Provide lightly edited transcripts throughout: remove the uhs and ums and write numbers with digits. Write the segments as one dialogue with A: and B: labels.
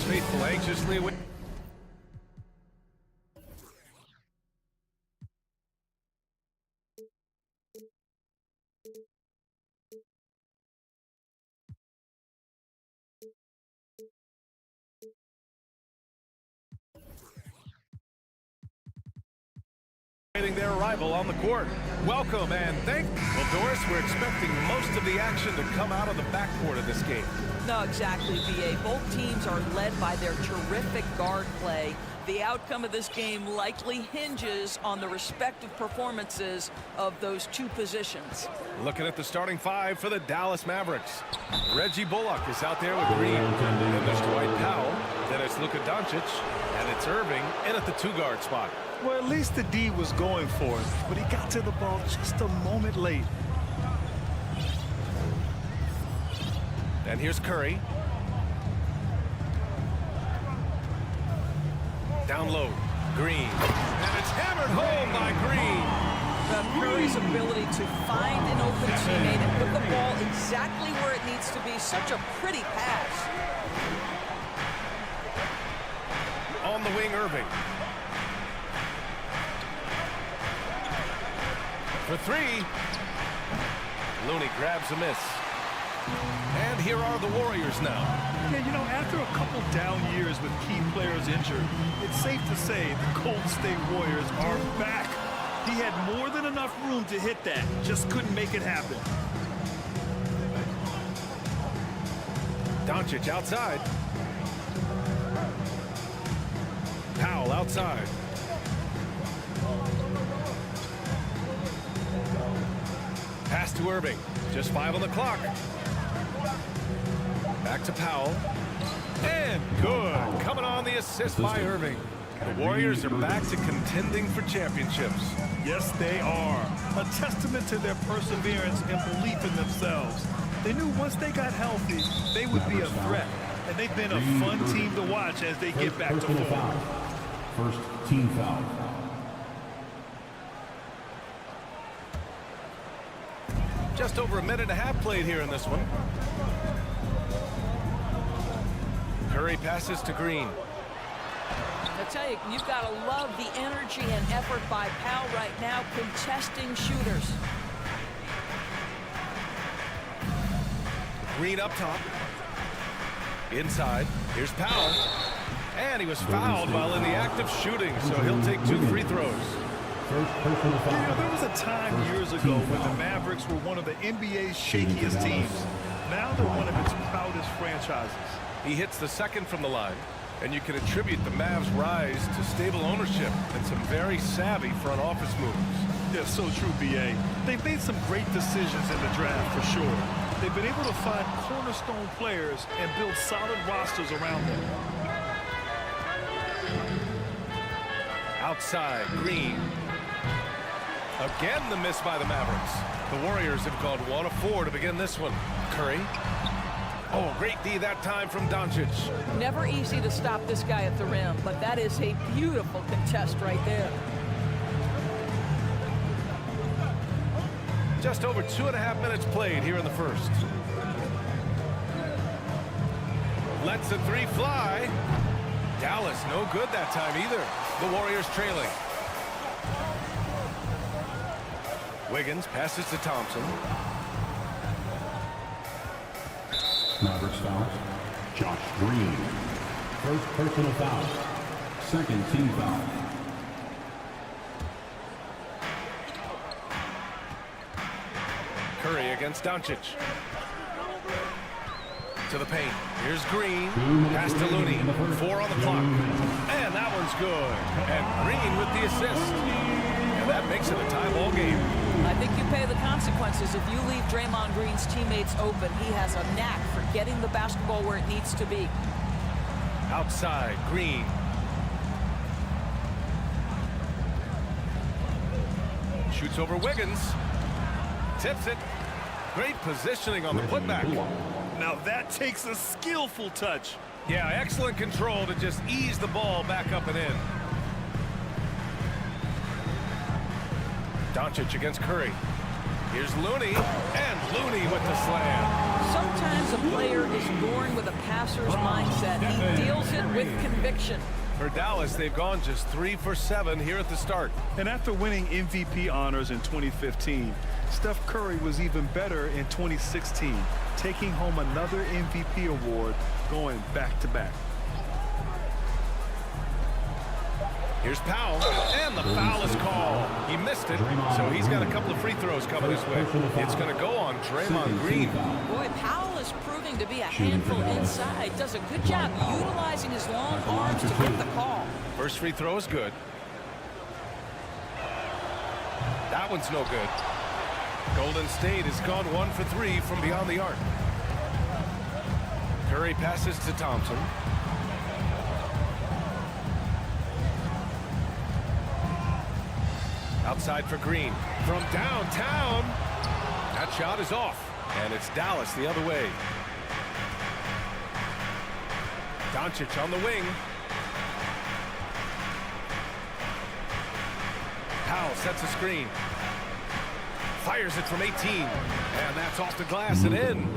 A: faithful anxiously await. Their arrival on the court. Welcome and thank. Well, Doris, we're expecting most of the action to come out of the backcourt of this game.
B: No, exactly, B.A. Both teams are led by their terrific guard play. The outcome of this game likely hinges on the respective performances of those two positions.
A: Looking at the starting five for the Dallas Mavericks. Reggie Bullock is out there with Green. Then there's Dwight Powell. Then it's Luka Doncic. And it's Irving in at the two-guard spot.
C: Well, at least the D was going for it, but he got to the ball just a moment late.
A: And here's Curry. Down low, Green. And it's hammered home by Green.
B: Curry's ability to find an open teammate and put the ball exactly where it needs to be. Such a pretty pass.
A: On the wing, Irving. For three. Looney grabs a miss. And here are the Warriors now.
C: Yeah, you know, after a couple down years with key players injured, it's safe to say the Golden State Warriors are back. He had more than enough room to hit that, just couldn't make it happen.
A: Doncic outside. Powell outside. Pass to Irving. Just 5 on the clock. Back to Powell. And good. Coming on the assist by Irving. The Warriors are back to contending for championships.
C: Yes, they are. A testament to their perseverance and belief in themselves. They knew once they got healthy, they would be a threat. And they've been a fun team to watch as they get back to form.
D: First team foul.
A: Just over a minute and a half played here in this one. Curry passes to Green.
B: I tell you, you've got to love the energy and effort by Powell right now, contesting shooters.
A: Green up top. Inside. Here's Powell. And he was fouled while in the act of shooting, so he'll take 2 free throws.
C: You know, there was a time years ago when the Mavericks were one of the NBA's shakiest teams. Now they're one of its proudest franchises.
A: He hits the second from the line, and you can attribute the Mavs' rise to stable ownership and some very savvy front office moves.
C: Yeah, so true, B.A. They've made some great decisions in the draft, for sure. They've been able to find cornerstone players and build solid rosters around them.
A: Outside, Green. Again, the miss by the Mavericks. The Warriors have called 1 of 4 to begin this one. Curry. Oh, great D that time from Doncic.
B: Never easy to stop this guy at the rim, but that is a beautiful contest right there.
A: Just over 2.5 minutes played here in the first. Lets a 3 fly. Dallas no good that time either. The Warriors trailing. Wiggins passes to Thompson.
D: Mavericks foul. Josh Green. First personal foul. Second team foul.
A: Curry against Doncic. To the paint. Here's Green. Pass to Looney. 4 on the clock. And that one's good. And Green with the assist. And that makes it a tie ball game.
B: I think you pay the consequences if you leave Draymond Green's teammates open. He has a knack for getting the basketball where it needs to be.
A: Outside, Green. Shoots over Wiggins. Tips it. Great positioning on the putback.
C: Now that takes a skillful touch.
A: Yeah, excellent control to just ease the ball back up and in. Doncic against Curry. Here's Looney, and Looney with the slam.
B: Sometimes a player is born with a passer's mindset. He deals it with conviction.
A: For Dallas, they've gone just 3 for 7 here at the start.
C: And after winning MVP honors in 2015, Steph Curry was even better in 2016, taking home another MVP award, going back-to-back.
A: Here's Powell, and the foul is called. He missed it, so he's got a couple of free throws coming his way. It's going to go on Draymond Green.
B: Boy, Powell is proving to be a handful inside. Does a good job utilizing his long arms to get the call.
A: First free throw is good. That one's no good. Golden State has gone 1 for 3 from beyond the arc. Curry passes to Thompson. Outside for Green. From downtown. That shot is off. And it's Dallas the other way. Doncic on the wing. Powell sets a screen. Fires it from 18. And that's off the glass and in.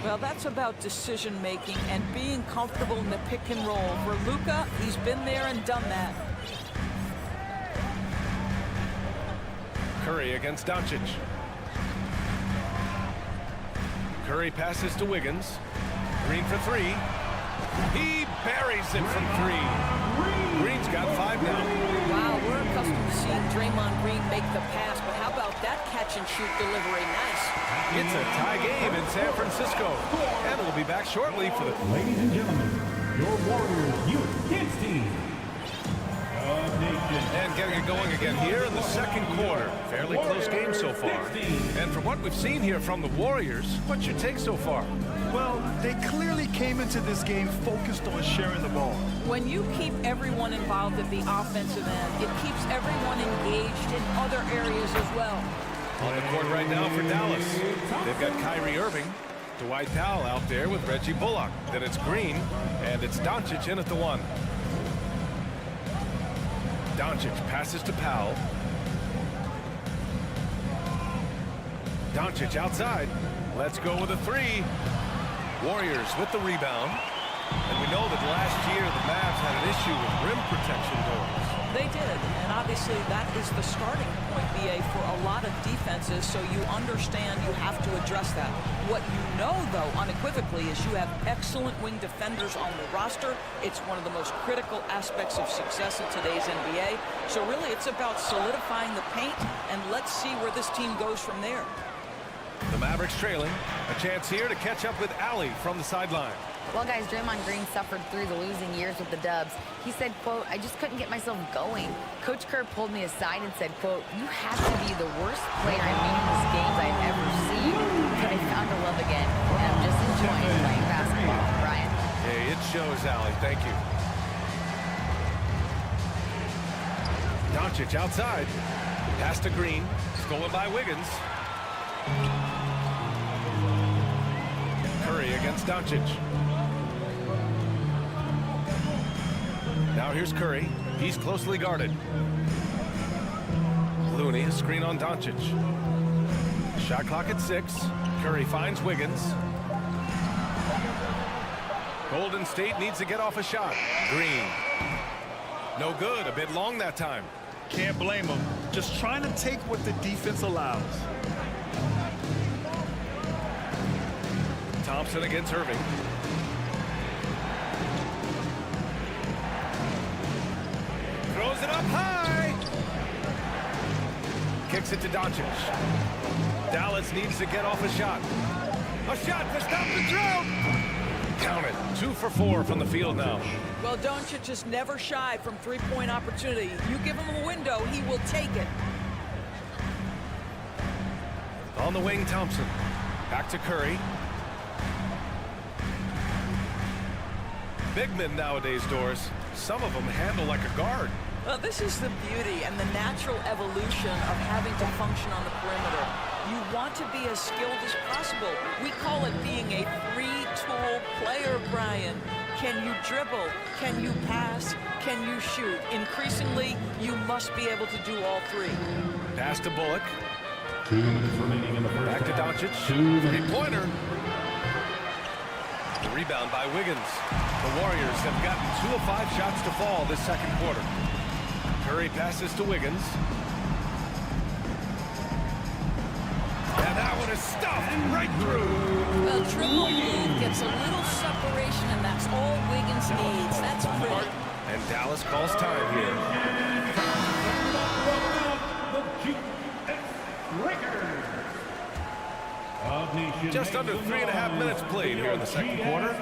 B: Well, that's about decision making and being comfortable in the pick and roll. For Luka, he's been there and done that.
A: Curry against Doncic. Curry passes to Wiggins. Green for 3. He buries it from 3. Green's got 5 now.
B: Wow, we're accustomed to seeing Draymond Green make the pass, but how about that catch and shoot delivery? Nice.
A: It's a tie game in San Francisco. And we'll be back shortly for the...
D: Ladies and gentlemen, your Warriors Youth Kids team.
A: And getting it going again here in the second quarter. Fairly close game so far. And from what we've seen here from the Warriors, what's your take so far?
C: Well, they clearly came into this game focused on sharing the ball.
B: When you keep everyone involved at the offensive end, it keeps everyone engaged in other areas as well.
A: On the court right now for Dallas. They've got Kyrie Irving, Dwight Powell out there with Reggie Bullock. Then it's Green, and it's Doncic in at the 1. Doncic passes to Powell. Doncic outside. Let's go with a 3. Warriors with the rebound. And we know that last year the Mavs had an issue with rim protection goals.
B: They did, and obviously that is the starting point, B.A., for a lot of defenses, so you understand you have to address that. What you know, though, unequivocally, is you have excellent wing defenders on the roster. It's one of the most critical aspects of success in today's NBA. So really, it's about solidifying the paint, and let's see where this team goes from there.
A: The Mavericks trailing. A chance here to catch up with Allie from the sideline.
E: Well, guys, Draymond Green suffered through the losing years with the Dubs. He said, quote, "I just couldn't get myself going." Coach Kerr pulled me aside and said, quote, "You have to be the worst player in meaningless games I've ever seen, but I found a love again, and I'm just enjoying playing basketball." Brian.
A: Hey, it shows, Allie. Thank you. Doncic outside. Pass to Green. Stolen by Wiggins. Curry against Doncic. Now here's Curry. He's closely guarded. Looney, a screen on Doncic. Shot clock at 6. Curry finds Wiggins. Golden State needs to get off a shot. Green. No good. A bit long that time.
C: Can't blame them. Just trying to take what the defense allows.
A: Thompson against Irving. Throws it up high. Kicks it to Doncic. Dallas needs to get off a shot. A shot to stop the drought. Count it. 2 for 4 from the field now.
B: Well, Doncic is never shy from three-point opportunity. You give him a window, he will take it.
A: On the wing, Thompson. Back to Curry. Big men nowadays, Doris. Some of them handle like a guard.
B: Well, this is the beauty and the natural evolution of having to function on the perimeter. You want to be as skilled as possible. We call it being a three-tool player, Brian. Can you dribble? Can you pass? Can you shoot? Increasingly, you must be able to do all 3.
A: Pass to Bullock.
D: 2 minutes remaining in the first
A: Back to
D: half.
A: Doncic.
D: 2 minutes.
A: Three-pointer. The rebound by Wiggins. The Warriors have gotten 2 of 5 shots to fall this second quarter. Curry passes to Wiggins. And that one is stuffed right through.
B: Well, triple move gets a little separation, and that's all Wiggins needs. That's pretty.
A: And Dallas calls time here. Just under 3.5 minutes played here in the second quarter.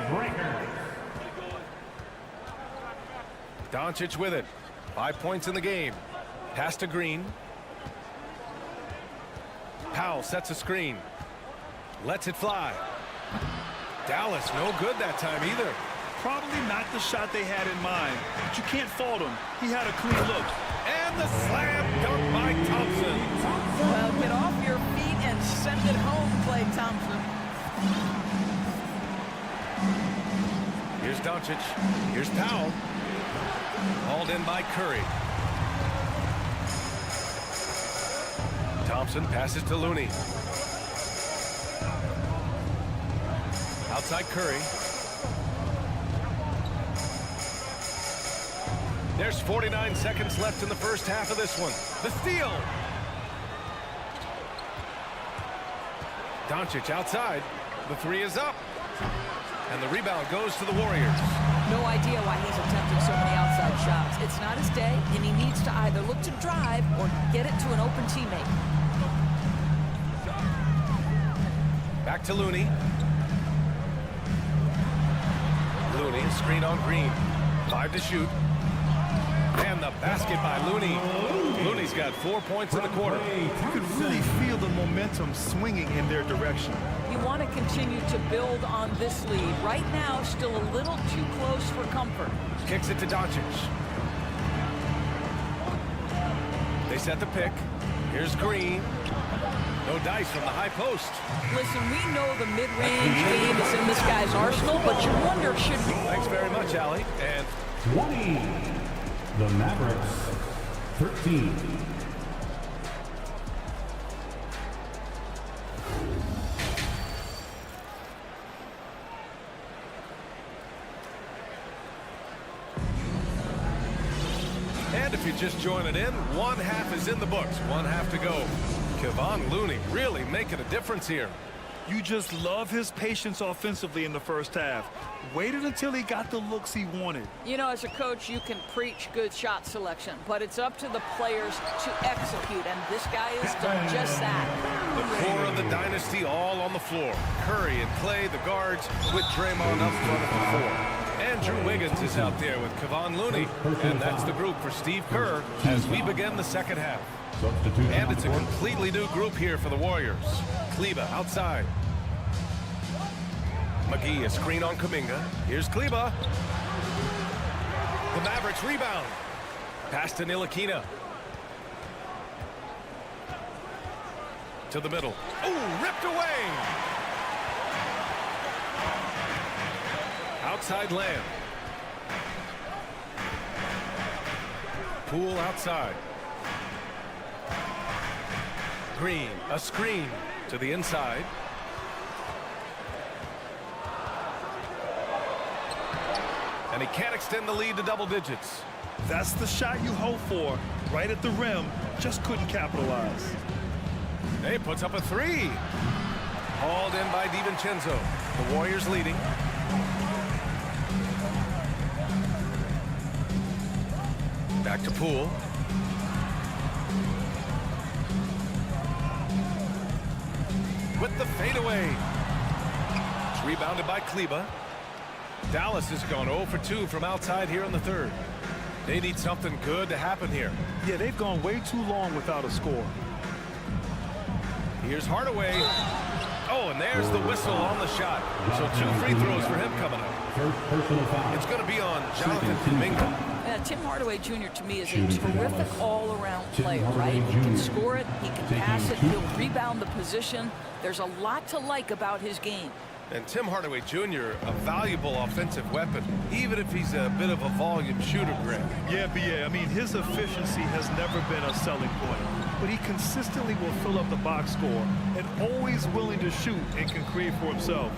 A: Doncic with it. 5 points in the game. Pass to Green. Powell sets a screen. Lets it fly. Dallas no good that time either.
C: Probably not the shot they had in mind, but you can't fault him. He had a clean look.
A: And the slam dunk by Thompson.
B: Well, get off your feet and send it home, Klay Thompson.
A: Here's Doncic. Here's Powell. Hauled in by Curry. Thompson passes to Looney. Outside Curry. There's 49 seconds left in the first half of this one. The steal. Doncic outside. The three is up. And the rebound goes to the Warriors.
B: No idea why he's attempting so many outside shots. It's not his day, and he needs to either look to drive or get it to an open teammate.
A: Back to Looney. Looney, screen on Green. 5 to shoot. And the basket by Looney. Looney's got 4 points in the quarter.
C: You could really feel the momentum swinging in their direction.
B: You want to continue to build on this lead. Right now, still a little too close for comfort.
A: Kicks it to Doncic. They set the pick. Here's Green. No dice from the high post.
B: Listen, we know the mid-range game is in this guy's arsenal, but you wonder, should...
A: Thanks very much, Allie. And
D: 20. The Mavericks, 13.
A: And if you're just joining in, one half is in the books. One half to go. Kevon Looney really making a difference here.
C: You just love his patience offensively in the first half. Waited until he got the looks he wanted.
B: You know, as a coach, you can preach good shot selection, but it's up to the players to execute, and this guy has done just that.
A: The core of the dynasty all on the floor. Curry and Klay, the guards, with Draymond up front at the four. Andrew Wiggins is out there with Kevon Looney, and that's the group for Steve Kerr as we begin the second half. And it's a completely new group here for the Warriors. Kleba outside. McGee, a screen on Kuminga. Here's Kleba. The Mavericks rebound. Pass to Ntilikina. To the middle. Oh, ripped away. Outside Lamb. Poole outside. Green, a screen to the inside. And he can't extend the lead to double digits.
C: That's the shot you hope for. Right at the rim, just couldn't capitalize.
A: He puts up a three. Hauled in by DiVincenzo. The Warriors leading. Back to Poole. With the fadeaway. It's rebounded by Kleba. Dallas has gone 0 for 2 from outside here in the third. They need something good to happen here.
C: Yeah, they've gone way too long without a score.
A: Here's Hardaway. Oh, and there's the whistle on the shot. So 2 free throws for him coming up. It's going to be on Jonathan Kuminga.
B: Yeah, Tim Hardaway Jr. to me is a terrific all-around player, right? He can score it, he can pass it, he'll rebound the position. There's a lot to like about his game.
A: And Tim Hardaway Jr., a valuable offensive weapon, even if he's a bit of a volume shooter, Grant.
C: Yeah, B.A. I mean, his efficiency has never been a selling point, but he consistently will fill up the box score and always willing to shoot and can create for himself.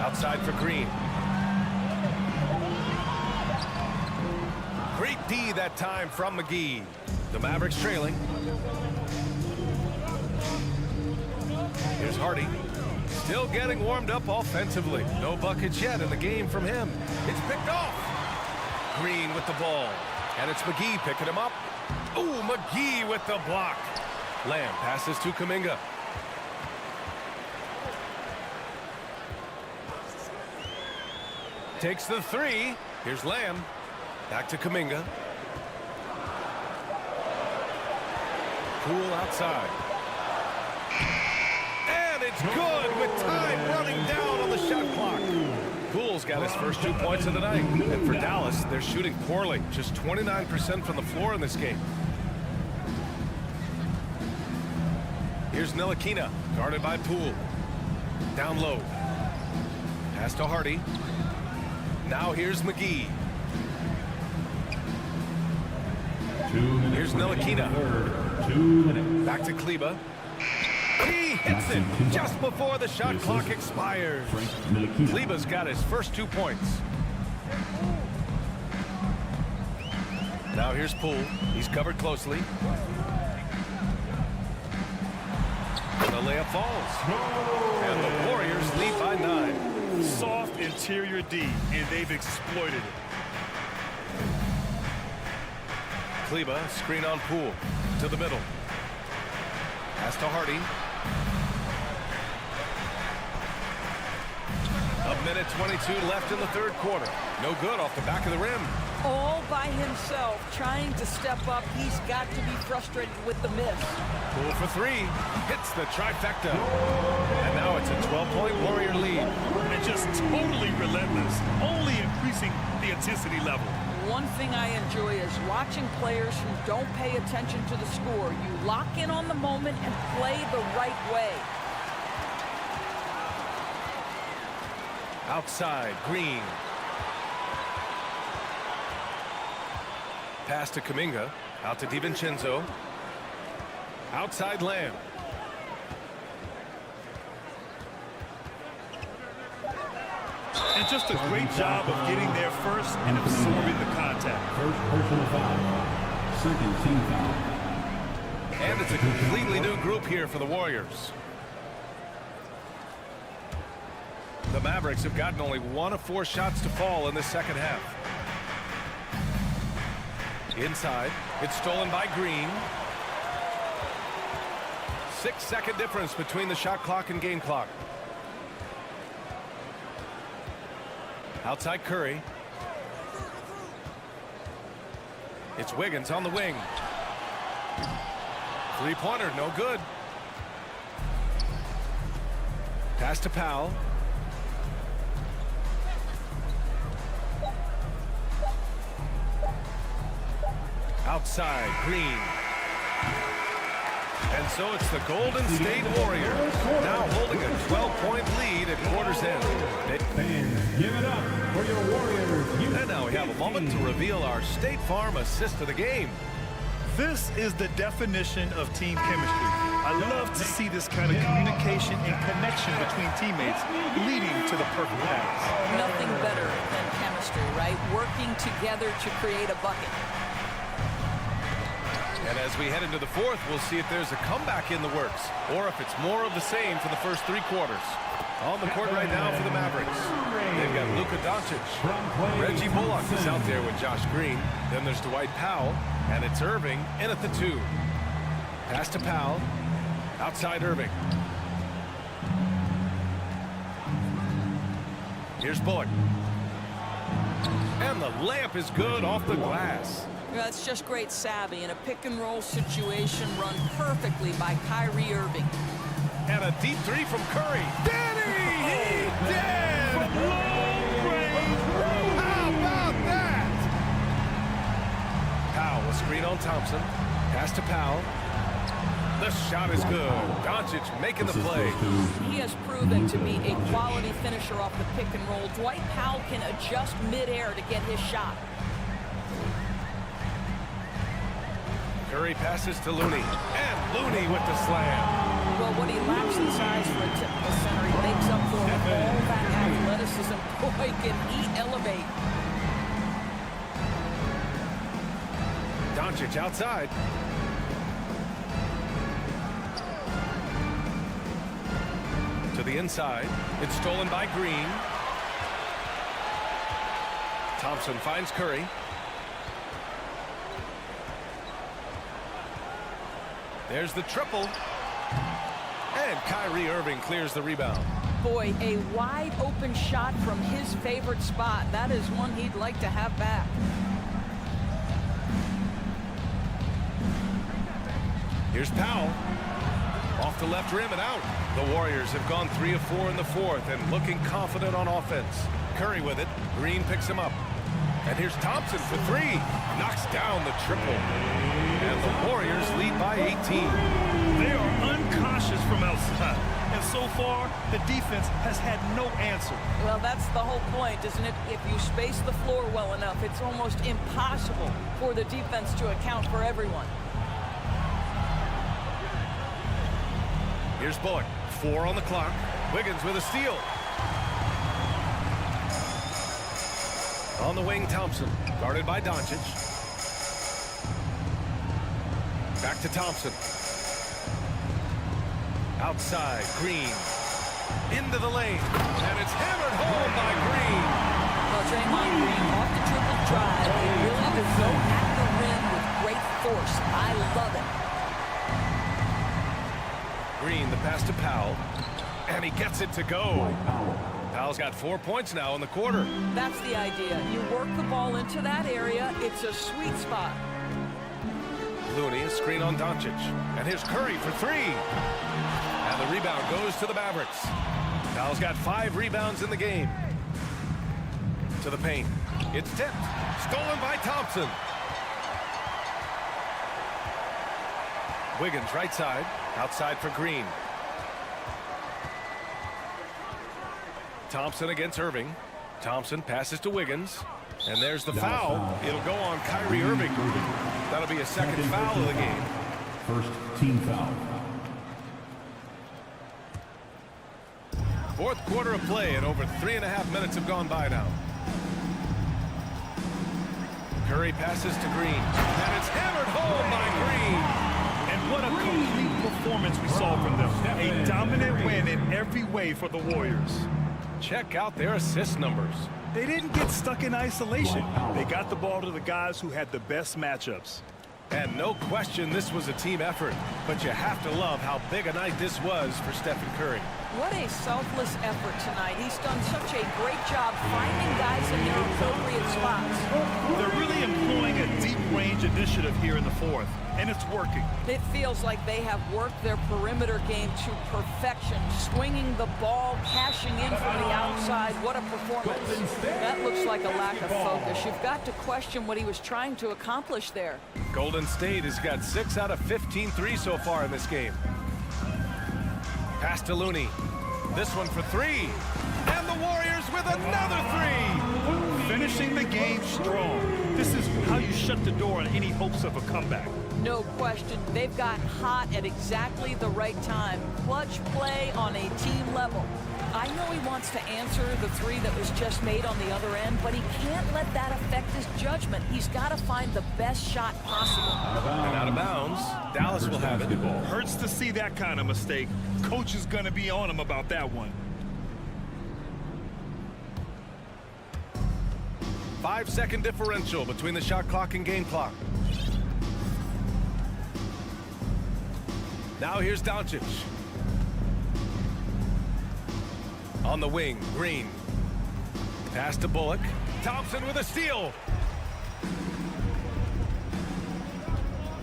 A: Outside for Green. Great D that time from McGee. The Mavericks trailing. Here's Hardy. Still getting warmed up offensively. No buckets yet in the game from him. It's picked off. Green with the ball. And it's McGee picking him up. Ooh, McGee with the block. Lamb passes to Kuminga. Takes the three. Here's Lamb. Back to Kuminga. Poole outside. And it's good with time running down on the shot clock. Poole's got his first 2 points of the night. And for Dallas, they're shooting poorly. Just 29% from the floor in this game. Here's Ntilikina, guarded by Poole. Down low. Pass to Hardy. Now here's McGee. Here's Ntilikina. Back to Kleba. He hits it just before the shot clock expires. Kleba's got his first 2 points. Now here's Poole. He's covered closely. And the layup falls. And the Warriors lead by 9.
C: Soft interior D, and they've exploited it.
A: Kleba, screen on Poole. To the middle. Pass to Hardy. A minute 22 left in the third quarter. No good off the back of the rim.
B: All by himself, trying to step up. He's got to be frustrated with the miss.
A: Poole for three. Hits the trifecta. And now it's a 12-point Warrior lead.
C: And just totally relentless, only increasing the intensity level.
B: One thing I enjoy is watching players who don't pay attention to the score. You lock in on the moment and play the right way.
A: Outside, Green. Pass to Kuminga. Out to DiVincenzo. Outside Lamb.
C: And just a great job of getting there first and absorbing the contact.
D: First personal foul. Second team foul.
A: And it's a completely new group here for the Warriors. The Mavericks have gotten only 1 of 4 shots to fall in the second half. Inside, it's stolen by Green. 6-second difference between the shot clock and game clock. Outside Curry. It's Wiggins on the wing. Three-pointer, no good. Pass to Powell. Outside, Green. And so it's the Golden State Warriors now holding a 12-point lead at quarter's end.
D: Fans, give it up for your Warriors.
A: And now we have a moment to reveal our State Farm assist of the game.
C: This is the definition of team chemistry. I love to see this kind of communication and connection between teammates leading to the perfect pass.
B: Nothing better than chemistry, right? Working together to create a bucket.
A: And as we head into the fourth, we'll see if there's a comeback in the works or if it's more of the same for the first 3 quarters. On the court right now for the Mavericks. They've got Luka Doncic. Reggie Bullock is out there with Josh Green. Then there's Dwight Powell. And it's Irving in at the 2. Pass to Powell. Outside Irving. Here's Bullock. And the layup is good off the glass.
B: That's just great savvy in a pick-and-roll situation run perfectly by Kyrie Irving.
A: And a deep 3 from Curry. Danny! He did!
C: From long range.
A: How about that? Powell, a screen on Thompson. Pass to Powell. The shot is good. Doncic making the play.
B: He has proven to be a quality finisher off the pick and roll. Dwight Powell can adjust midair to get his shot.
A: Curry passes to Looney. And Looney with the slam.
B: Well, what he lacks in size for a typical center, he makes up for with all that athleticism. Boy, can he elevate.
A: Doncic outside. To the inside. It's stolen by Green. Thompson finds Curry. There's the triple. And Kyrie Irving clears the rebound.
B: Boy, a wide open shot from his favorite spot. That is one he'd like to have back.
A: Here's Powell. Off the left rim and out. The Warriors have gone 3 of 4 in the fourth and looking confident on offense. Curry with it. Green picks him up. And here's Thompson for 3. Knocks down the triple. And the Warriors lead by 18.
C: They are uncautious from outside. And so far, the defense has had no answer.
B: Well, that's the whole point, isn't it? If you space the floor well enough, it's almost impossible for the defense to account for everyone.
A: Here's Bullock. 4 on the clock. Wiggins with a steal. On the wing, Thompson. Guarded by Doncic. Back to Thompson. Outside, Green. Into the lane. And it's hammered home by Green.
B: Well, Draymond Green off the triple drive. He really would go at the rim with great force. I love it.
A: Green, the pass to Powell. And he gets it to go. Powell's got 4 points now in the quarter.
B: That's the idea. You work the ball into that area. It's a sweet spot.
A: Looney, a screen on Doncic. And here's Curry for 3. And the rebound goes to the Mavericks. Powell's got 5 rebounds in the game. To the paint. It's tipped. Stolen by Thompson. Wiggins right side. Outside for Green. Thompson against Irving. Thompson passes to Wiggins. And there's the foul. It'll go on Kyrie Irving. That'll be a second foul of the game.
D: First team foul.
A: Fourth quarter of play and over 3.5 minutes have gone by now. Curry passes to Green. And it's hammered home by Green.
C: And what a complete performance we saw from them. A dominant win in every way for the Warriors.
A: Check out their assist numbers.
C: They didn't get stuck in isolation. They got the ball to the guys who had the best matchups.
A: And no question this was a team effort. But you have to love how big a night this was for Stephen Curry.
B: What a selfless effort tonight. He's done such a great job finding guys in their appropriate spots.
C: They're really employing a deep-range initiative here in the fourth, and it's working.
B: It feels like they have worked their perimeter game to perfection, swinging the ball, cashing in from the outside. What a performance. That looks like a lack of focus. You've got to question what he was trying to accomplish there.
A: Golden State has got 6 out of 15 threes so far in this game. Pass to Looney. This one for 3. And the Warriors with another 3.
C: Finishing the game strong. This is how you shut the door on any hopes of a comeback.
B: No question. They've got hot at exactly the right time. Clutch play on a team level. I know he wants to answer the 3 that was just made on the other end, but he can't let that affect his judgment. He's got to find the best shot possible.
A: And out of bounds. Dallas will have it.
C: Hurts to see that kind of mistake. Coach is going to be on him about that one.
A: 5-second differential between the shot clock and game clock. Now here's Doncic. On the wing, Green. Pass to Bullock. Thompson with a steal.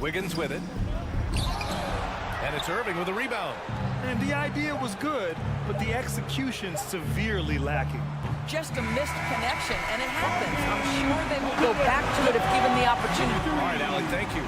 A: Wiggins with it. And it's Irving with a rebound.
C: And the idea was good, but the execution severely lacking.
B: Just a missed connection, and it happens. I'm sure they will go back to it if given the opportunity.
A: All right, Allen, thank you.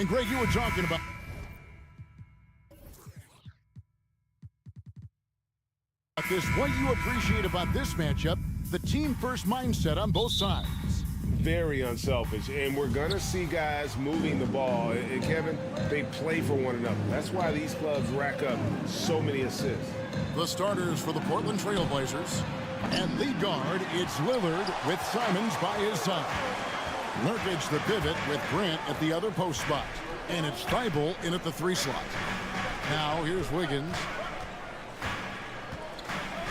F: And Greg, you were talking about this. What do you appreciate about this matchup? The team-first mindset on both sides.
G: Very unselfish, and we're going to see guys moving the ball. And Kevin, they play for one another. That's why these clubs rack up so many assists.
F: The starters for the Portland Trail Blazers. And lead guard, it's Lillard with Simons by his side. Nurkic the pivot with Grant at the other post spot. And it's Thibault in at the 3 slot. Now here's Wiggins.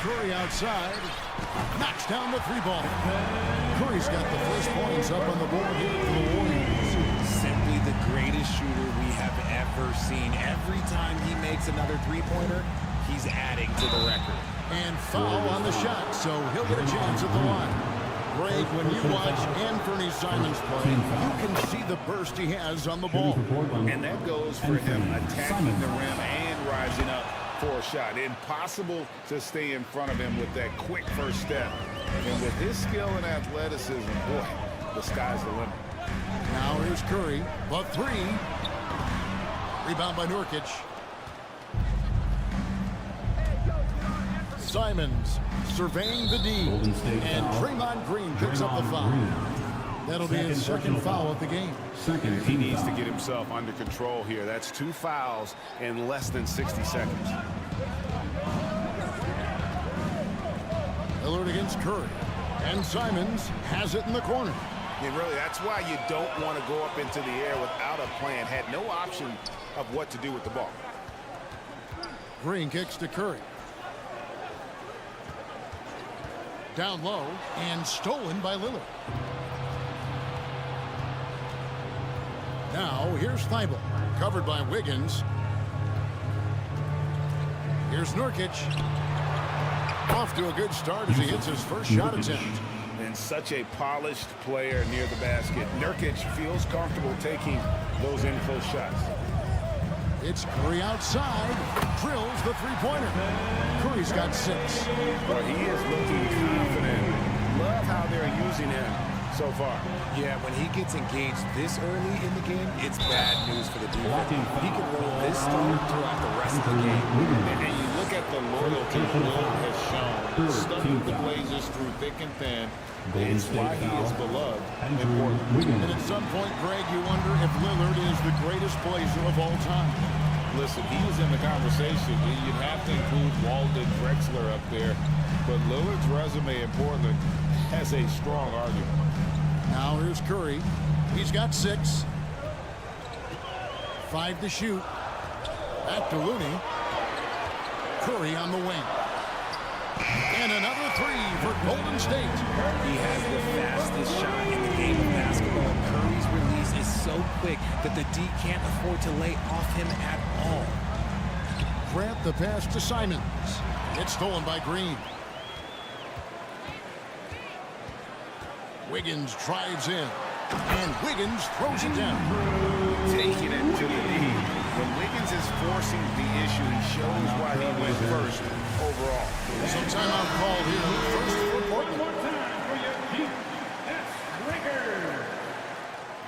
F: Curry outside. Knocks down the 3-ball. Curry's got the first points up on the board here for the Warriors.
H: Simply the greatest shooter we have ever seen. Every time he makes another 3-pointer, he's adding to the record.
F: And foul on the shot, so he'll get a chance at the line. Greg, when you watch Anthony Simons play, you can see the burst he has on the ball.
G: And that goes for him attacking the rim and rising up for a shot. Impossible to stay in front of him with that quick first step. And with his skill and athleticism, boy, the sky's the limit.
F: Now here's Curry, the 3. Rebound by Nurkic. Simons surveying the D. And Draymond Green picks up the foul. That'll be his second foul of the game.
G: He needs to get himself under control here. That's 2 fouls in less than 60 seconds.
F: Lillard against Curry. And Simons has it in the corner.
G: And really, that's why you don't want to go up into the air without a plan. Had no option of what to do with the ball.
F: Green kicks to Curry. Down low and stolen by Lillard. Now here's Thibault, covered by Wiggins. Here's Nurkic. Off to a good start as he hits his first shot attempt.
G: And such a polished player near the basket. Nurkic feels comfortable taking those in-close shots.
F: It's Curry outside. Drills the 3-pointer. Curry's got 6.
G: But he is looking confident. Love how they're using him so far.
H: Yeah, when he gets engaged this early in the game, it's bad news for the defense. He can roll this start throughout the rest of the game.
I: And you look at the loyalty Lillard has shown. Stuck with the Blazers through thick and thin. It's why he is beloved in Portland.
F: And at some point, Greg, you wonder if Lillard is the greatest Blazer of all time.
I: Listen, he was in the conversation. You'd have to include Walden Drexler up there. But Lillard's resume in Portland has a strong argument.
F: Now here's Curry. He's got 6. 5 to shoot. Back to Looney. Curry on the wing. And another 3 for Golden State.
H: He has the fastest shot in the game of basketball. Curry's release is so quick that the D can't afford to lay off him at all.
F: Grant the pass to Simons. It's stolen by Green. Wiggins drives in. And Wiggins throws it down.
G: Taking it to the knee. When Wiggins is forcing the issue, he shows why he went first overall.
F: Some timeout called here. First for Portland.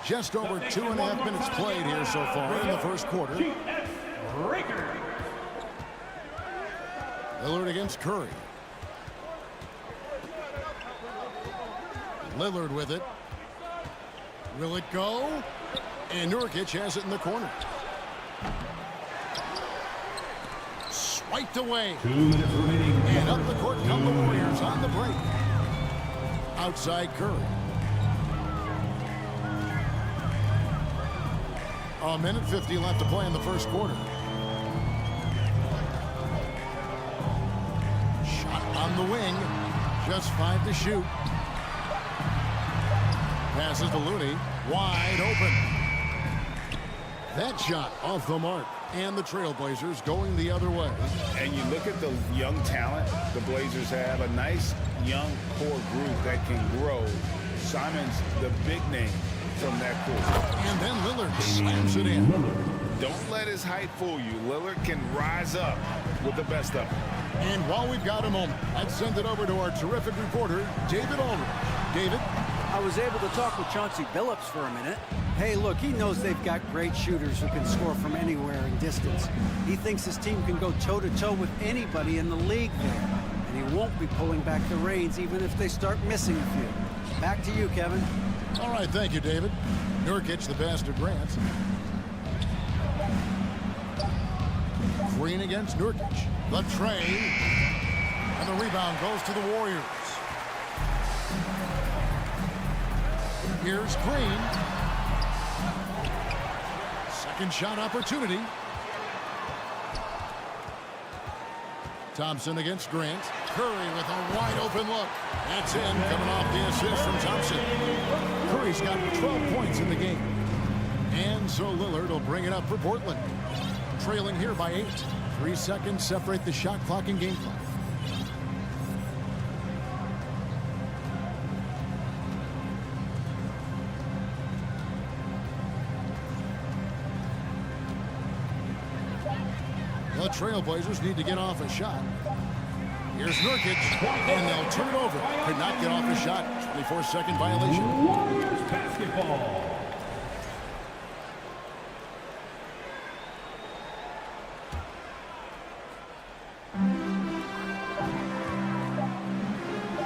F: Just over 2.5 minutes played here so far in the first quarter. Lillard against Curry. Lillard with it. Will it go? And Nurkic has it in the corner. Swiped away.
D: 2 minutes remaining.
F: And up the court come the Warriors on the break. Outside Curry. A minute 50 left to play in the first quarter. Shot on the wing. Just 5 to shoot. Passes to Looney. Wide open. That shot off the mark. And the Trailblazers going the other way.
G: And you look at the young talent the Blazers have, a nice young core group that can grow. Simons, the big name from that core.
F: And then Lillard slams it in.
G: Don't let his height fool you. Lillard can rise up with the best of them.
F: And while we've got a moment, let's send it over to our terrific reporter, David Aldridge. David?
J: I was able to talk with Chauncey Billups for a minute. Hey, look, he knows they've got great shooters who can score from anywhere in distance. He thinks his team can go toe-to-toe with anybody in the league there. And he won't be pulling back the reins even if they start missing a few. Back to you, Kevin.
F: All right, thank you, David. Nurkic, the pass to Grant. Green against Nurkic. The trade. And the rebound goes to the Warriors. Here's Green. Second shot opportunity. Thompson against Grant. Curry with a wide open look. That's in, coming off the assist from Thompson. Curry's got 12 points in the game. And so Lillard will bring it up for Portland. Trailing here by 8. 3 seconds separate the shot clock and game clock. The Trailblazers need to get off a shot. Here's Nurkic, and they'll turn it over. Could not get off a shot. 24-second violation.
D: Warriors basketball.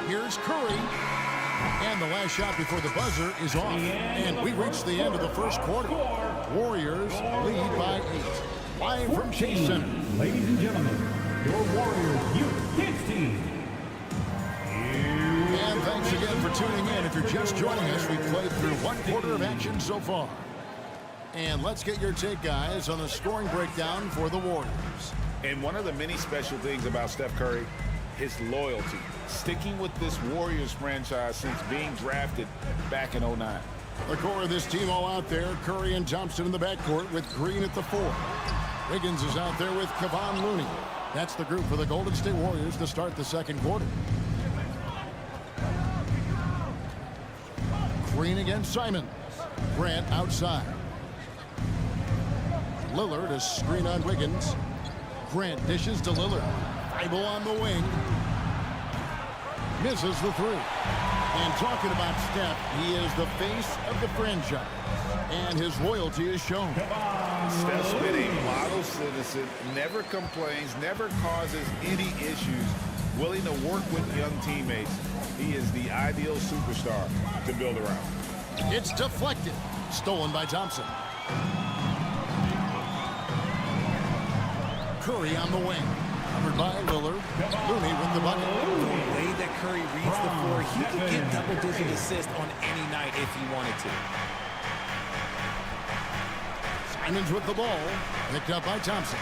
F: Here's Curry. And the last shot before the buzzer is off. And we reach the end of the first quarter. Warriors lead by 8. Live from Chase Center.
D: Ladies and gentlemen, your Warriors Youth Kids team.
F: And thanks again for tuning in. If you're just joining us, we've played through 1 quarter of action so far. And let's get your take, guys, on the scoring breakdown for the Warriors.
G: And one of the many special things about Steph Curry, his loyalty. Sticking with this Warriors franchise since being drafted back in '09.
F: The core of this team all out there. Curry and Thompson in the backcourt with Green at the 4. Wiggins is out there with Kevon Looney. That's the group for the Golden State Warriors to start the second quarter. Green against Simons. Grant outside. Lillard a screen on Wiggins. Grant dishes to Lillard. Thibault on the wing. Misses the 3. And talking about Steph, he is the face of the franchise. And his loyalty is shown.
G: Steph's been a model citizen, never complains, never causes any issues, willing to work with young teammates. He is the ideal superstar to build around.
F: It's deflected. Stolen by Thompson. Curry on the wing. Covered by Lillard. Looney with the bucket.
H: The way that Curry reads the floor, he could get double-digit assists on any night if he wanted to.
F: Simons with the ball. Picked up by Thompson.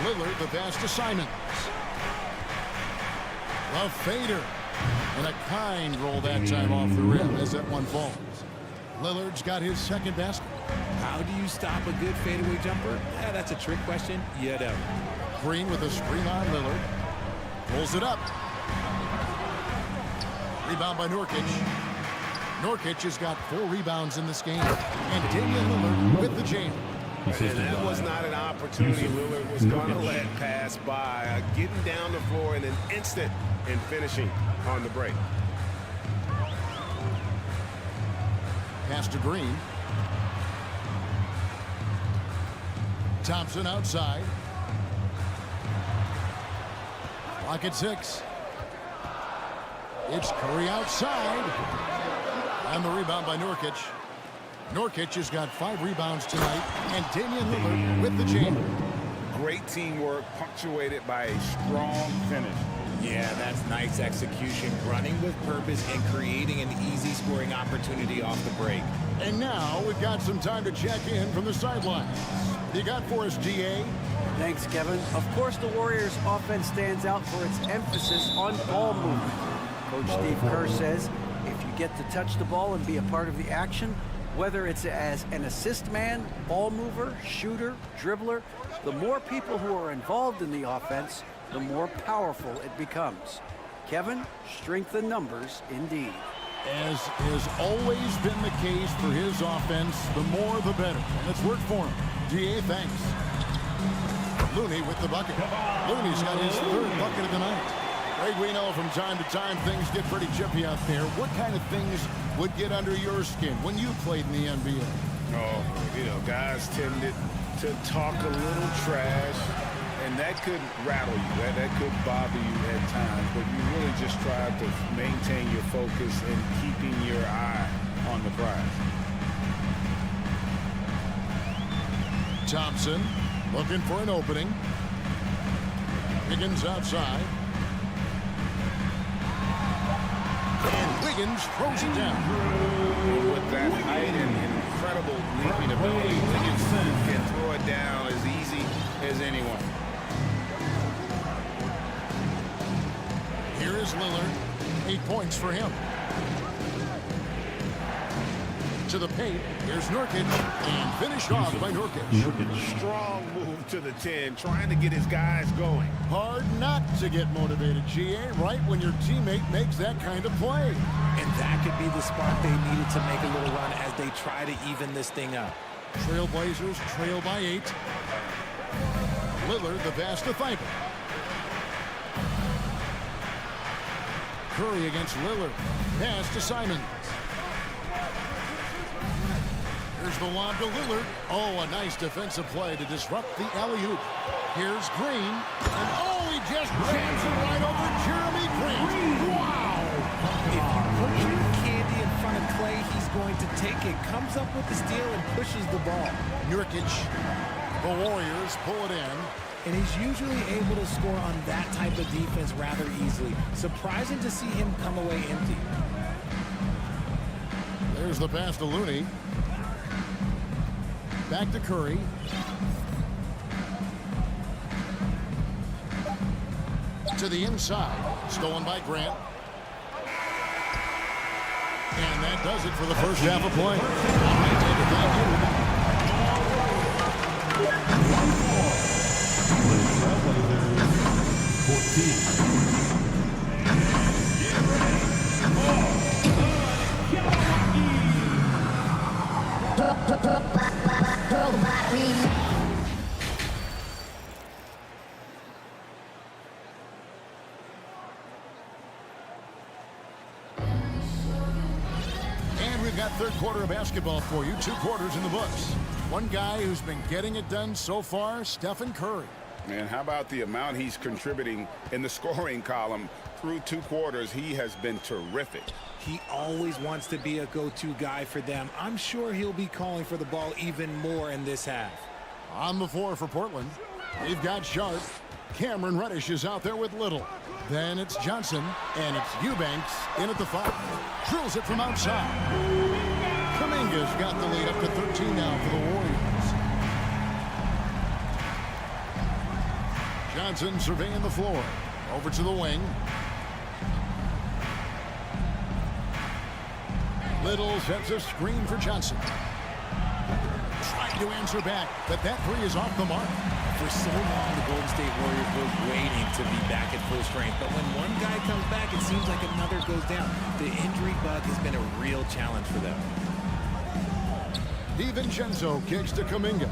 F: Lillard the pass to Simons. A fader. And a kind roll that time off the rim as that one falls. Lillard's got his second basket.
H: How do you stop a good fadeaway jumper? That's a trick question. You don't.
F: Green with a screen on Lillard. Pulls it up. Rebound by Nurkic. Nurkic has got 4 rebounds in this game. And Damian Lillard with the jam.
A: And that was not an opportunity Lillard was going to let pass by. Getting down the floor in an instant and finishing on the break.
F: Pass to Green. Thompson outside. Clock at 6. It's Curry outside. And the rebound by Nurkic. Nurkic has got 5 rebounds tonight. And Damian Lillard with the jam.
G: Great teamwork punctuated by a strong finish.
H: Yeah, that's nice execution, running with purpose and creating an easy scoring opportunity off the break.
F: And now we've got some time to check in from the sidelines. You got for us, GA?
J: Thanks, Kevin. Of course, the Warriors' offense stands out for its emphasis on ball movement. Coach Steve Kerr says, if you get to touch the ball and be a part of the action, whether it's as an assist man, ball mover, shooter, dribbler, the more people who are involved in the offense, the more powerful it becomes. Kevin, strength in numbers indeed.
F: As has always been the case for his offense, the more the better. And it's worked for him. GA, thanks. Looney with the bucket. Looney's got his 3rd bucket of the night. Greg, we know from time to time things get pretty chippy out there. What kind of things would get under your skin when you played in the NBA?
G: Oh, guys tended to talk a little trash, and that could rattle you. That could bother you at times, but you really just try to maintain your focus and keeping your eye on the prize.
F: Thompson looking for an opening. Wiggins outside. And Wiggins throws it down.
G: With that height and incredible leaping ability, Wiggins can throw it down as easy as anyone.
F: Here is Lillard. 8 points for him. To the paint. Here's Nurkic. And finished off by Nurkic.
G: Strong move to the 10, trying to get his guys going.
F: Hard not to get motivated, GA, right when your teammate makes that kind of play.
H: And that could be the spark they needed to make a little run as they try to even this thing up.
F: Trailblazers trail by 8. Lillard the pass to Thibault. Curry against Lillard. Pass to Simons. Here's the lob to Lillard. Oh, a nice defensive play to disrupt the alley-oop. Here's Green. And oh, he just jams it right over Jeremy Green. Wow!
H: If you put your candy in front of Clay, he's going to take it. Comes up with the steal and pushes the ball.
F: Nurkic. The Warriors pull it in.
H: And he's usually able to score on that type of defense rather easily. Surprising to see him come away empty.
F: There's the pass to Looney. Back to Curry. To the inside. Stolen by Grant. And that does it for the first half of play. And we've got third quarter of basketball for you. 2 quarters in the books. One guy who's been getting it done so far, Stephen Curry.
G: Man, how about the amount he's contributing in the scoring column through 2 quarters? He has been terrific.
H: He always wants to be a go-to guy for them. I'm sure he'll be calling for the ball even more in this half.
F: On the floor for Portland, we've got Sharp. Cameron Reddish is out there with Little. Then it's Johnson, and it's Eubanks in at the 5. Drills it from outside. Kuminga's got the lead up to 13 now for the Warriors. Johnson surveying the floor. Over to the wing. Little sets a screen for Johnson. Trying to answer back, but that 3 is off the mark.
H: For so long, the Golden State Warriors were waiting to be back at full strength. But when one guy comes back, it seems like another goes down. The injury bug has been a real challenge for them.
F: DiVincenzo kicks to Kuminga.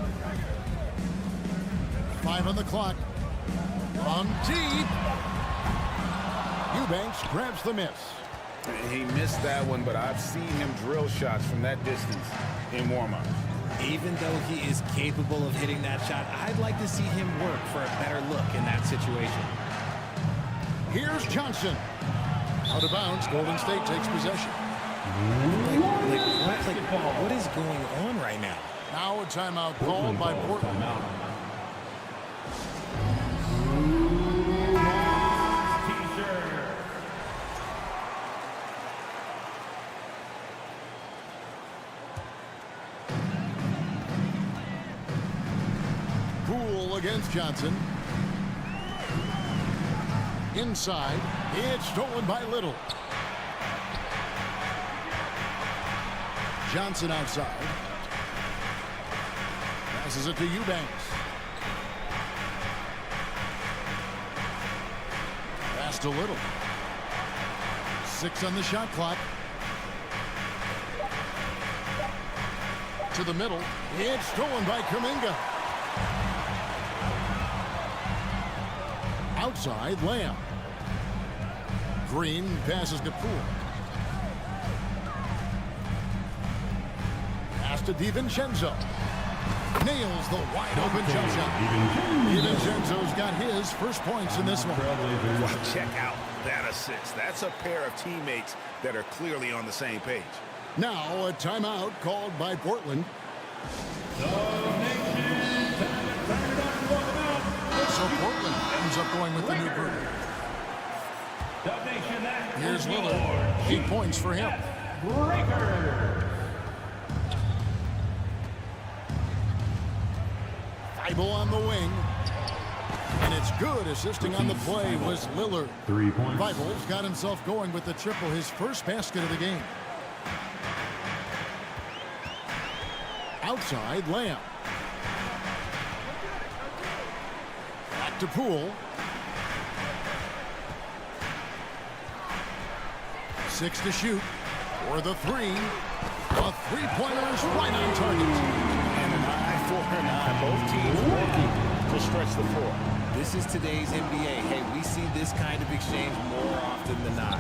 F: 5 on the clock. On deep. Eubanks grabs the miss.
G: He missed that one, but I've seen him drill shots from that distance in warm-ups.
H: Even though he is capable of hitting that shot, I'd like to see him work for a better look in that situation.
F: Here's Johnson. Out of bounds, Golden State takes possession.
H: What is going on right now?
F: Now a timeout called by Portland. Poole against Johnson. Inside, it's stolen by Little. Johnson outside. Passes it to Eubanks. Pass to Little. 6 on the shot clock. To the middle. It's stolen by Kuminga. Outside, Lamb. Green passes to Poole. Pass to DiVincenzo. Nails the wide-open jump shot. DiVincenzo's got his first points in this one.
G: Well, check out that assist. That's a pair of teammates that are clearly on the same page.
F: Now a timeout called by Portland. So Portland ends up going with the new group. Here's Lillard. 8 points for him. Thibault on the wing. And it's good. Assisting on the play was Lillard.
D: 3 points.
F: Thibault's got himself going with the triple, his first basket of the game. Outside, Lamb. Back to Poole. 6 to shoot. For the three. A three-pointer is right on target.
G: And an eye for an eye. Both teams working to stretch the floor.
H: This is today's NBA. Hey, we see this kind of exchange more often than not.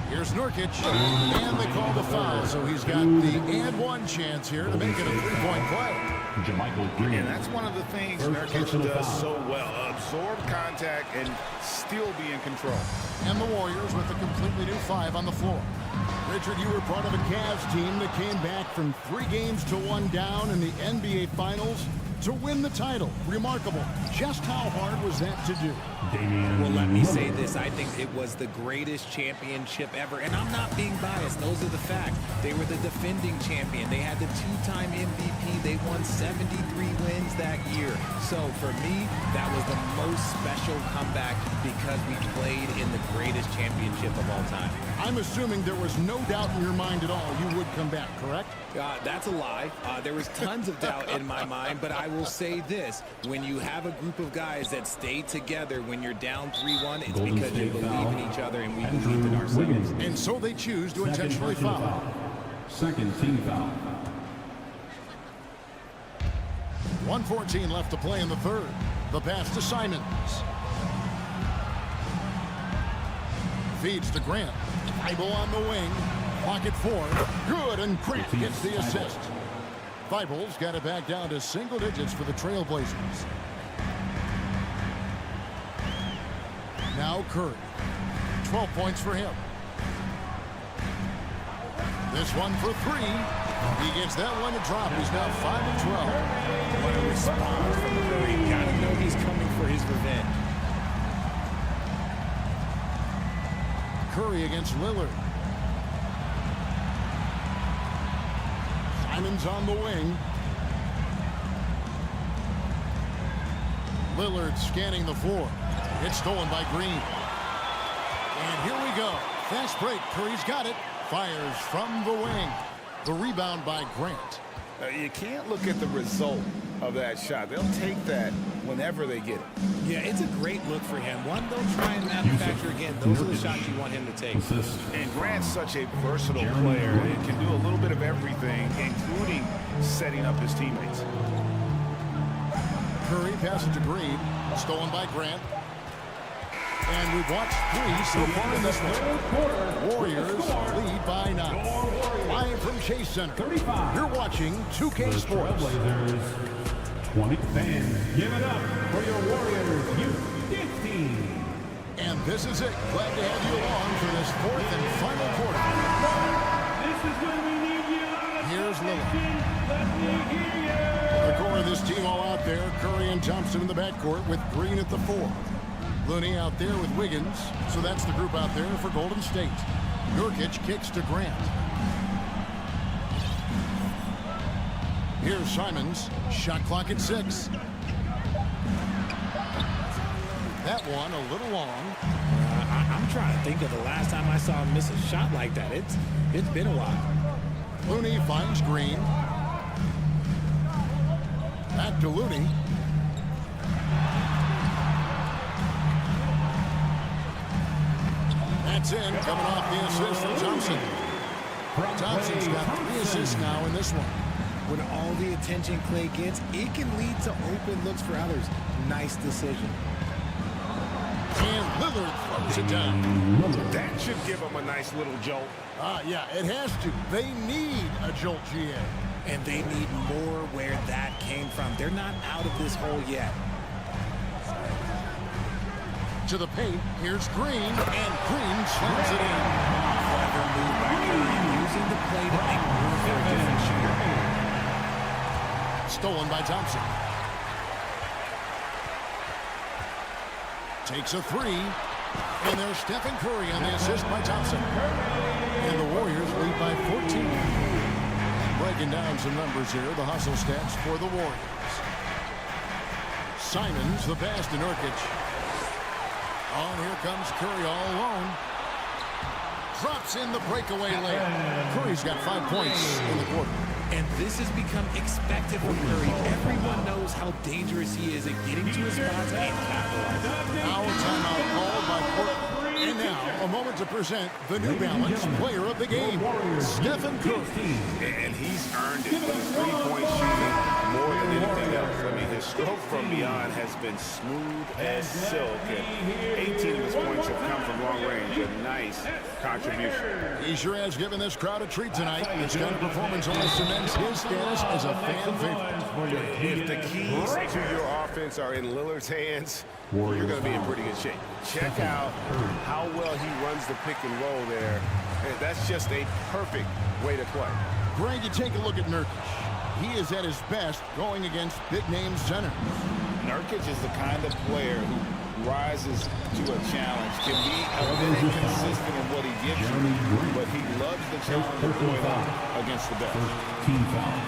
F: Here's Nurkic, and they call the foul, so he's got the and one chance here to make it a three-point play.
G: And that's one of the things Nurkic does so well. Absorb contact and still be in control.
F: And the Warriors with a completely new 5 on the floor. Richard, you were part of a Cavs team that came back from 3 games to 1 down in the NBA Finals to win the title. Remarkable. Just how hard was that to do?
H: Well, let me say this. I think it was the greatest championship ever. And I'm not being biased. Those are the facts. They were the defending champion. They had the 2-time MVP. They won 73 wins that year. So for me, that was the most special comeback because we played in the greatest championship of all time.
F: I'm assuming there was no doubt in your mind at all you would come back, correct?
H: That's a lie. There was tons of doubt in my mind, but I will say this. When you have a group of guys that stay together when you're down 3-1, it's because you believe in each other and we believe in ourselves.
F: And so they choose to intentionally foul.
D: Second team foul.
F: 1:14 left to play in the third. The pass to Simons. Feeds to Grant. Thibault on the wing. Pocket 4. Good, and Grant gets the assist. Thibault's got it back down to single digits for the Trailblazers. Now Curry. 12 points for him. This one for 3. He gets that one to drop. He's now 5 of 12.
H: What a response from Curry. Gotta know he's coming for his revenge.
F: Curry against Lillard. Simons on the wing. Lillard scanning the floor. It's stolen by Green. And here we go. Fast break. Curry's got it. Fires from the wing. The rebound by Grant.
G: You can't look at the result of that shot. They'll take that whenever they get it.
H: Yeah, it's a great look for him. One, they'll try and manufacture again. Those are the shots you want him to take.
G: And Grant's such a versatile player. He can do a little bit of everything, including setting up his teammates.
F: Curry passes to Green. Stolen by Grant. And we've watched 3 so far in this one. Warriors lead by 9. Live from Chase Center. You're watching 2K Sports.
D: 20 fans, give it up for your Warriors Youth team.
F: And this is it. Glad to have you along for this 4th and final quarter.
D: This is when we need you.
F: Here's Lillard.
D: Let me hear you.
F: The core of this team all out there. Curry and Thompson in the backcourt with Green at the 4. Looney out there with Wiggins. So that's the group out there for Golden State. Nurkic kicks to Grant. Here's Simons. Shot clock at 6. That one a little long.
H: I'm trying to think of the last time I saw him miss a shot like that. It's been a while.
F: Looney finds Green. Back to Looney. That's in, coming off the assist from Thompson. Thompson's got 3 assists now in this one.
H: When all the attention Clay gets, it can lead to open looks for others. Nice decision.
F: Lillard throws it down.
G: That should give them a nice little jolt.
F: Yeah, it has to. They need a jolt, GA.
H: And they need more where that came from. They're not out of this hole yet.
F: To the paint, here's Green, and Green slams it in.
H: Clever move by Curry, using the play to make room for a different shooter.
F: Stolen by Thompson. Takes a three, and there's Stephen Curry on the assist by Thompson. And the Warriors lead by 14. Breaking down some numbers here, the hustle stats for the Warriors. Simons, the pass to Nurkic. On, here comes Curry all alone. Drops in the breakaway layup. Curry's got 5 points in the quarter.
H: And this has become expected from Curry. Everyone knows how dangerous he is at getting to his spots and capitalizing.
F: Now a timeout called by Portland. And now, a moment to present the New Balance Player of the Game, Stephen Curry.
G: And he's earned it with his three-point shooting more than anything else. I mean, his stroke from beyond has been smooth as silk, and 18 of his points have come from long range. A nice contribution.
F: He sure has given this crowd a treat tonight. This kind of performance only cements his status as a fan favorite.
G: If the keys to your offense are in Lillard's hands, you're going to be in pretty good shape. Check out how well he runs the pick and roll there. That's just a perfect way to play.
F: Greg, you take a look at Nurkic. He is at his best going against big-name centers.
G: Nurkic is the kind of player who rises to a challenge, can be a bit inconsistent in what he gives you, but he loves the challenge of going up against the best.
D: Team foul.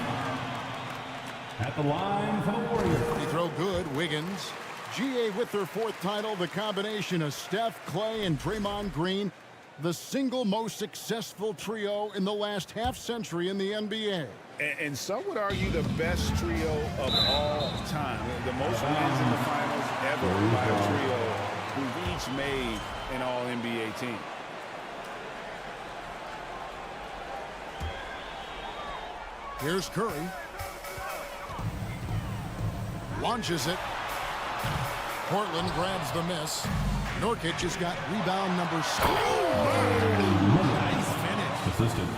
D: At the line for the Warriors.
F: They throw good, Wiggins. GA with their 4th title, the combination of Steph, Clay, and Draymond Green, the single most successful trio in the last half-century in the NBA.
G: And some would argue the best trio of all time. The most wins in the finals ever by a trio who've each made an All-NBA team.
F: Here's Curry. Launches it. Portland grabs the miss. Nurkic has got rebound number 6.
H: Nice finish.
D: Assistant.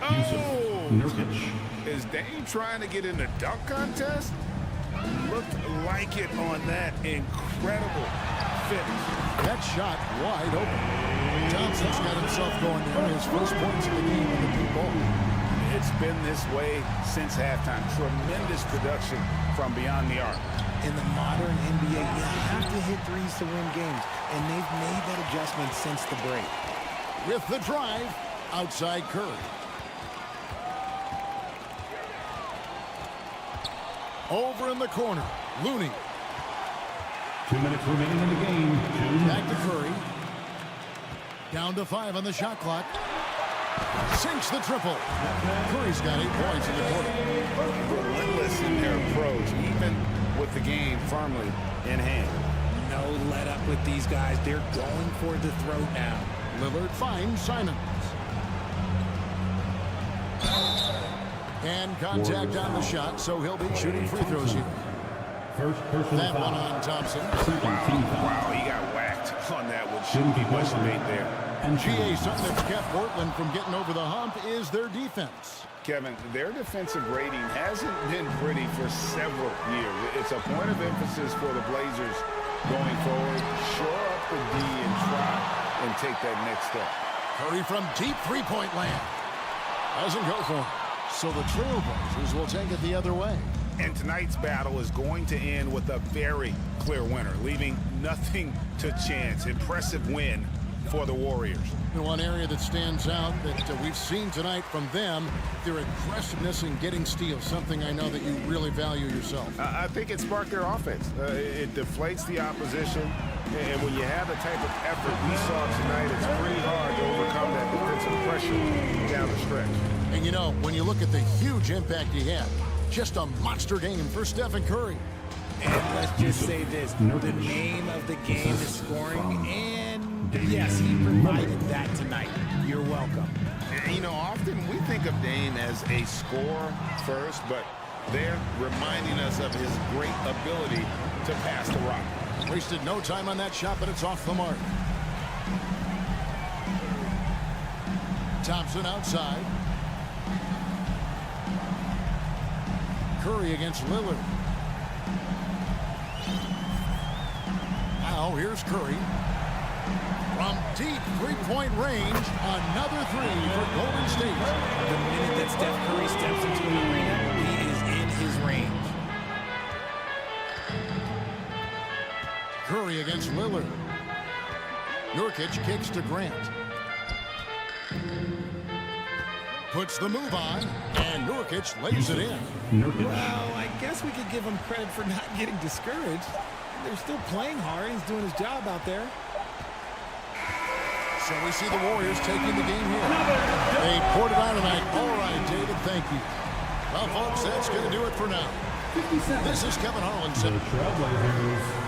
D: Yusuf Nurkic.
G: Is Dame trying to get in the dunk contest? Looked like it on that incredible finish.
F: That shot wide open. Johnson's got himself going there. His first points of the game in the deep ball.
G: It's been this way since halftime. Tremendous production from beyond the arc.
H: In the modern NBA, you have to hit threes to win games, and they've made that adjustment since the break.
F: With the drive, outside Curry. Over in the corner, Looney.
D: 2 minutes remaining in the game.
F: Back to Curry. Down to 5 on the shot clock. Sinks the triple. Curry's got 8 points in the quarter.
G: Relentless in their approach, even with the game firmly in hand.
H: No let up with these guys. They're going for the throat now.
F: Lillard finds Simons. And contact on the shot, so he'll be shooting free throws here.
D: First personal
F: That
D: foul.
F: one on Thompson.
G: Wow, he got whacked on that one. Shouldn't be much made there.
F: And GA, something that's kept Portland from getting over the hump is their defense.
G: Kevin, their defensive rating hasn't been pretty for several years. It's a point of emphasis for the Blazers going forward. Shore up the D and try and take that next step.
F: Curry from deep three-point land. Doesn't go for him. So the Trailblazers will take it the other way.
G: And tonight's battle is going to end with a very clear winner, leaving nothing to chance. Impressive win for the Warriors.
F: And one area that stands out that we've seen tonight from them, their aggressiveness in getting steals, something I know that you really value yourself.
G: I think it sparked their offense. It deflates the opposition, and when you have the type of effort we saw tonight, it's pretty hard to overcome that defensive pressure down the stretch.
F: And you know, when you look at the huge impact he had, just a monster game for Stephen Curry.
H: And let's just say this, the name of the game is scoring, and yes, he provided that tonight. You're welcome.
G: You know, often we think of Dame as a scorer first, but they're reminding us of his great ability to pass the rock.
F: Wasted no time on that shot, but it's off the mark. Thompson outside. Curry against Lillard. Now here's Curry. From deep three-point range, another three for Golden State.
H: The minute that Steph Curry steps into an arena, he is in his range.
F: Curry against Lillard. Nurkic kicks to Grant. Puts the move on, and Nurkic lays it in.
H: Well, I guess we could give him credit for not getting discouraged. They're still playing hard. He's doing his job out there.
F: So we see the Warriors taking the game here. They poured it on tonight. All right, David, thank you. Well, folks, that's going to do it for now. This is Kevin Harlan saying.
D: The Trailblazers.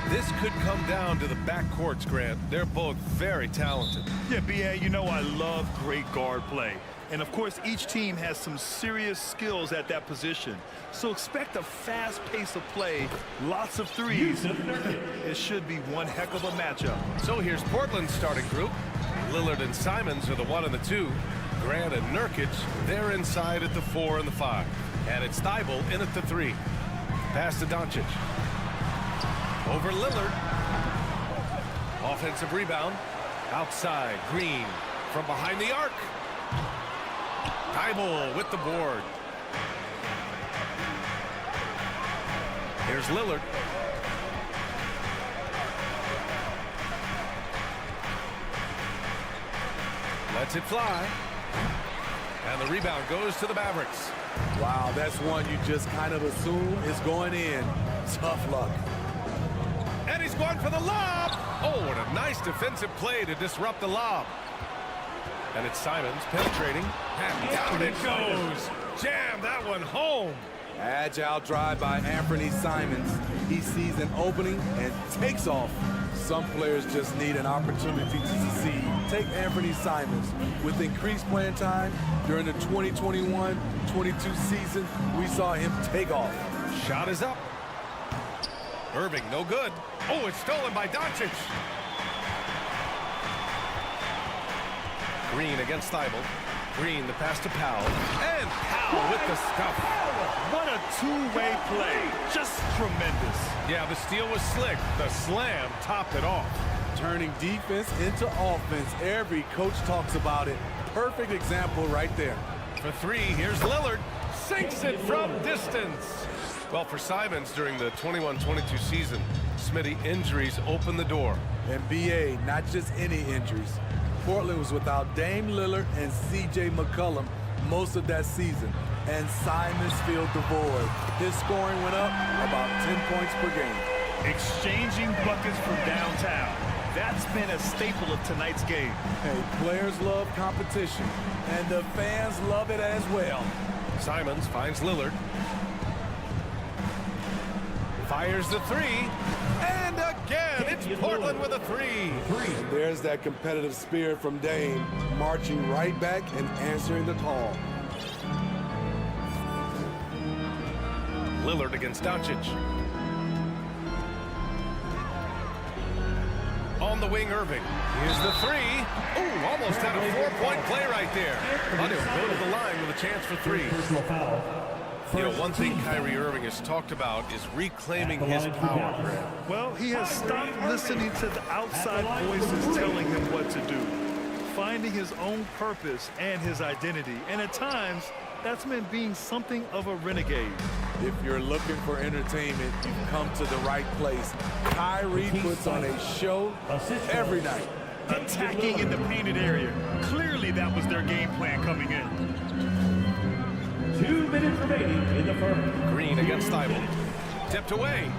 A: This could come down to the backcourts, Grant. They're both very talented.
C: Yeah, B.A., you know I love great guard play. And, of course, each team has some serious skills at that position. So expect a fast pace of play, lots of threes. It should be one heck of a matchup.
A: So here's Portland's starting group. Lillard and Simons are the 1 and the 2. Grant and Nurkic, they're inside at the 4 and the 5. And it's Thibault in at the 3. Pass to Doncic. Over Lillard. Offensive rebound. Outside, Green from behind the arc. Thibault with the board. Here's Lillard. Lets it fly. And the rebound goes to the Mavericks.
K: Wow, that's one you just kind of assume is going in. Tough luck.
A: And he's going for the lob. Oh, what a nice defensive play to disrupt the lob. And it's Simons penetrating. And down it goes. Jam that one home.
K: Agile drive by Anthony Simons. He sees an opening and takes off. Some players just need an opportunity to succeed. Take Anthony Simons. With increased playing time during the 2021-22 season, we saw him take off.
A: Shot is up. Irving, no good. Oh, it's stolen by Doncic. Green against Thibault. Green, the pass to Powell. And Powell with the stuff.
C: What a two-way play. Just tremendous.
A: Yeah, the steal was slick. The slam topped it off.
K: Turning defense into offense. Every coach talks about it. Perfect example right there.
A: For 3, here's Lillard. Sinks it from distance. Well, for Simons during the 21-22 season, Smitty, injuries opened the door.
K: And B.A., not just any injuries. Portland was without Dame Lillard and C.J. McCollum most of that season, and Simons filled the void. His scoring went up about 10 points per game.
C: Exchanging buckets from downtown. That's been a staple of tonight's game.
K: Hey, players love competition, and the fans love it as well.
A: Simons finds Lillard. Fires the 3. And again, it's Portland with a 3.
K: And there's that competitive spirit from Dame, marching right back and answering the call.
A: Lillard against Doncic. On the wing, Irving. Here's the 3. Ooh, almost had a 4-point play right there. But he'll go to the line with a chance for 3.
D: Personal foul.
A: You know, one thing Kyrie Irving has talked about is reclaiming his power.
C: Well, he has stopped listening to the outside voices telling him what to do. Finding his own purpose and his identity. And at times, that's meant being something of a renegade.
K: If you're looking for entertainment, you've come to the right place. Kyrie puts on a show every night.
C: Attacking in the painted area. Clearly, that was their game plan coming in.
D: 2 minutes remaining in the first.
A: Green against Thibault. Tipped away.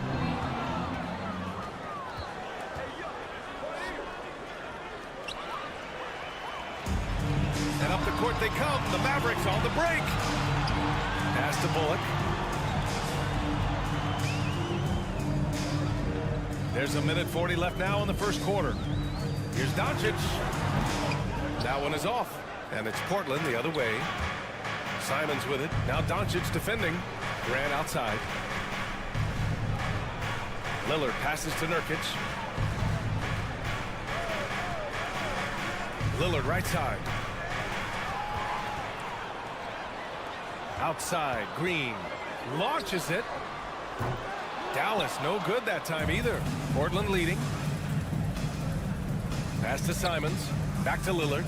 A: And up the court they come. The Mavericks on the break. Pass to Bullock. There's 1:40 left now in the first quarter. Here's Doncic. That one is off. And it's Portland the other way. Simons with it. Now Doncic defending. Grant outside. Lillard passes to Nurkic. Lillard right side. Outside, Green launches it. Dallas no good that time either. Portland leading. Pass to Simons. Back to Lillard.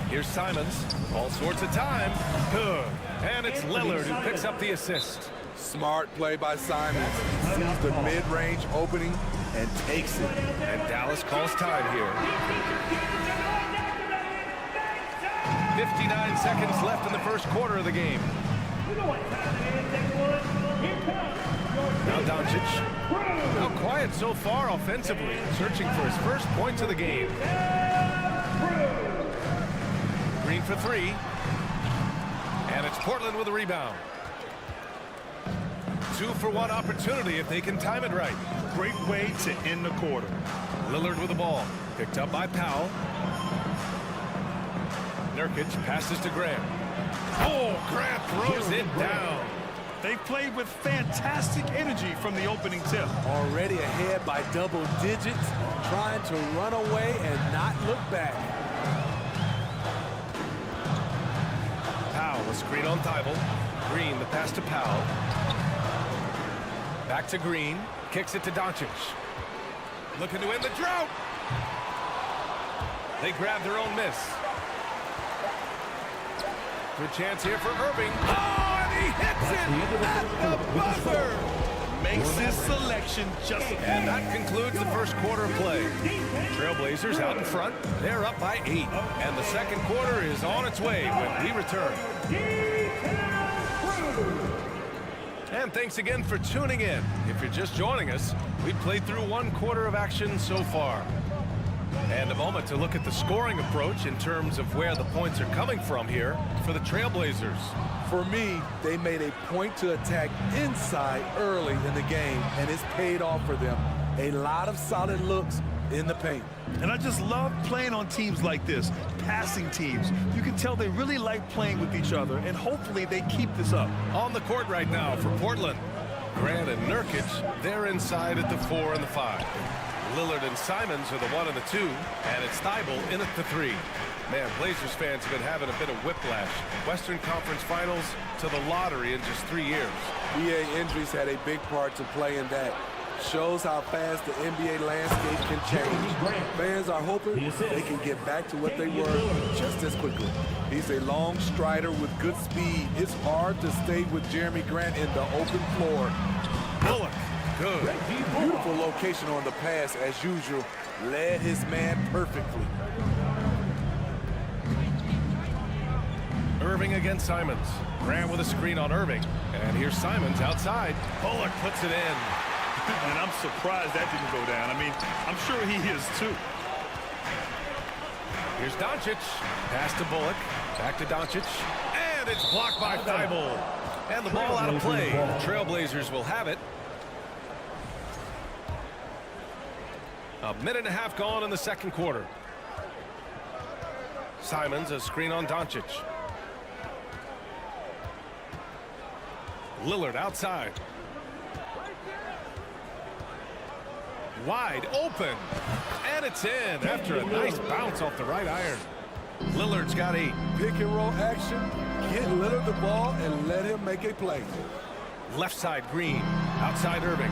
A: Here's Simons. All sorts of time. Good. And it's Lillard who picks up the assist.
K: Smart play by Simons. He sees the mid-range opening and takes it.
A: And Dallas calls time here. 59 seconds left in the first quarter of the game. Now Doncic. Now quiet so far offensively. Searching for his first points of the game. Green for 3. And it's Portland with a rebound. 2-for-1 opportunity if they can time it right.
C: great way to end the quarter.
A: Lillard with the ball. Picked up by Powell. Nurkic passes to Grant. Oh, Grant throws it down.
C: They played with fantastic energy from the opening tip.
K: Already ahead by double digits, trying to run away and not look back.
A: Powell, a screen on Thibault. Green, the pass to Powell. Back to Green. Kicks it to Doncic. Looking to end the drought. They grab their own miss. Good chance here for Irving. Oh, and he hits it at the buzzer.
C: Makes his selection just.
A: And that concludes the first quarter of play. Trailblazers out in front. They're up by 8. And the second quarter is on its way when we return. And thanks again for tuning in. If you're just joining us, we've played through 1 quarter of action so far. And a moment to look at the scoring approach in terms of where the points are coming from here for the Trailblazers.
K: For me, they made a point to attack inside early in the game, and it's paid off for them. A lot of solid looks in the paint.
C: And I just love playing on teams like this, passing teams. You can tell they really like playing with each other, and hopefully they keep this up.
A: On the court right now for Portland, Grant and Nurkic, they're inside at the 4 and the 5. Lillard and Simons are the 1 and the 2, and it's Thibault in at the 3. Man, Blazers fans have been having a bit of whiplash. Western Conference Finals to the lottery in just 3 years.
K: BA injuries had a big part to play in that. Shows how fast the NBA landscape can change. Fans are hoping they can get back to what they were just as quickly. He's a long strider with good speed. It's hard to stay with Jeremy Grant in the open floor.
A: Bullock, good.
K: Beautiful location on the pass as usual. Led his man perfectly.
A: Irving against Simons. Grant with a screen on Irving. And here's Simons outside. Bullock puts it in.
C: And I'm surprised that didn't go down. I mean, I'm sure he is too.
A: Here's Doncic. Pass to Bullock. Back to Doncic. And it's blocked by Thibault. And the ball out of play. The Trailblazers will have it. A minute and a half gone in the second quarter. Simons, a screen on Doncic. Lillard outside. Wide open. And it's in after a nice bounce off the right iron. Lillard's got 8.
K: Pick and roll action. Get Lillard the ball and let him make a play.
A: Left side Green. Outside Irving.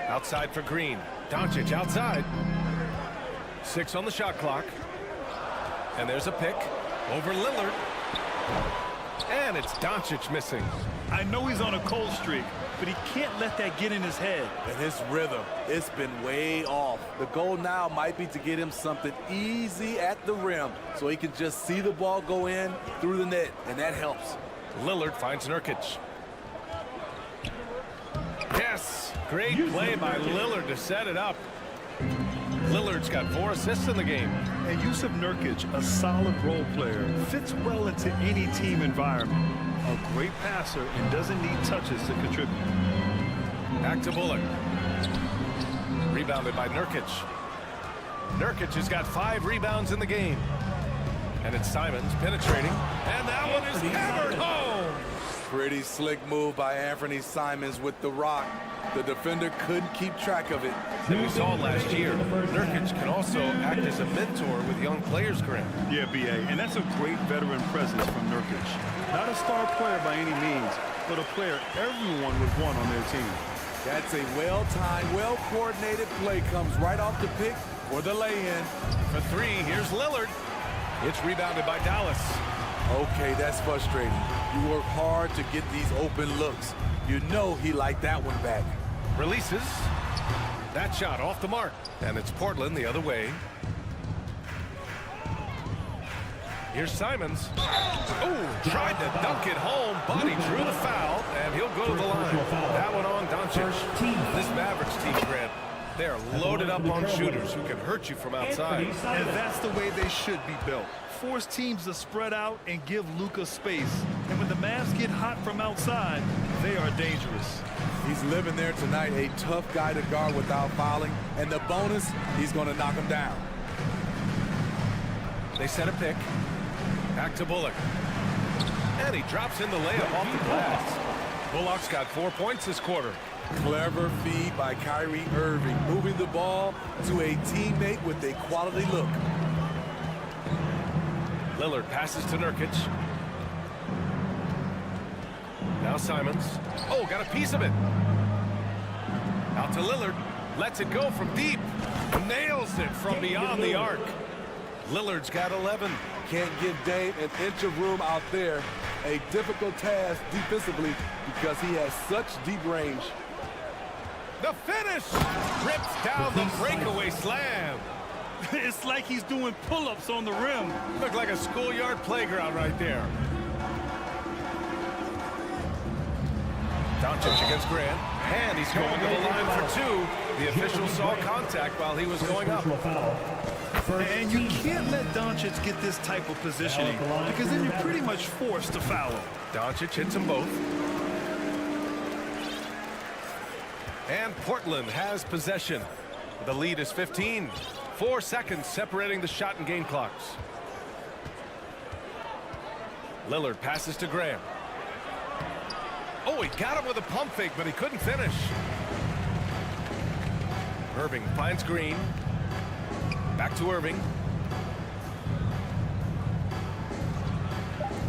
A: Outside for Green. Doncic outside. 6 on the shot clock. And there's a pick over Lillard. And it's Doncic missing.
C: I know he's on a cold streak, but he can't let that get in his head.
K: And his rhythm, it's been way off. The goal now might be to get him something easy at the rim so he can just see the ball go in through the net, and that helps.
A: Lillard finds Nurkic. Yes, great play by Lillard to set it up. Lillard's got 4 assists in the game.
C: And Yusuf Nurkic, a solid role player, fits well into any team environment. A great passer and doesn't need touches to contribute.
A: Back to Bullock. Rebounded by Nurkic. Nurkic has got 5 rebounds in the game. And it's Simons penetrating. And that one is hammered home.
K: Pretty slick move by Anthony Simons with the rock. The defender couldn't keep track of it.
A: And we saw last year, Nurkic can also act as a mentor with young players, Grant.
C: Yeah, B.A., and that's a great veteran presence from Nurkic. Not a star player by any means, but a player everyone would want on their team.
K: That's a well-timed, well-coordinated play. Comes right off the pick for the lay-in.
A: For 3, here's Lillard. It's rebounded by Dallas.
K: Okay, that's frustrating. You work hard to get these open looks. You know he liked that one back.
A: Releases. That shot off the mark. And it's Portland the other way. Here's Simons. Oh, tried to dunk it home, but he drew the foul, and he'll go to the line. That one on Doncic. This Mavericks team, Grant, they are loaded up on shooters who can hurt you from outside.
C: And that's the way they should be built. Force teams to spread out and give Luka space. And when the Mavs get hot from outside, They are dangerous.
K: He's living there tonight, a tough guy to guard without fouling. And the bonus, he's going to knock him down.
A: They set a pick. Back to Bullock. And he drops in the layup off the glass. Bullock's got 4 points this quarter.
K: Clever feed by Kyrie Irving, moving the ball to a teammate with a quality look.
A: Lillard passes to Nurkic. Now Simons. Oh, got a piece of it. Out to Lillard. Lets it go from deep. Nails it from beyond the arc. Lillard's got 11.
K: Can't give Dame an inch of room out there. A difficult task defensively because he has such deep range.
A: The finish! Rips down the breakaway slam.
C: It's like he's doing pull-ups on the rim.
A: Looked like a schoolyard playground right there. Doncic against Grant. And he's going to the line for two. The official saw contact while he was going up.
C: And you can't let Doncic get this type of positioning because then you're pretty much forced to foul him.
A: Doncic hits them both. And Portland has possession. The lead is 15. 4 seconds separating the shot and game clocks. Lillard passes to Graham. Oh, he got him with a pump fake, but he couldn't finish. Irving finds Green. Back to Irving.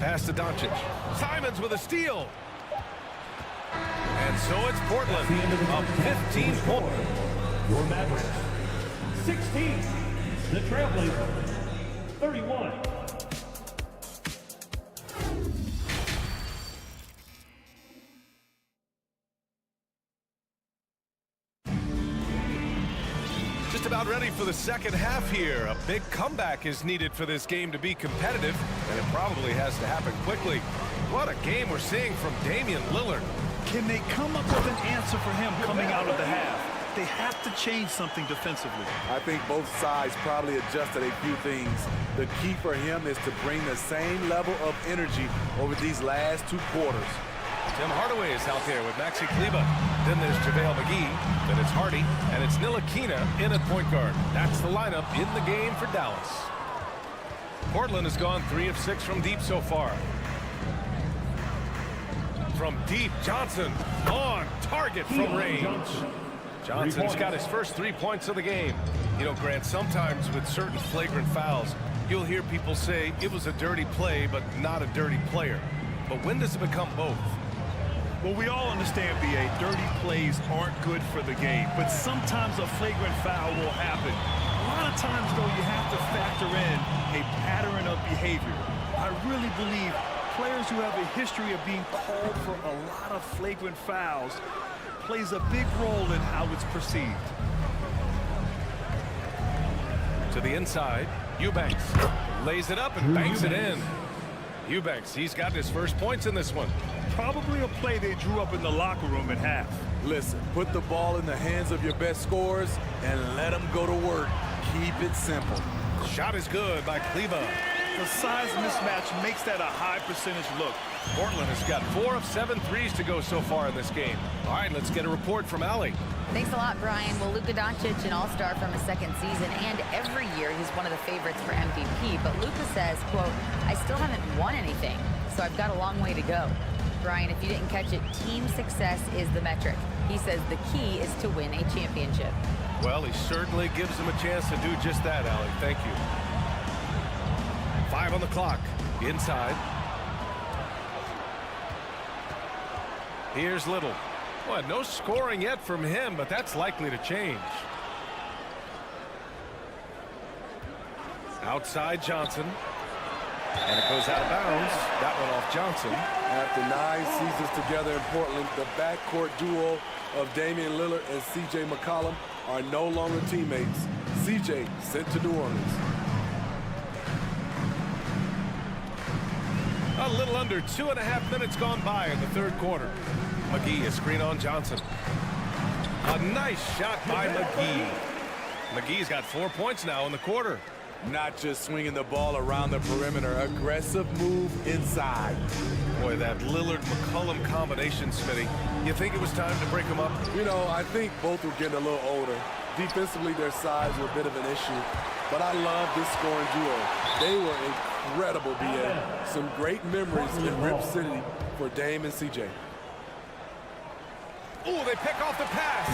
A: Pass to Doncic. Simons with a steal. And so it's Portland up 15 points.
D: Your Mavericks, 16. The Trailblazers, 31.
A: Just about ready for the second half here. A big comeback is needed for this game to be competitive, and it probably has to happen quickly. What a game we're seeing from Damian Lillard.
C: Can they come up with an answer for him coming out of the half? They have to change something defensively.
K: I think both sides probably adjusted a few things. The key for him is to bring the same level of energy over these last 2 quarters.
A: Tim Hardaway is out there with Maxi Kleber. Then there's JaVale McGee. Then it's Hardy. And it's Ntilikina in at point guard. That's the lineup in the game for Dallas. Portland has gone 3 of 6 from deep so far. From deep, Johnson on target from range. Johnson's got his first 3 points of the game. You know, Grant, sometimes with certain flagrant fouls, you'll hear people say it was a dirty play, but not a dirty player. But when does it become both?
C: Well, we all understand, B.A., dirty plays aren't good for the game, but sometimes a flagrant foul will happen. A lot of times, though, you have to factor in a pattern of behavior. I really believe players who have a history of being called for a lot of flagrant fouls plays a big role in how it's perceived.
A: To the inside, Eubanks lays it up and banks it in. Eubanks, he's got his first points in this one.
C: Probably a play they drew up in the locker room at half.
K: Listen, put the ball in the hands of your best scorers and let them go to work. Keep it simple.
A: Shot is good by Kleber.
C: The size mismatch makes that a high percentage look.
A: Portland has got 4 of 7 threes to go so far in this game. All right, let's get a report from Allie.
E: Thanks a lot, Brian. Well, Luka Doncic, an all-star from his second season, and every year he's one of the favorites for MVP. But Luka says, quote, I still haven't won anything, so I've got a long way to go. Brian, if you didn't catch it, team success is the metric. He says the key is to win a championship.
A: Well, he certainly gives him a chance to do just that, Allie. Thank you. 5 on the clock. Inside. Here's Little. Well, no scoring yet from him, but that's likely to change. Outside Johnson. And it goes out of bounds. That one off Johnson.
K: After 9 seasons together in Portland, the backcourt duo of Damian Lillard and C.J. McCollum are no longer teammates. C.J. sent to New Orleans.
A: A little under 2.5 minutes gone by in the third quarter. McGee is screen on Johnson. A nice shot by McGee. McGee's got 4 points now in the quarter.
K: Not just swinging the ball around the perimeter. Aggressive move inside.
A: Boy, that Lillard-McCollum combination, Smitty. You think it was time to break them up?
K: You know, I think both were getting a little older. Defensively, their size were a bit of an issue. But I love this scoring duo. They were incredible, B.A. Some great memories in Rip City for Dame and C.J.
A: Ooh, they pick off the pass.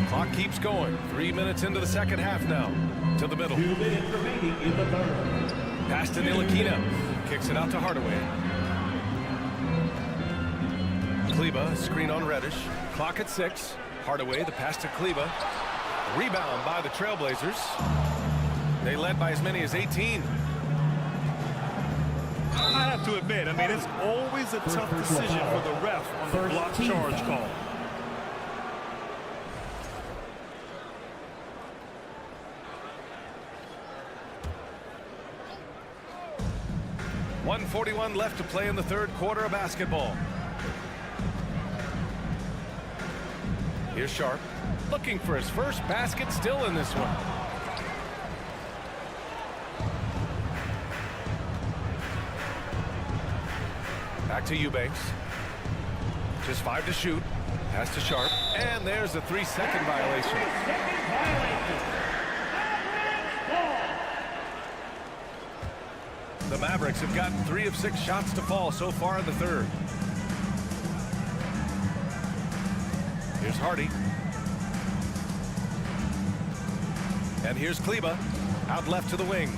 A: Clock keeps going. 3 minutes into the second half now. To the middle.
D: 2 minutes remaining in the third.
A: Pass to Ntilikina. Kicks it out to Hardaway. Kleba, screen on Reddish. Clock at 6. Hardaway, the pass to Kleba. Rebound by the Trailblazers. They led by as many as 18.
C: I have to admit, I mean, it's always a tough decision for the ref on the block charge call.
A: .141 left to play in the third quarter of basketball. Here's Sharp, looking for his first basket, still in this one. Back to Eubanks. Just 5 to shoot. Pass to Sharp. And there's a 3-second violation. The Mavericks have gotten 3 of 6 shots to fall so far in the third. Here's Hardy. And here's Kleba. Out left to the wing.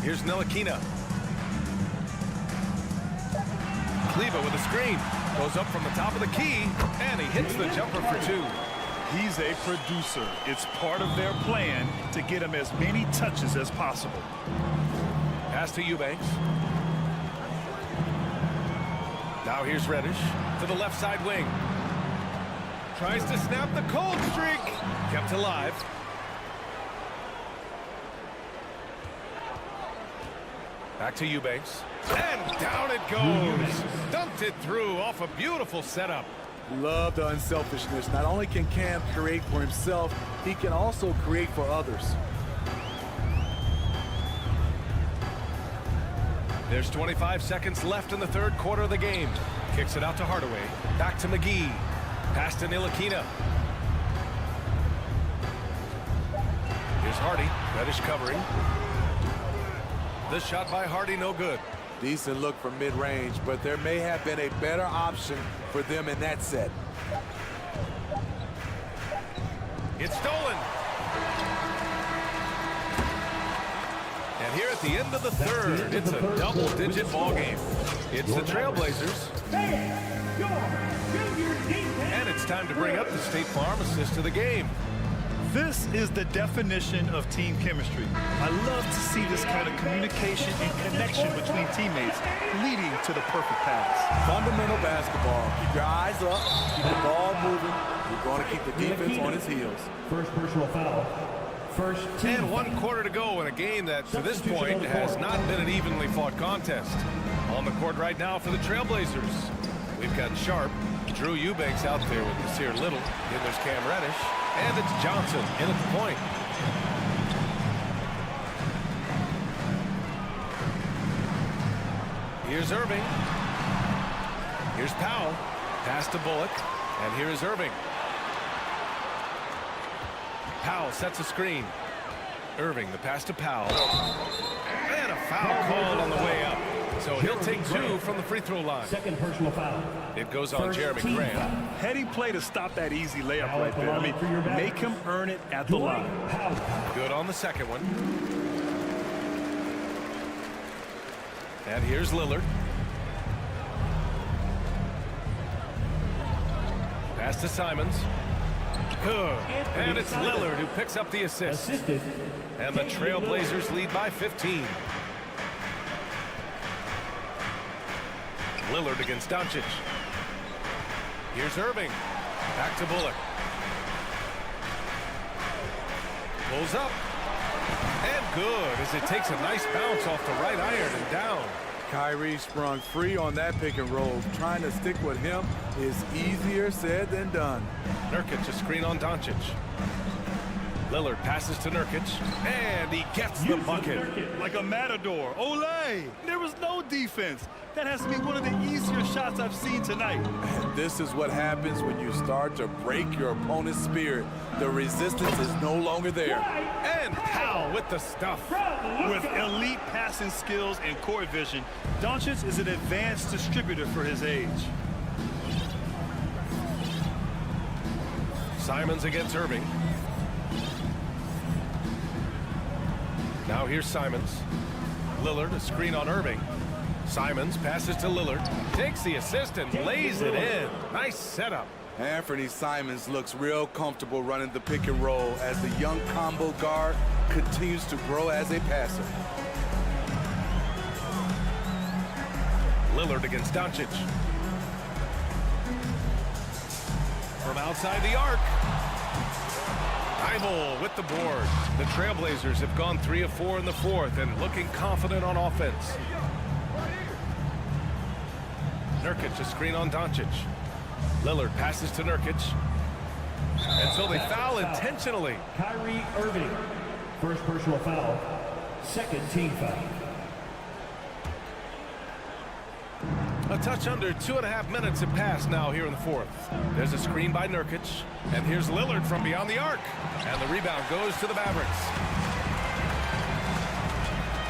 A: Here's Ntilikina. Kleba with a screen. Goes up from the top of the key. And he hits the jumper for 2.
C: He's a producer. It's part of their plan to get him as many touches as possible.
A: Pass to Eubanks. Now here's Reddish to the left side wing. Tries to snap the cold streak. Kept alive. Back to Eubanks. And down it goes. Dumped it through off a beautiful setup.
K: Love the unselfishness. Not only can Cam create for himself, he can also create for others.
A: There's 25 seconds left in the third quarter of the game. Kicks it out to Hardaway. Back to McGee. Pass to Ntilikina. Here's Hardy. Reddish covering. This shot by Hardy, no good.
K: Decent look from mid-range, but there may have been a better option for them in that set.
A: It's stolen. And here at the end of the third, it's a double-digit ball game. It's the Trailblazers. And it's time to bring up the State Farm assist to the game.
C: This is the definition of team chemistry. I love to see this kind of communication and connection between teammates leading to the perfect pass.
K: Fundamental basketball. Keep your eyes up, keep the ball moving. You're going to keep the defense on his heels.
D: First personal foul. First team.
A: And 1 quarter to go in a game that, to this point, has not been an evenly fought contest. On the court right now for the Trailblazers, we've got Sharp, Drew Eubanks out there with Nasir Little. Then there's Cam Reddish. And it's Johnson in at the point. Here's Irving. Here's Powell. Pass to Bullock. And here is Irving. Powell sets a screen. Irving, the pass to Powell. And a foul called on the way up. So he'll take 2 from the free throw line.
D: Second personal foul.
A: It goes on Jeremy Graham.
C: Heady play to stop that easy layup right there. I mean, make him earn it at the line.
A: Good on the second one. And here's Lillard. Pass to Simons. Good. And it's Lillard who picks up the assist. And the Trailblazers lead by 15. Lillard against Doncic. Here's Irving. Back to Bullock. Pulls up. And good as it takes a nice bounce off the right iron and down.
K: Kyrie sprung free on that pick and roll. Trying to stick with him is easier said than done.
A: Nurkic, a screen on Doncic. Lillard passes to Nurkic, and he gets the bucket.
C: Like a matador. Olay! There was no defense. That has to be one of the easier shots I've seen tonight.
K: And this is what happens when you start to break your opponent's spirit. The resistance is no longer there.
A: And Powell with the stuff.
C: With elite passing skills and court vision, Doncic is an advanced distributor for his age.
A: Simons against Irving. Now here's Simons. Lillard, a screen on Irving. Simons passes to Lillard, takes the assist and lays it in. Nice setup.
K: Anthony Simons looks real comfortable running the pick and roll as the young combo guard continues to grow as a passer.
A: Lillard against Doncic. From outside the arc. Thibault with the board. The Trailblazers have gone 3 of 4 in the fourth and looking confident on offense. Nurkic, a screen on Doncic. Lillard passes to Nurkic. And so they foul intentionally.
D: Kyrie Irving, first personal foul, second team foul.
A: A touch under 2.5 minutes have passed now here in the fourth. There's a screen by Nurkic. And here's Lillard from beyond the arc. And the rebound goes to the Mavericks.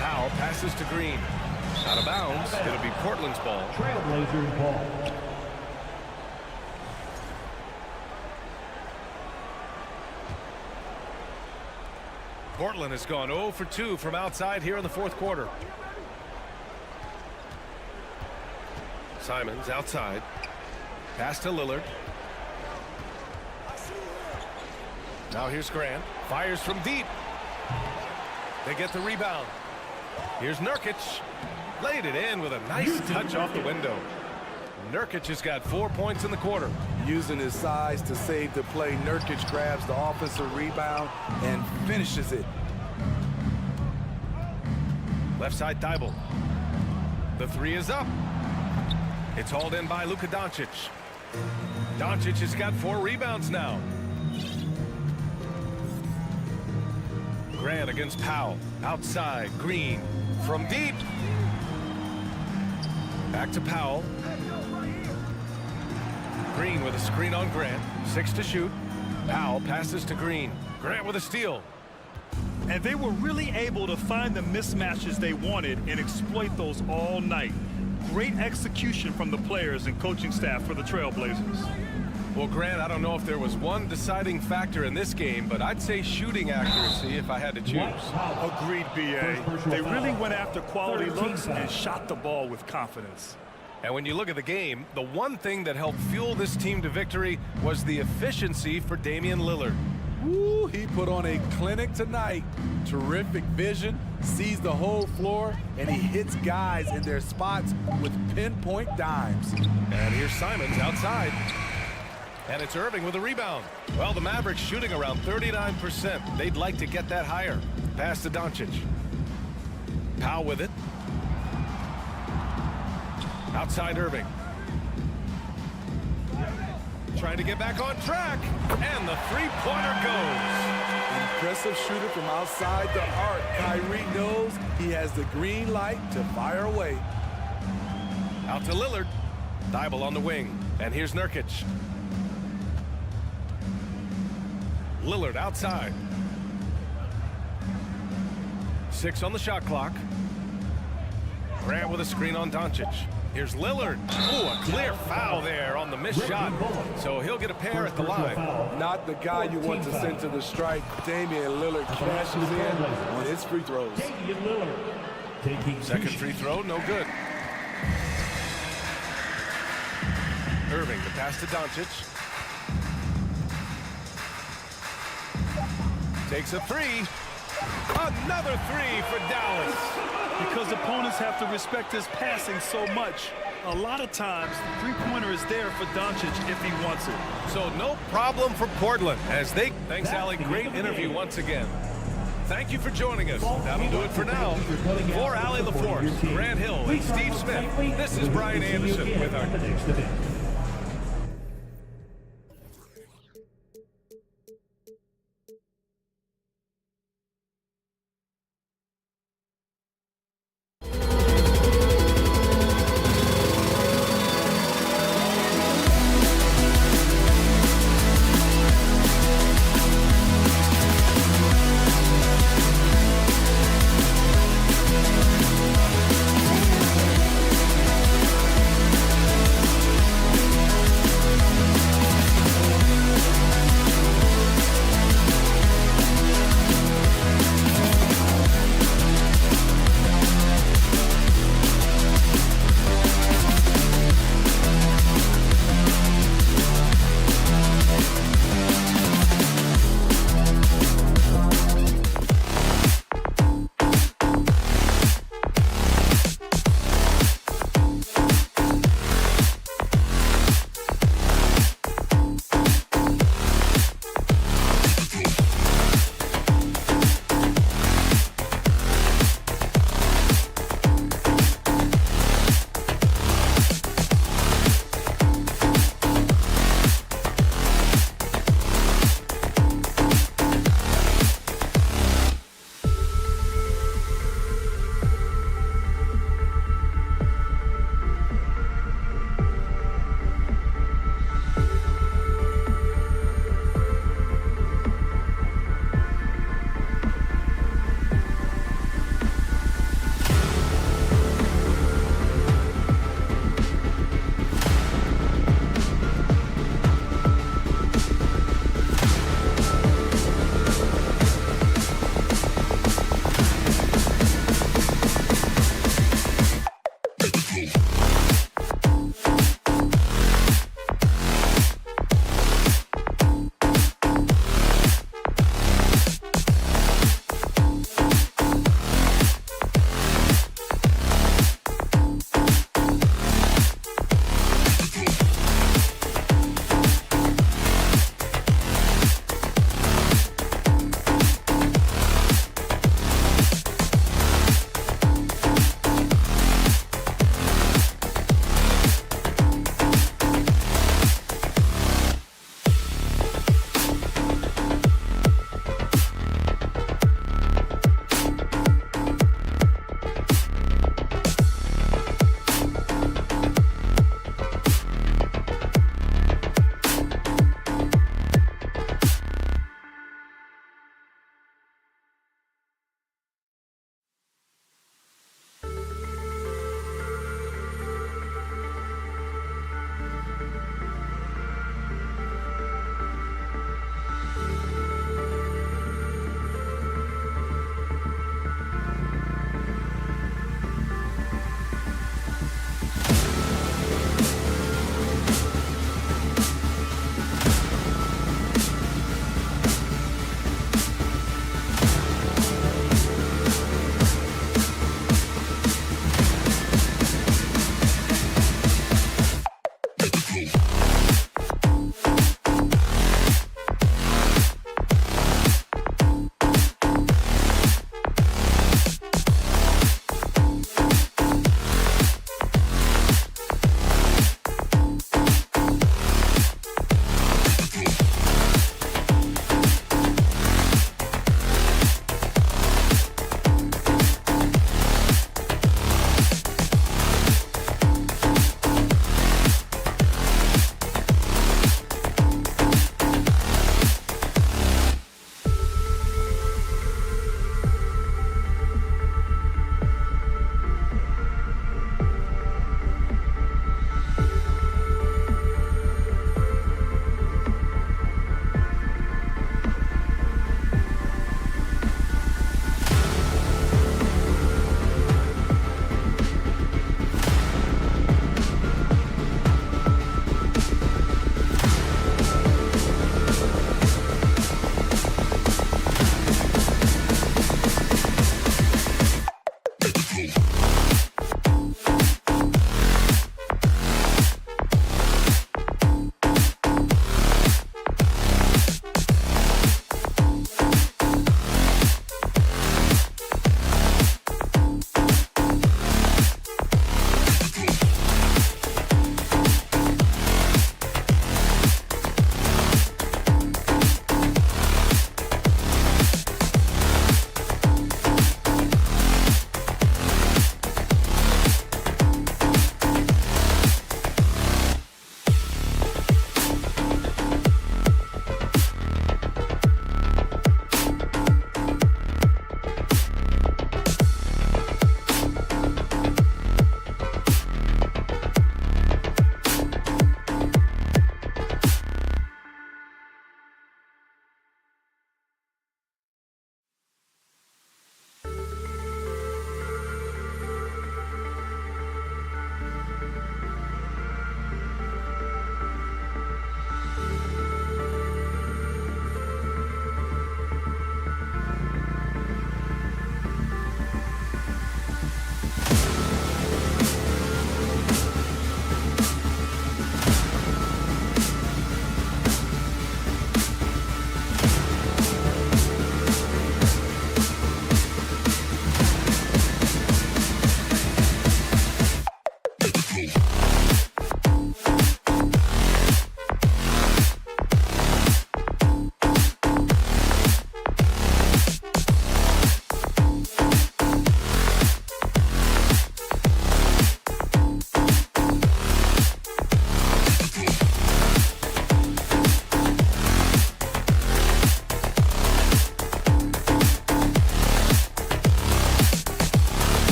A: Powell passes to Green. Out of bounds. It'll be Portland's ball.
D: Trailblazers ball.
A: Portland has gone 0 for 2 from outside here in the fourth quarter. Simons outside. Pass to Lillard. Now here's Grant. Fires from deep. They get the rebound. Here's Nurkic. Laid it in with a nice touch off the window. Nurkic has got 4 points in the quarter.
K: Using his size to save the play, Nurkic grabs the offensive rebound and finishes it.
A: Left side Thibault. The three is up. It's hauled in by Luka Doncic. Doncic has got 4 rebounds now. Grant against Powell. Outside, Green. From deep. Back to Powell. Green with a screen on Grant. 6 to shoot. Powell passes to Green. Grant with a steal.
C: And they were really able to find the mismatches they wanted and exploit those all night. Great execution from the players and coaching staff for the Trailblazers.
A: Well, Grant, I don't know if there was one deciding factor in this game, but I'd say shooting accuracy if I had to choose.
C: Agreed, B.A. They really went after quality looks and shot the ball with confidence.
A: And when you look at the game, the one thing that helped fuel this team to victory was the efficiency for Damian Lillard.
K: Woo, he put on a clinic tonight. Terrific vision, sees the whole floor, and he hits guys in their spots with pinpoint dimes.
A: And here's Simons outside. And it's Irving with a rebound. Well, the Mavericks shooting around 39%. They'd like to get that higher. Pass to Doncic. Powell with it. Outside Irving. Trying to get back on track. And the three-pointer goes.
K: Impressive shooter from outside the arc. Kyrie knows he has the green light to fire away.
A: Out to Lillard. Thibault on the wing. And here's Nurkic. Lillard outside. 6 on the shot clock. Grant with a screen on Doncic. Here's Lillard. Ooh, a clear foul there on the missed shot. So he'll get a pair at the line.
K: Not the guy you want to send to the strike. Damian Lillard cashes in on his free throws.
A: Second free throw, no good. Irving, the pass to Doncic. Takes a three. Another three for Dallas.
C: Because opponents have to respect his passing so much. A lot of times, the three-pointer is there for Doncic if he wants it.
A: So no problem for Portland as they... Thanks, Allie. Great interview once again. Thank you for joining us. That'll do it for now. For Allie LaForce, Grant Hill, and Steve Smith, this is Brian Anderson with our...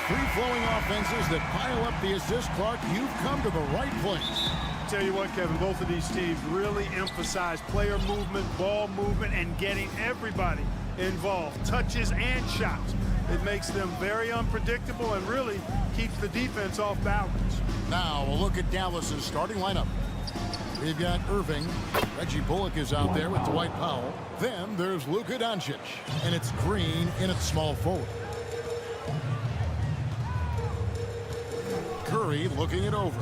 F: free-flowing offenses that pile up the assist, Clark, you've come to the right place.
C: Tell you what, Kevin, both of these teams really emphasize player movement, ball movement, and getting everybody involved, touches and shots. It makes them very unpredictable and really keeps the defense off balance.
F: Now a look at Dallas's starting lineup. We've got Irving. Reggie Bullock is out there with Dwight Powell. Then there's Luka Doncic, and it's Green in at small forward. Curry looking it over.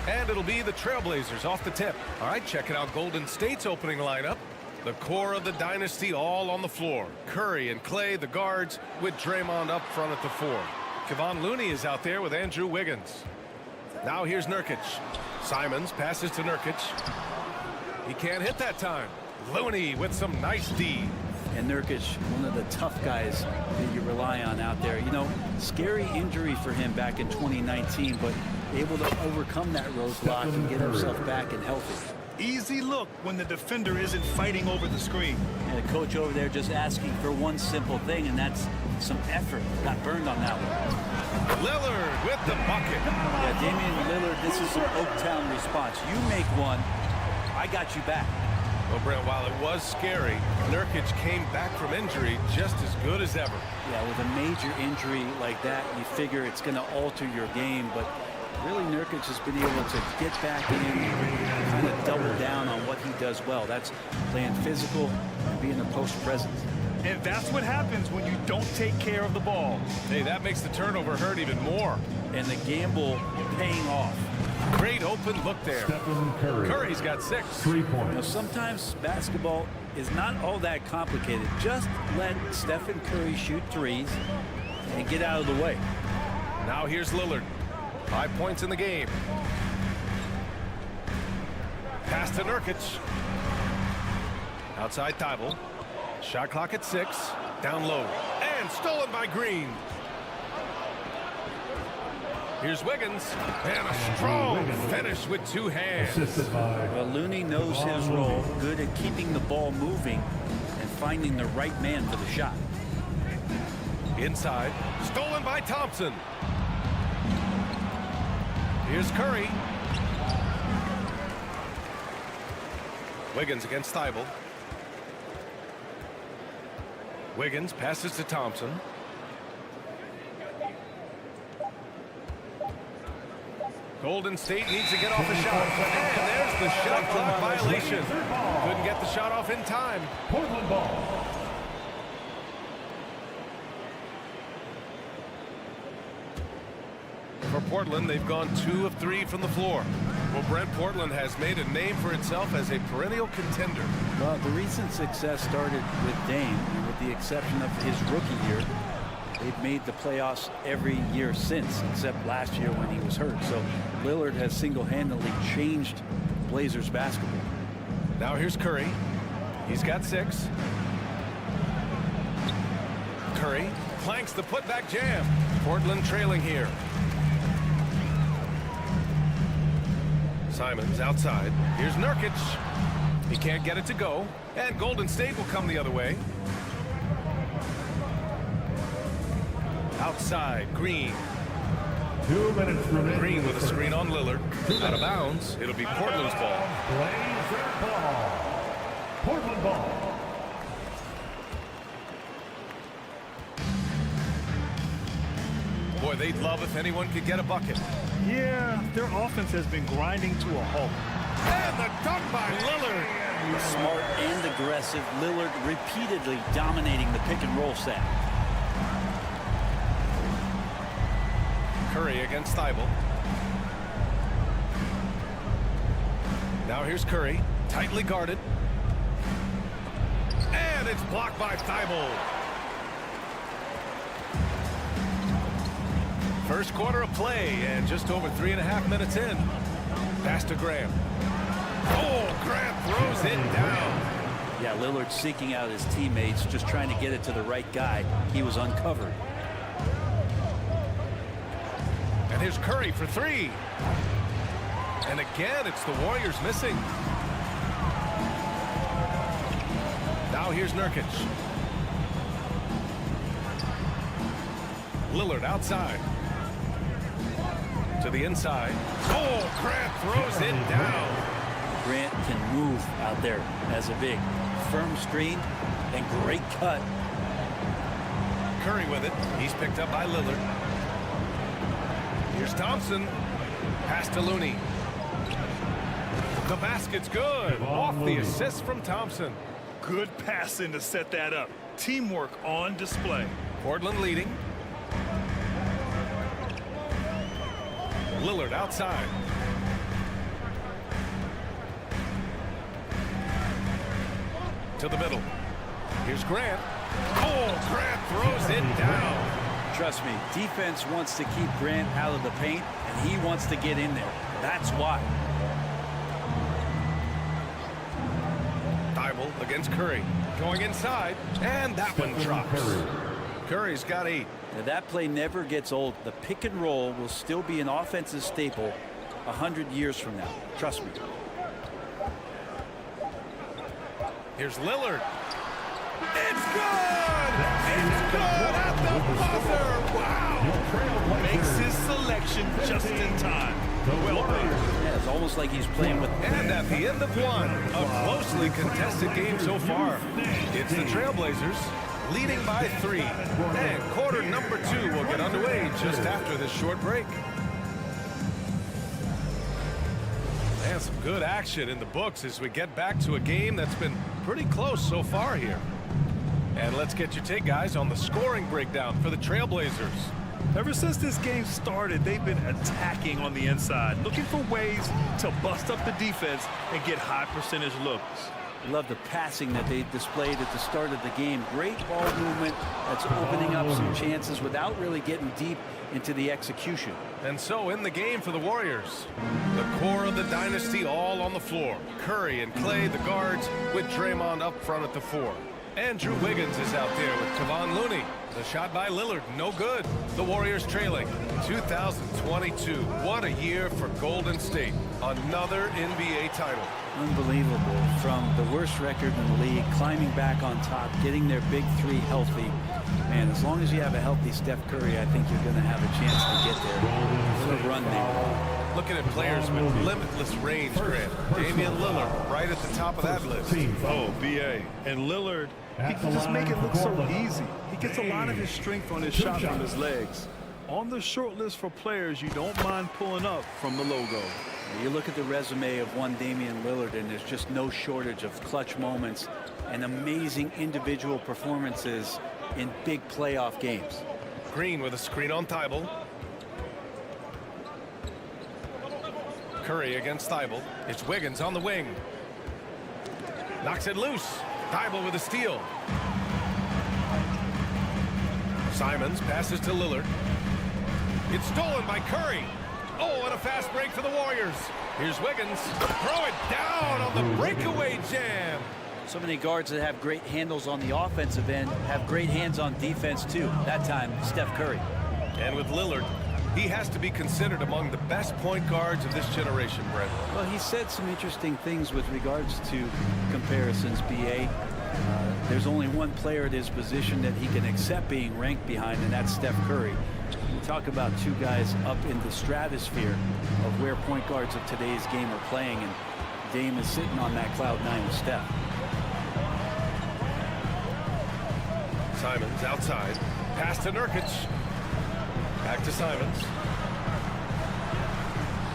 A: And it'll be the Trailblazers off the tip. All right, checking out Golden State's opening lineup. The core of the dynasty all on the floor. Curry and Clay, the guards, with Draymond up front at the 4. Kevon Looney is out there with Andrew Wiggins. Now here's Nurkic. Simons passes to Nurkic. He can't hit that time. Looney with some nice D.
L: And Nurkic, one of the tough guys that you rely on out there. You know, scary injury for him back in 2019, but able to overcome that roadblock and get himself back and healthy.
C: Easy look when the defender isn't fighting over the screen.
L: And the coach over there just asking for one simple thing, and that's some effort. Got burned on that one.
A: Lillard with the bucket.
L: Yeah, Damian Lillard, this is an Oaktown response. You make one, I got you back.
A: Well, Brent, while it was scary, Nurkic came back from injury just as good as ever.
L: Yeah, with a major injury like that, you figure it's going to alter your game, but really Nurkic has been able to get back in and kind of double down on what he does well. That's playing physical and being a post presence.
C: And that's what happens when you don't take care of the ball.
A: Hey, that makes the turnover hurt even more.
L: And the gamble paying off.
A: Great open look there. Curry's got 6.
D: 3 points.
L: You know, sometimes basketball is not all that complicated. Just let Stephen Curry shoot threes and get out of the way.
A: Now here's Lillard. 5 points in the game. Pass to Nurkic. Outside Thibault. Shot clock at 6. Down low. And stolen by Green. Here's Wiggins. And a strong finish with 2 hands.
L: Well, Looney knows his role. Good at keeping the ball moving and finding the right man for the shot.
A: Inside. Stolen by Thompson. Here's Curry. Wiggins against Thibault. Wiggins passes to Thompson. Golden State needs to get off a shot. And there's the shot clock violation. Couldn't get the shot off in time.
D: Portland ball.
A: For Portland, they've gone 2 of 3 from the floor. Well, Brent, Portland has made a name for itself as a perennial contender.
L: Well, the recent success started with Dame, and with the exception of his rookie year, they've made the playoffs every year since, except last year when he was hurt. So Lillard has single-handedly changed Blazers basketball.
A: Now here's Curry. He's got 6. Curry clanks the putback jam. Portland trailing here. Simons outside. Here's Nurkic. He can't get it to go. And Golden State will come the other way. Outside, Green.
D: 2 minutes remaining.
A: Green with a screen on Lillard. Out of bounds. It'll be Portland's ball.
D: Blazer ball. Portland ball.
A: Boy, they'd love if anyone could get a bucket.
C: Yeah, their offense has been grinding to a halt.
A: And the dunk by Lillard.
L: Smart and aggressive. Lillard repeatedly dominating the pick and roll set.
A: Curry against Thibault. Now here's Curry, tightly guarded. And it's blocked by Thibault. First quarter of play, and just over 3.5 minutes in. Pass to Graham. Oh, Graham throws it down.
L: Yeah, Lillard seeking out his teammates, just trying to get it to the right guy. He was uncovered.
A: And here's Curry for 3. And again, it's the Warriors missing. Now here's Nurkic. Lillard outside. To the inside. Oh, Grant throws it down.
L: Grant can move out there as a big. Firm screen and great cut.
A: Curry with it. He's picked up by Lillard. Here's Thompson. Pass to Looney. The basket's good. Off the assist from Thompson.
C: Good passing to set that up. Teamwork on display.
A: Portland leading. Lillard outside. to the middle. Here's Grant. Oh, Grant throws it down.
L: Trust me, defense wants to keep Grant out of the paint, and he wants to get in there. That's why.
A: Thibault against Curry. Going inside, and that one drops. Curry's got 8.
L: Now, that play never gets old. The pick and roll will still be an offensive staple 100 years from now. Trust me.
A: Here's Lillard. It's good! It's good at the buzzer! Wow!
C: Makes his selection just in time. Well done.
L: Yeah, it's almost like he's playing with...
A: And at the end of one, a closely contested game so far. It's the Trailblazers leading by 3. And quarter number 2 will get underway just after this short break. And some good action in the books as we get back to a game that's been pretty close so far here. And let's get your take, guys, on the scoring breakdown for the Trailblazers.
C: Ever since this game started, they've been attacking on the inside, looking for ways to bust up the defense and get high percentage looks.
L: I love the passing that they displayed at the start of the game. Great ball movement that's opening up some chances without really getting deep into the execution.
A: And so in the game for the Warriors, the core of the dynasty all on the floor. Curry and Clay, the guards, with Draymond up front at the 4. Andrew Wiggins is out there with Kevon Looney. The shot by Lillard, no good. The Warriors trailing 2022. What a year for Golden State. Another NBA title.
L: Unbelievable. From the worst record in the league, climbing back on top, getting their big 3 healthy. And as long as you have a healthy Steph Curry, I think you're going to have a chance to get there. Little run there.
A: Looking at players with limitless range, Grant. Damian Lillard right at the top of that list.
C: Oh, B.A. And Lillard, he can just make it look so easy. He gets a lot of his strength on his shot from his legs. On the short list for players you don't mind pulling up from the logo.
L: You look at the resume of one Damian Lillard, and there's just no shortage of clutch moments and amazing individual performances in big playoff games.
A: Green with a screen on Thibault. Curry against Thibault. It's Wiggins on the wing. Knocks it loose. Thibault with a steal. Simons passes to Lillard. It's stolen by Curry. Oh, and a fast break for the Warriors. Here's Wiggins. Throw it down on the breakaway jam.
L: So many guards that have great handles on the offensive end have great hands on defense too. That time, Steph Curry.
A: And with Lillard, he has to be considered among the best point guards of this generation, Brett.
L: Well, he said some interesting things with regards to comparisons, B.A. There's only one player at his position that he can accept being ranked behind, and that's Steph Curry. We talk about 2 guys up in the stratosphere of where point guards of today's game are playing, and Dame is sitting on that cloud 9 with Steph.
A: Simons outside. Pass to Nurkic. Back to Simons.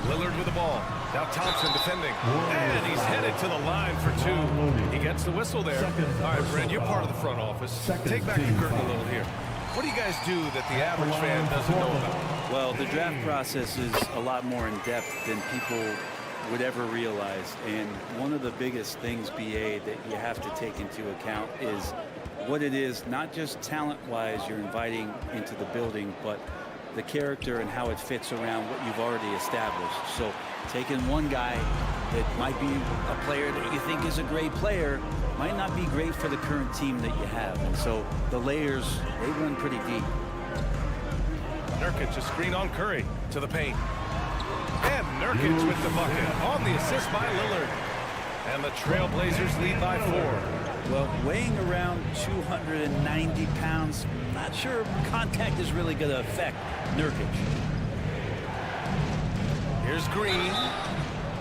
A: Lillard with the ball. Now Thompson defending. And he's headed to the line for 2. He gets the whistle there. All right, Brent, you're part of the front office. Take back the curtain a little here. What do you guys do that the average fan doesn't know about?
L: Well, the draft process is a lot more in depth than people would ever realize. And one of the biggest things, B.A., that you have to take into account is what it is, not just talent-wise you're inviting into the building, but the character and how it fits around what you've already established. So taking one guy that might be a player that you think is a great player might not be great for the current team that you have. And so the layers, they run pretty deep.
A: Nurkic, a screen on Curry to the paint. And Nurkic with the bucket on the assist by Lillard. And the Trailblazers lead by 4.
L: Well, weighing around 290 pounds, not sure contact is really going to affect Nurkic.
A: Here's Green.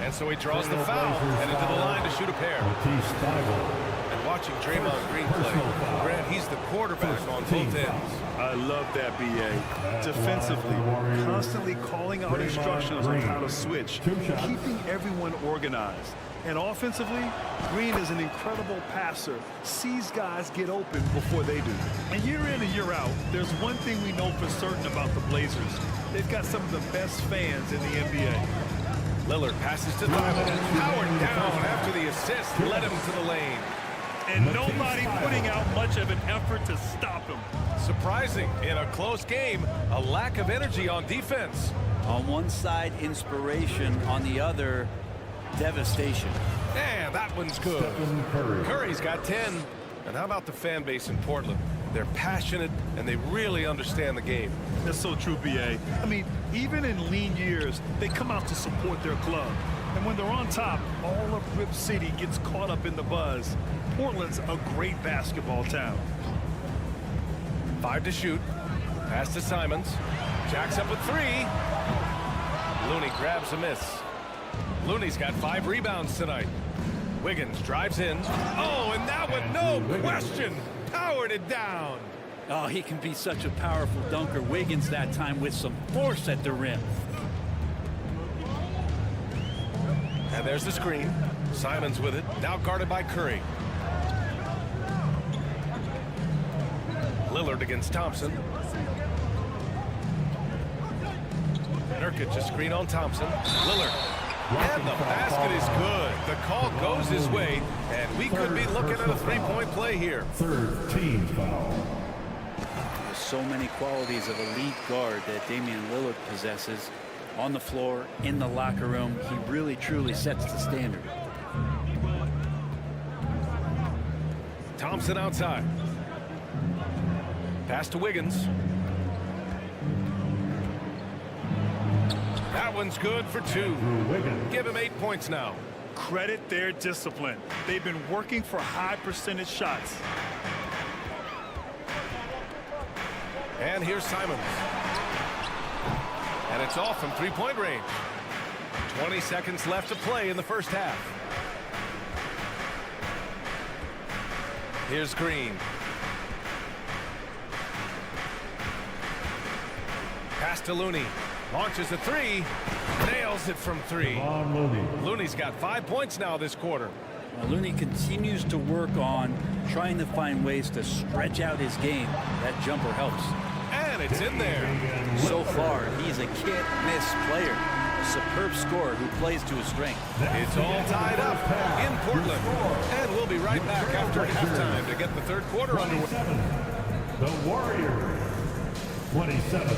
A: And so he draws the foul, headed to the line to shoot a pair. And watching Draymond Green play, Grant, he's the quarterback on both ends.
C: I love that, B.A. Defensively, constantly calling out instructions on how to switch, keeping everyone organized. And offensively, Green is an incredible passer, sees guys get open before they do. And year in and year out, there's one thing we know for certain about the Blazers. They've got some of the best fans in the NBA.
A: Lillard passes to Thibault. Powered down after the assist, led him to the lane.
C: and nobody putting out much of an effort to stop him.
A: Surprising, in a close game, a lack of energy on defense.
L: On one side, inspiration. On the other, devastation.
A: And that one's good. Curry's got 10. And how about the fan base in Portland? They're passionate, and they really understand the game.
C: That's so true, B.A. I mean, even in lean years, they come out to support their club. And when they're on top, all of Rip City gets caught up in the buzz. Portland's a great basketball town.
A: 5 to shoot. Pass to Simons. Jacks up with 3. Looney grabs a miss. Looney's got 5 rebounds tonight. Wiggins drives in. Oh, and that one, no question, powered it down.
L: Oh, he can be such a powerful dunker. Wiggins that time with some force at the rim.
A: And there's the screen. Simons with it, now guarded by Curry. Lillard against Thompson. Nurkic a screen on Thompson. Lillard. And the basket is good. The call goes his way, and we could be looking at a three-point play here.
D: Third team foul.
L: There's so many qualities of elite guard that Damian Lillard possesses. On the floor, in the locker room, he really truly sets the standard.
A: Thompson outside. Pass to Wiggins. That one's good for 2. Give him 8 points now.
C: Credit their discipline. They've been working for high percentage shots.
A: And here's Simons. And it's off from three-point range. 20 seconds left to play in the first half. Here's Green. Pass to Looney. Launches a 3. Nails it from 3. Looney's got 5 points now this quarter.
L: Well, Looney continues to work on trying to find ways to stretch out his game. That jumper helps.
A: And it's in there.
L: So far, he's a can't-miss player. A superb scorer who plays to his strength.
A: It's all tied up in Portland. And we'll be right back after halftime to get the third quarter underway.
D: The Warriors, 27.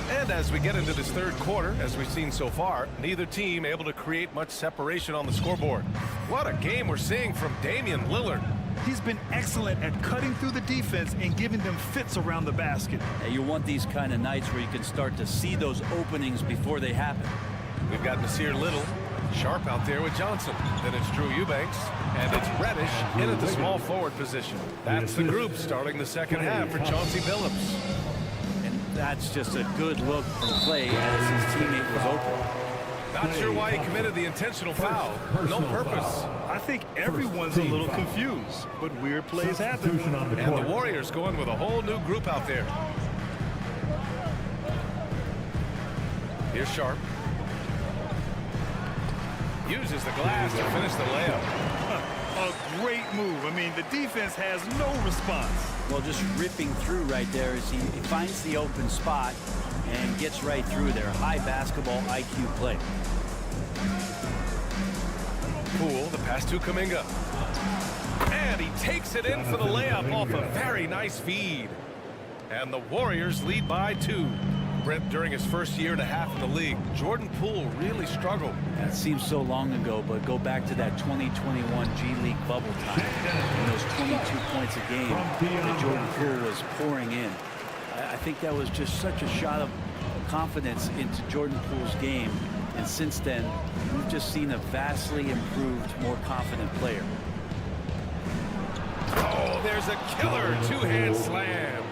A: And as we get into this third quarter, as we've seen so far, neither team able to create much separation on the scoreboard. What a game we're seeing from Damian Lillard.
C: He's been excellent at cutting through the defense and giving them fits around the basket.
L: You want these kind of nights where you can start to see those openings before they happen.
A: We've got Nasir Little, Sharp out there with Johnson. Then it's Drew Eubanks, and it's Reddish in at the small forward position. That's the group starting the second half for Chauncey Billups.
L: That's just a good look from play as his teammate was open.
A: Not sure why he committed the intentional foul. No purpose.
C: I think everyone's a little confused, but weird plays happen.
A: And the Warriors going with a whole new group out there. Here's Sharp. Uses the glass to finish the layup.
C: A great move. I mean, the defense has no response.
L: Well, just ripping through right there as he finds the open spot and gets right through there. High basketball IQ play.
A: Poole, the pass to Kuminga. And he takes it in for the layup off a very nice feed. And the Warriors lead by 2. Brent, during his first year and a half in the league, Jordan Poole really struggled.
L: That seems so long ago, but go back to that 2021 G League bubble time and those 22 points a game that Jordan Poole was pouring in. I think that was just such a shot of confidence into Jordan Poole's game. And since then, we've just seen a vastly improved, more confident player.
A: Oh, there's a killer two-hand slam.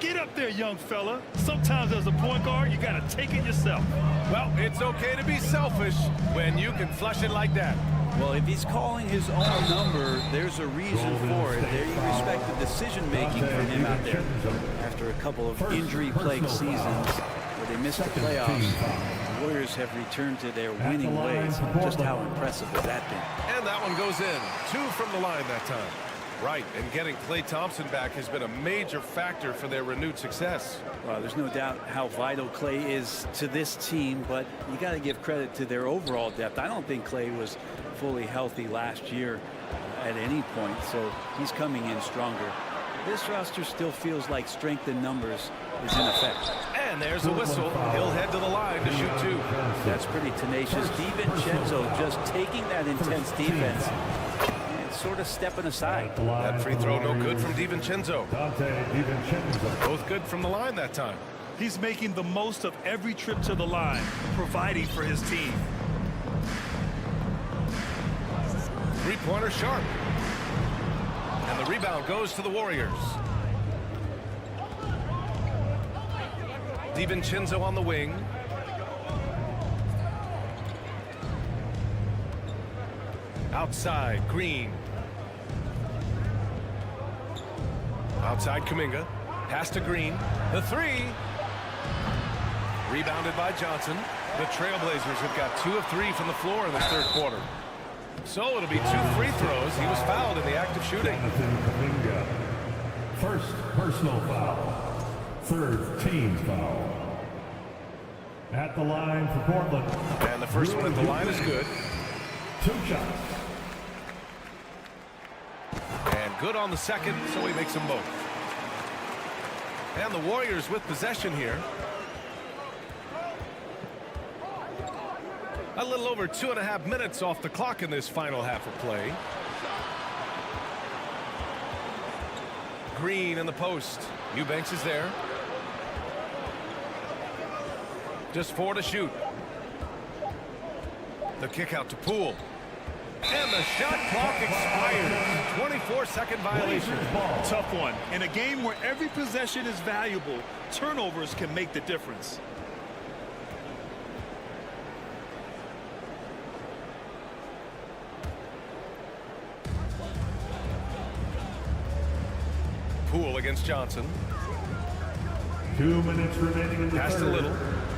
C: Get up there, young fella. Sometimes as a point guard, you got to take it yourself.
A: Well, it's okay to be selfish when you can flush it like that.
L: Well, if he's calling his own number, there's a reason for it. They respect the decision-making from him out there. After a couple of injury-plagued seasons where they missed the playoffs, Warriors have returned to their winning ways. Just how impressive has that been?
A: And that one goes in. 2 from the line that time. Right, and getting Klay Thompson back has been a major factor for their renewed success.
L: Well, there's no doubt how vital Klay is to this team, but you got to give credit to their overall depth. I don't think Klay was fully healthy last year at any point, so he's coming in stronger. This roster still feels like strength in numbers is in effect.
A: And there's a whistle. He'll head to the line to shoot 2.
L: That's pretty tenacious. DiVincenzo just taking that intense defense and sort of stepping aside.
A: That free throw no good from DiVincenzo. Both good from the line that time.
C: He's making the most of every trip to the line, providing for his team.
A: Three-pointer sharp. And the rebound goes to the Warriors. DiVincenzo on the wing. Outside, Green. Outside, Kuminga. Pass to Green. The 3. Rebounded by Johnson. The Trailblazers have got 2 of 3 from the floor in the third quarter. So it'll be 2 free throws. He was fouled in the act of shooting.
D: First personal foul. Third team foul. At the line for Portland.
A: And the first one at the line is good.
D: 2 shots.
A: And good on the second, so he makes them both. And the Warriors with possession here. A little over 2.5 minutes off the clock in this final half of play. Green in the post. Eubanks is there. Just 4 to shoot. The kick out to Poole. And the shot clock expired. 24-second violation.
C: Tough one. In a game where every possession is valuable, turnovers can make the difference.
A: Poole against Johnson.
D: 2 minutes remaining in the
A: Pass to
D: third.
A: Little.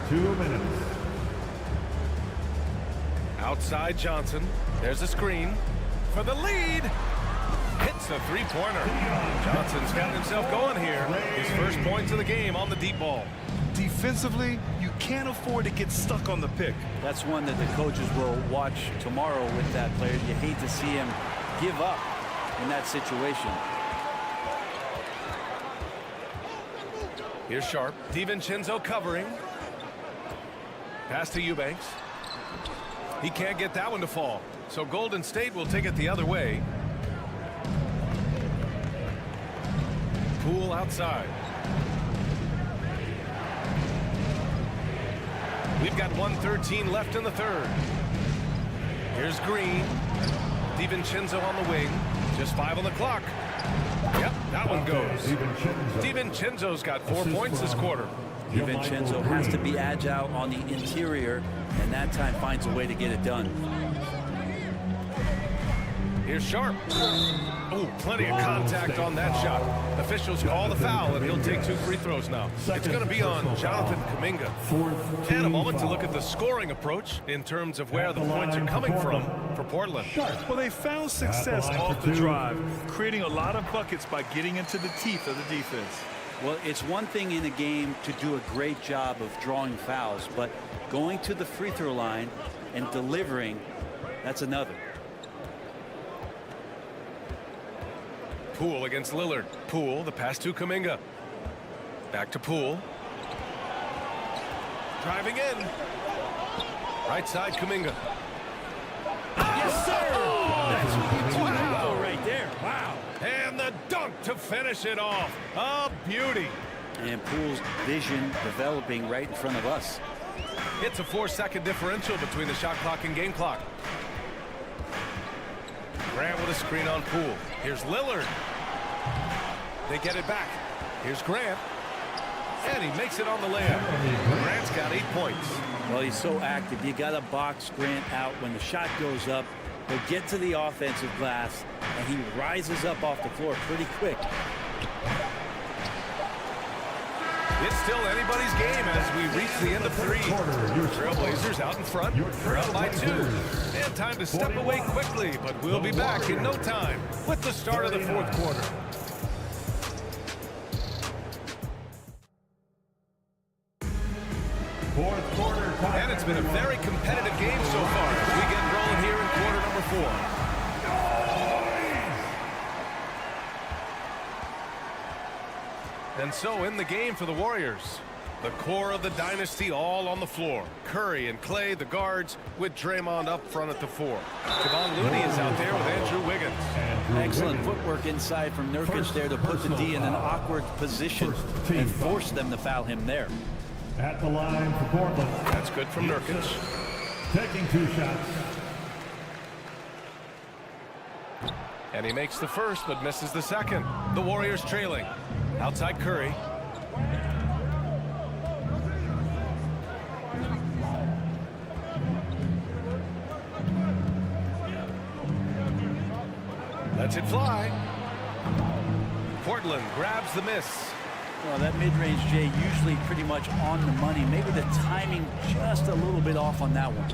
D: 2 minutes.
A: Outside Johnson. There's a screen for the lead. Hits a three-pointer. Johnson's got himself going here. His first points of the game on the deep ball.
C: Defensively, you can't afford to get stuck on the pick.
L: That's one that the coaches will watch tomorrow with that player. You hate to see him give up in that situation.
A: Here's Sharp. DiVincenzo covering. Pass to Eubanks. He can't get that one to fall. So Golden State will take it the other way. Poole outside. We've got 1:13 left in the third. Here's Green. DiVincenzo on the wing. Just 5 on the clock. Yep, that one goes. DiVincenzo's got 4 points this quarter.
L: DiVincenzo has to be agile on the interior, and that time finds a way to get it done.
A: Here's Sharp. Oh, plenty of contact on that shot. Officials call the foul, and he'll take 2 free throws now. It's going to be on Jonathan Kuminga. And a moment to look at the scoring approach in terms of where the points are coming from for Portland.
C: Well, they found success off the drive, creating a lot of buckets by getting into the teeth of the defense.
L: Well, it's one thing in a game to do a great job of drawing fouls, but going to the free throw line and delivering, that's another.
A: Poole against Lillard. Poole, the pass to Kuminga. Back to Poole. Driving in. Right side, Kuminga.
L: Yes, sir! That's what you do right there. Wow.
A: And the dunk to finish it off. A beauty.
L: And Poole's vision developing right in front of us.
A: It's a 4-second differential between the shot clock and game clock. Grant with a screen on Poole. Here's Lillard. They get it back. Here's Grant. And he makes it on the layup. Grant's got 8 points.
L: Well, he's so active. You got to box Grant out. When the shot goes up, he'll get to the offensive glass, and he rises up off the floor pretty quick.
A: It's still anybody's game as we reach the end of 3. Trailblazers out in front. They're up by 2. And time to step away quickly, but we'll be back in no time with the start of the 4th quarter. And it's been a very competitive game so far as we get rolling here in quarter number 4. And so in the game for the Warriors, the core of the dynasty all on the floor. Curry and Clay, the guards, with Draymond up front at the 4. Kevon Looney is out there with Andrew Wiggins.
L: Excellent footwork inside from Nurkic there to put the D in an awkward position and force them to foul him there.
D: At the line for Portland.
A: That's good from Nurkic.
D: Taking 2 shots.
A: And he makes the first, but misses the second. The Warriors trailing. Outside Curry. Lets it fly. Portland grabs the miss.
L: Well, that mid-range, Jay, usually pretty much on the money. Maybe the timing just a little bit off on that one.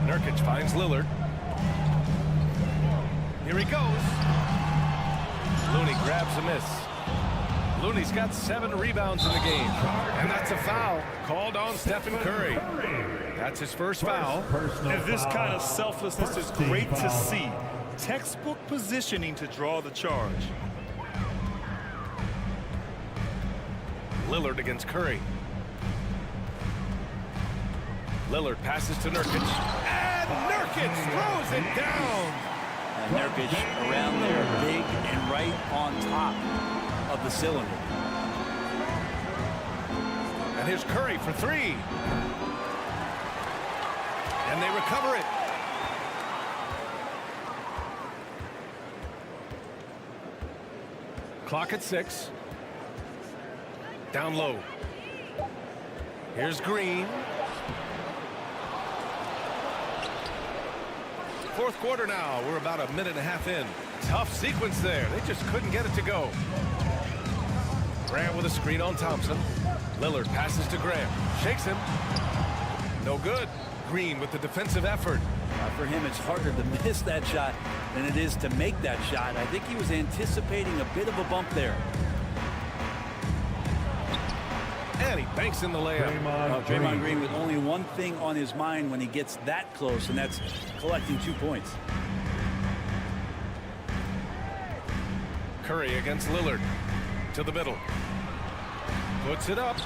A: Nurkic finds Lillard. Here he goes. Looney grabs a miss. Looney's got 7 rebounds in the game. And that's a foul called on Stephen Curry. That's his first foul.
C: And this kind of selflessness is great to see. Textbook positioning to draw the charge.
A: Lillard against Curry. Lillard passes to Nurkic. And Nurkic throws it down.
L: And Nurkic around there, big and right on top of the cylinder.
A: And here's Curry for 3. And they recover it. Clock at 6. Down low. Here's Green. 4th quarter now. We're about a minute and a half in. Tough sequence there. They just couldn't get it to go. Graham with a screen on Thompson. Lillard passes to Graham. Shakes him. No good. Green with the defensive effort.
L: For him, it's harder to miss that shot than it is to make that shot. I think he was anticipating a bit of a bump there.
A: And he banks in the layup.
L: Draymond Green with only one thing on his mind when he gets that close, and that's collecting 2 points.
A: Curry against Lillard. To the middle. Puts it up.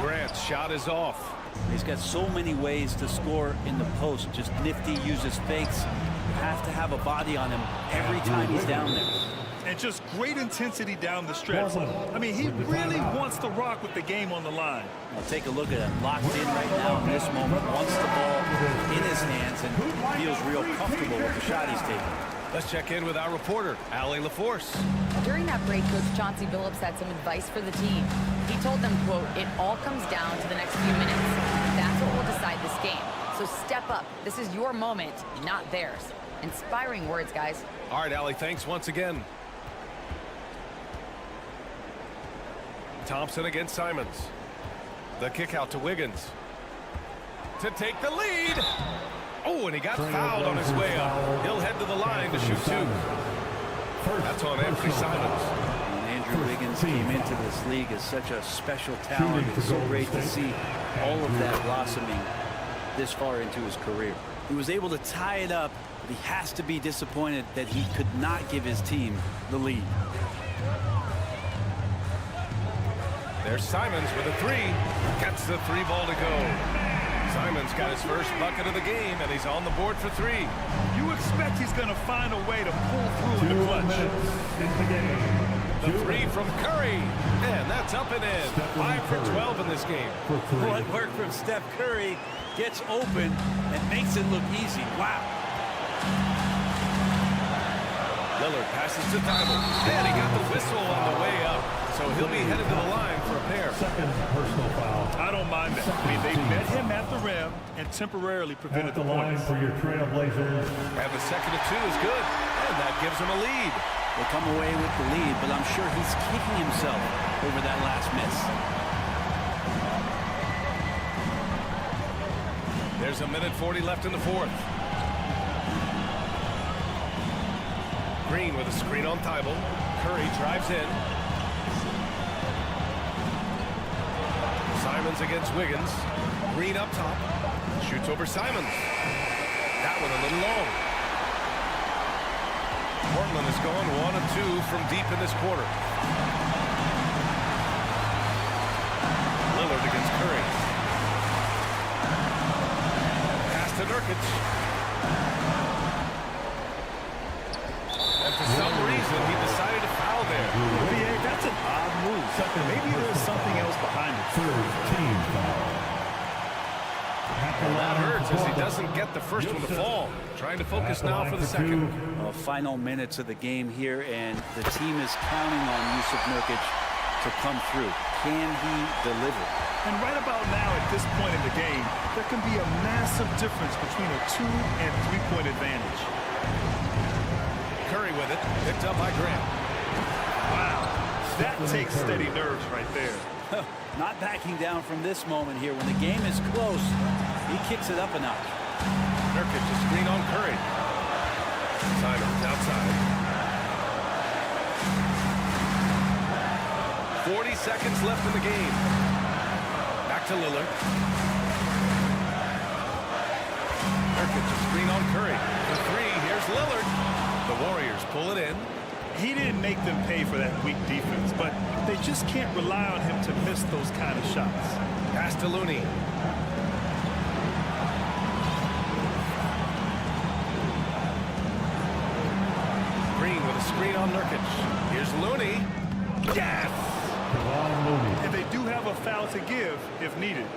A: Grant's shot is off.
L: He's got so many ways to score in the post. Just nifty, uses fakes. You have to have a body on him every time he's down there.
C: And just great intensity down the stretch. I mean, he really wants to rock with the game on the line.
L: Well, take a look at him. Locked in right now in this moment. Wants the ball in his hands and feels real comfortable with the shot he's taking.
A: Let's check in with our reporter, Allie LaForce.
E: During that break, Coach Chauncey Billups had some advice for the team. He told them, quote, "It all comes down to the next few minutes. That's what will decide this game. So step up. This is your moment, not theirs." Inspiring words, guys.
A: All right, Allie, thanks once again. Thompson against Simons. The kick out to Wiggins. To take the lead. Oh, and he got fouled on his way up. He'll head to the line to shoot 2. That's on Anthony Simons.
L: Andrew Wiggins came into this league as such a special talent. It's so great to see all of that blossoming this far into his career. He was able to tie it up, but he has to be disappointed that he could not give his team the lead.
A: There's Simons with a 3. Gets the 3 ball to go. Simons got his first bucket of the game, and he's on the board for 3.
C: You expect he's going to find a way to pull through in the clutch.
A: The 3 from Curry, and that's up and in. 5 for 12 in this game.
L: What work from Steph Curry gets open and makes it look easy. Wow.
A: Lillard passes to Thibault, and he got the whistle on the way up. So he'll be headed to the line for a pair.
D: Second personal foul.
C: I don't mind that. I mean, they met him at the rim and temporarily prevented the
D: line
C: points.
D: for your Trailblazers.
A: And the second of 2 is good, and that gives him a lead.
L: They come away with the lead, but I'm sure he's kicking himself over that last miss.
A: There's a minute 40 left in the fourth. Green with a screen on Thibault. Curry drives in. Simons against Wiggins. Green up top. Shoots over Simons. That one a little long. Portland has gone 1 of 2 from deep in this quarter. Lillard against Curry. Pass to Nurkic. And for some reason, he decided to foul there.
C: B.A., that's an odd move. Maybe there's something else behind it.
D: Third team foul.
A: And that hurts as he doesn't get the first one to fall. Trying to focus now for the second.
L: Final minutes of the game here, and the team is counting on Yusuf Nurkic to come through. Can he deliver?
C: And right about now, at this point in the game, there can be a massive difference between a 2- and 3-point advantage.
A: Curry with it, picked up by Grant.
C: Wow, that takes steady nerves right there.
L: Not backing down from this moment here. When the game is close, he kicks it up a notch.
A: Nurkic to screen on Curry. Simons outside. 40 seconds left in the game. Back to Lillard. Nurkic to screen on Curry. For 3, here's Lillard. The Warriors pull it in.
C: He didn't make them pay for that weak defense, but they just can't rely on him to miss those kind of shots.
A: Pass to Looney. Green with a screen on Nurkic. Here's Looney. Yes!
C: And they do have a foul to give if needed.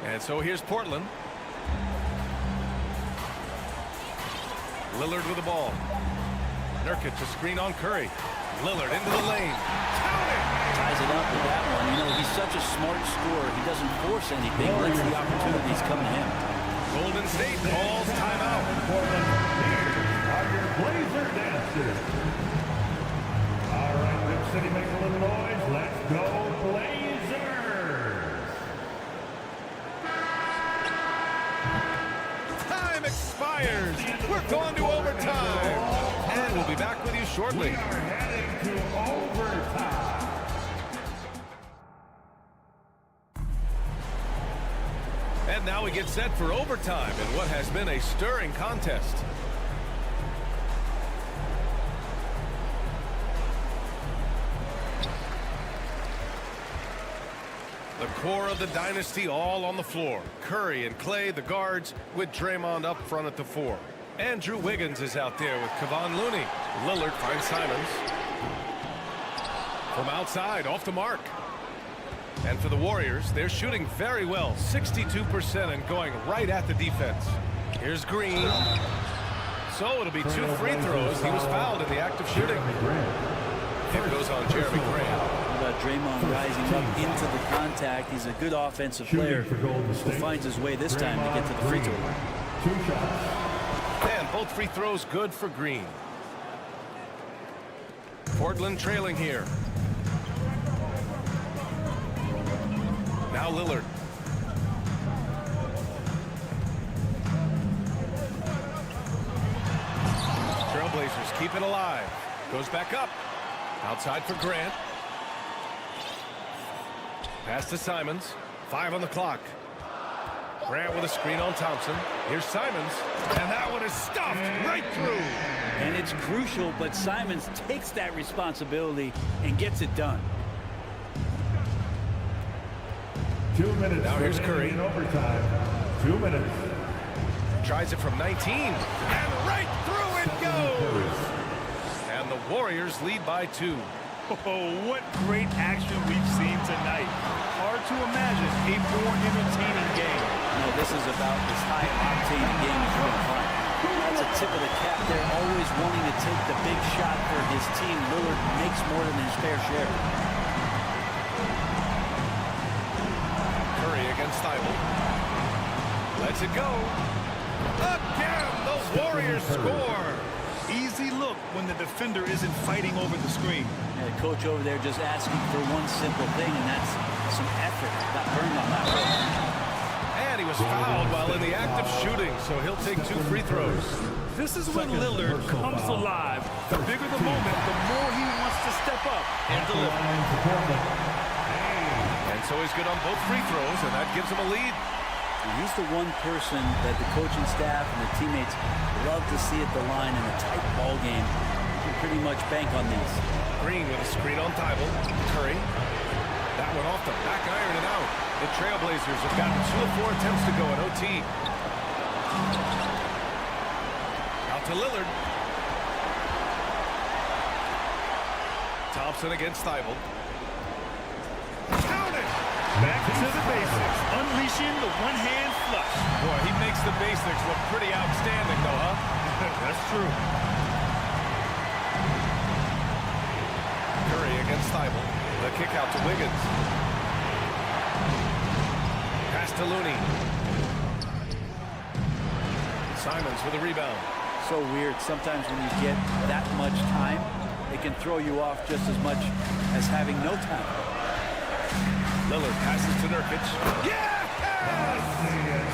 A: And so here's Portland. Lillard with the ball. Nurkic to screen on Curry. Lillard into the lane.
L: Ties it up with that one. You know, he's such a smart scorer. He doesn't force anything. Lets the opportunities come to him.
A: Golden State calls timeout.
D: Are your Blazer dancers. All right, Rip City, make a little noise. Let's go, Blazers.
A: Time expires. We're going to overtime. And we'll be back with you shortly.
D: We are heading to overtime.
A: And now we get set for overtime in what has been a stirring contest. The core of the dynasty all on the floor. Curry and Clay, the guards, with Draymond up front at the 4. Andrew Wiggins is out there with Kevon Looney. Lillard finds Simons. From outside, off the mark. And for the Warriors, they're shooting very well, 62% and going right at the defense. Here's Green. So it'll be 2 free throws. He was fouled in the act of shooting. It goes on Jeremy Grant.
L: How about Draymond rising up into the contact? He's a good offensive player who finds his way this time to get to the free throw line.
D: 2 shots.
A: And both free throws good for Green. Portland trailing here. Now Lillard. Trailblazers keep it alive. Goes back up. Outside for Grant. Pass to Simons. 5 on the clock. Grant with a screen on Thompson. Here's Simons. And that one is stuffed right through.
L: And it's crucial, but Simons takes that responsibility and gets it done.
D: 2 minutes.
A: Now here's Curry.
D: In overtime. 2 minutes.
A: Tries it from 19. And right through it goes. And the Warriors lead by 2.
C: Oh, what great action we've seen tonight. Hard to imagine a more entertaining game.
L: No, this is about as high-octane game as you're going to find. That's a tip of the cap there, always wanting to take the big shot for his team. Lillard makes more than his fair share.
A: Curry against Thibault. Lets it go. Again, the Warriors score.
C: Easy look when the defender isn't fighting over the screen.
L: And the coach over there just asking for one simple thing, and that's some effort. Got burned on that one.
A: And he was fouled while in the act of shooting, so he'll take 2 free throws.
C: This is when Lillard comes alive. The bigger the moment, the more he wants to step up and deliver.
A: And so he's good on both free throws, and that gives him a lead.
L: And he's the one person that the coaching staff and the teammates love to see at the line in a tight ball game. You can pretty much bank on these.
A: Green with a screen on Thibault. Curry. That one off the back iron and out. The Trailblazers have gotten 2 of 4 attempts to go in OT. Out to Lillard. Thompson against Thibault.
C: Counted. Back to the basics. Unleashing the one-hand flush.
A: Boy, he makes the basics look pretty outstanding, though, huh?
C: That's true.
A: Curry against Thibault. The kick out to Wiggins. Pass to Looney. Simons with a rebound.
L: So weird. Sometimes when you get that much time, it can throw you off just as much as having no time.
A: Lillard passes to Nurkic.
C: Yes!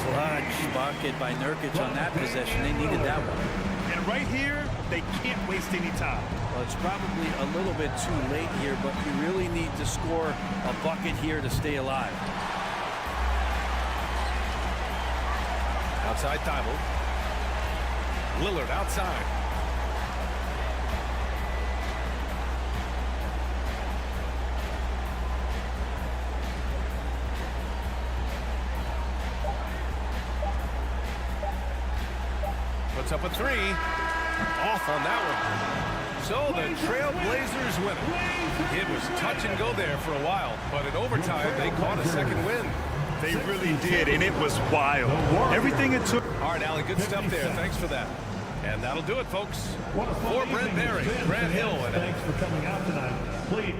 L: Clutch bucket by Nurkic on that possession. They needed that one.
C: And right here, they can't waste any time.
L: Well, it's probably a little bit too late here, but you really need to score a bucket here to stay alive.
A: Outside Thibault. Lillard outside. Puts up a 3. Off on that one. So the Trailblazers win it. It was touch and go there for a while, but in overtime they caught a second win.
C: They really did, and it was wild. Everything it took.
A: All right, Allie, good stuff there. Thanks for that. And that'll do it, folks. For Brent Barry, Grant Hill, and
D: thanks for coming out tonight. Please.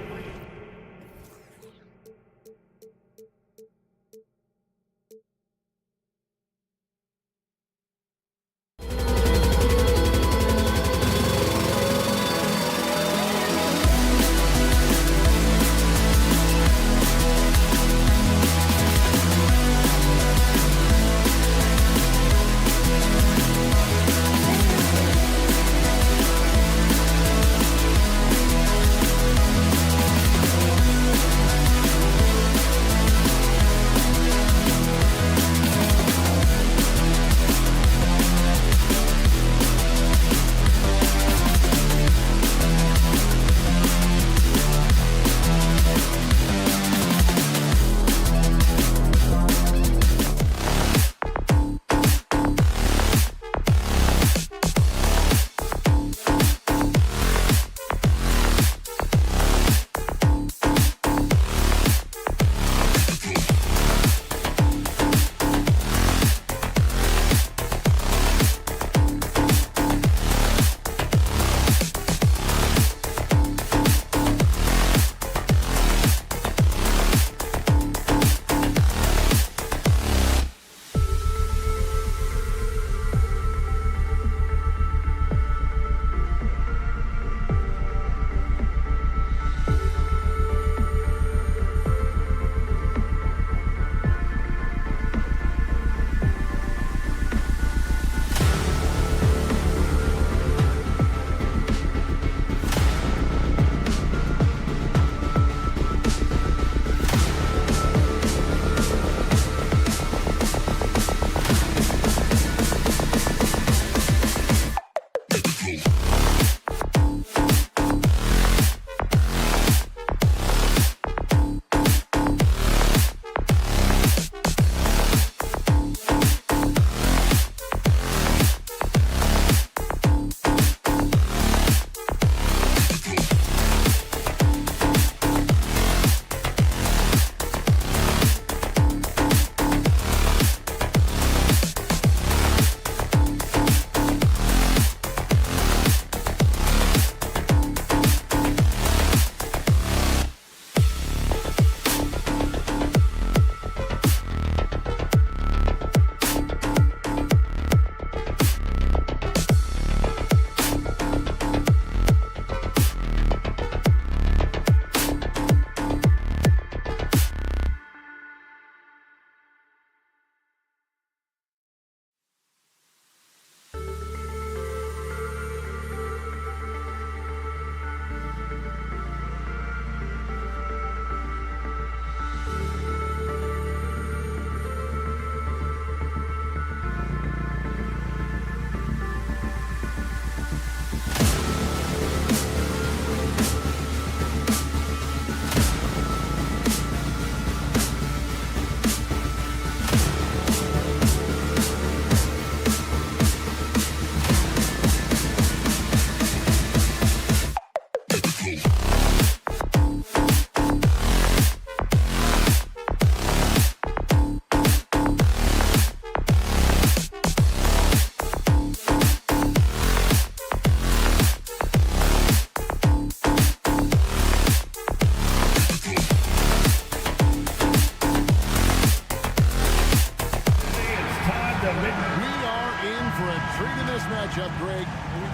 F: a treat in this matchup, Greg.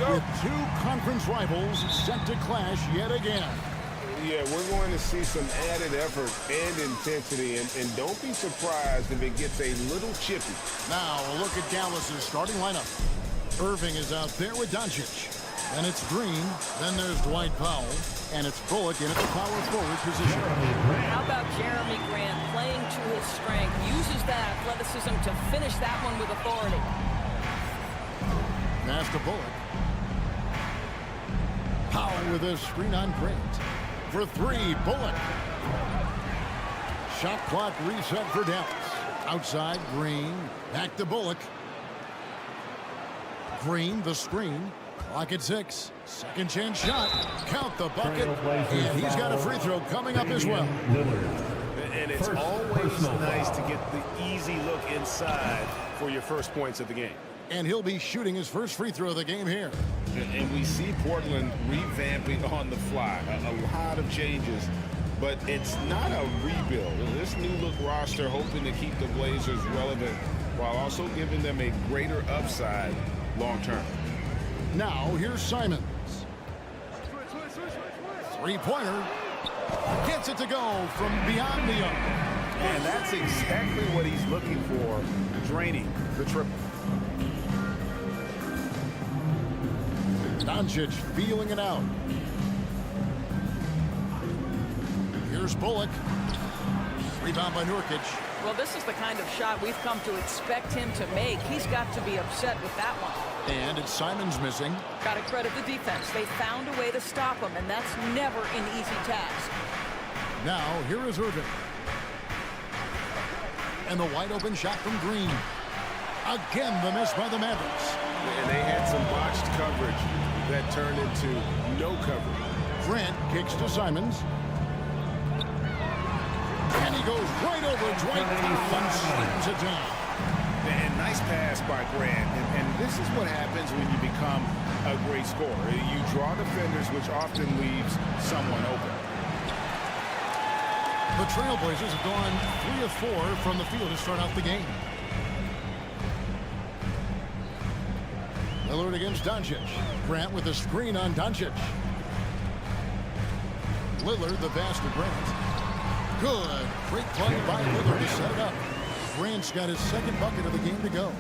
F: With two conference rivals set to clash yet again.
G: Yeah, we're going to see some added effort and intensity, and don't be surprised if it gets a little chippy.
F: Now, a look at Dallas's starting lineup. Irving is out there with Doncic. Then it's Green. Then there's Dwight Powell. And it's Bullock in at the power forward position.
B: How about Jeremy Grant playing to his strength, uses that athleticism to finish that one with authority.
F: Pass to Bullock. Powell with a screen on Grant. For three, Bullock. Shot clock reset for Dallas. Outside, Green. Back to Bullock. Green, the screen. Clock at 6. Second chance shot. Count the bucket. And he's got a free throw coming up as well.
A: And it's always nice to get the easy look inside for your first points of the game.
F: And he'll be shooting his first free throw of the game here.
G: And we see Portland revamping on the fly. A lot of changes, but it's not a rebuild. This new look roster hoping to keep the Blazers relevant while also giving them a greater upside long term.
F: Now here's Simons. Three-pointer. Gets it to go from beyond the arc.
G: And that's exactly what he's looking for, draining the triple.
F: Doncic feeling it out. Here's Bullock. Rebound by Nurkic.
B: Well, this is the kind of shot we've come to expect him to make. He's got to be upset with that one.
F: And it's Simons missing.
B: Got to credit the defense. They found a way to stop him, and that's never an easy task.
F: Now, here is Irving. And the wide open shot from Green. Again, the miss by the Mavericks.
G: And they had some botched coverage that turned into no coverage.
F: Grant kicks to Simons. And he goes right over Dwight Powell and slams it down.
G: And nice pass by Grant. And this is what happens when you become a great scorer. You draw defenders, which often leaves someone open.
F: The Trailblazers have gone 3 of 4 from the field to start out the game. Lillard against Doncic. Grant with a screen on Doncic. Lillard, the pass to Grant. Good. Great play by Lillard to set it up. Grant's got his second bucket of the game to go.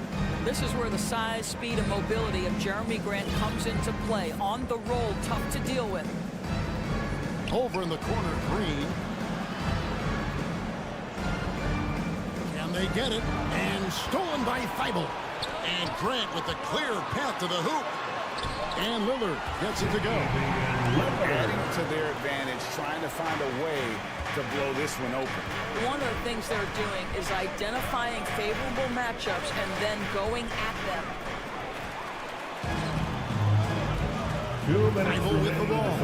B: This is where the size, speed, and mobility of Jeremy Grant comes into play. On the roll, tough to deal with.
F: Over in the corner, Green. Can they get it? And stolen by Thibault. And Grant with the clear path to the hoop. And Lillard gets it to go.
G: Adding to their advantage, trying to find a way to blow this one open.
B: One of the things they're doing is identifying favorable matchups and then going at them.
F: Thibault with the ball.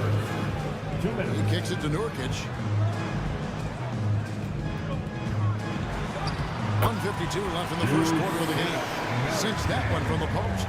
F: He kicks it to Nurkic. 1:52 left in the first quarter of the game. Sinks that one from the post.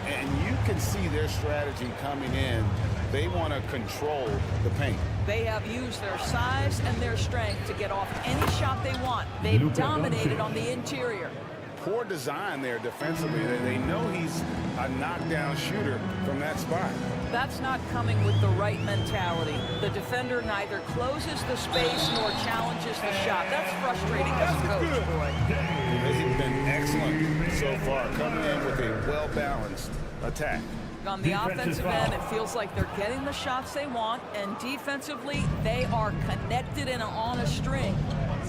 G: And you can see their strategy coming in. They want to control the paint.
B: They have used their size and their strength to get off any shot they want. They've dominated on the interior.
G: Poor design there defensively. They know he's a knockdown shooter from that spot.
B: That's not coming with the right mentality. The defender neither closes the space nor challenges the shot. That's frustrating as a coach, boy.
G: They've been excellent so far, coming in with a well-balanced attack.
B: On the offensive end, it feels like they're getting the shots they want, and defensively, they are connected and on a string.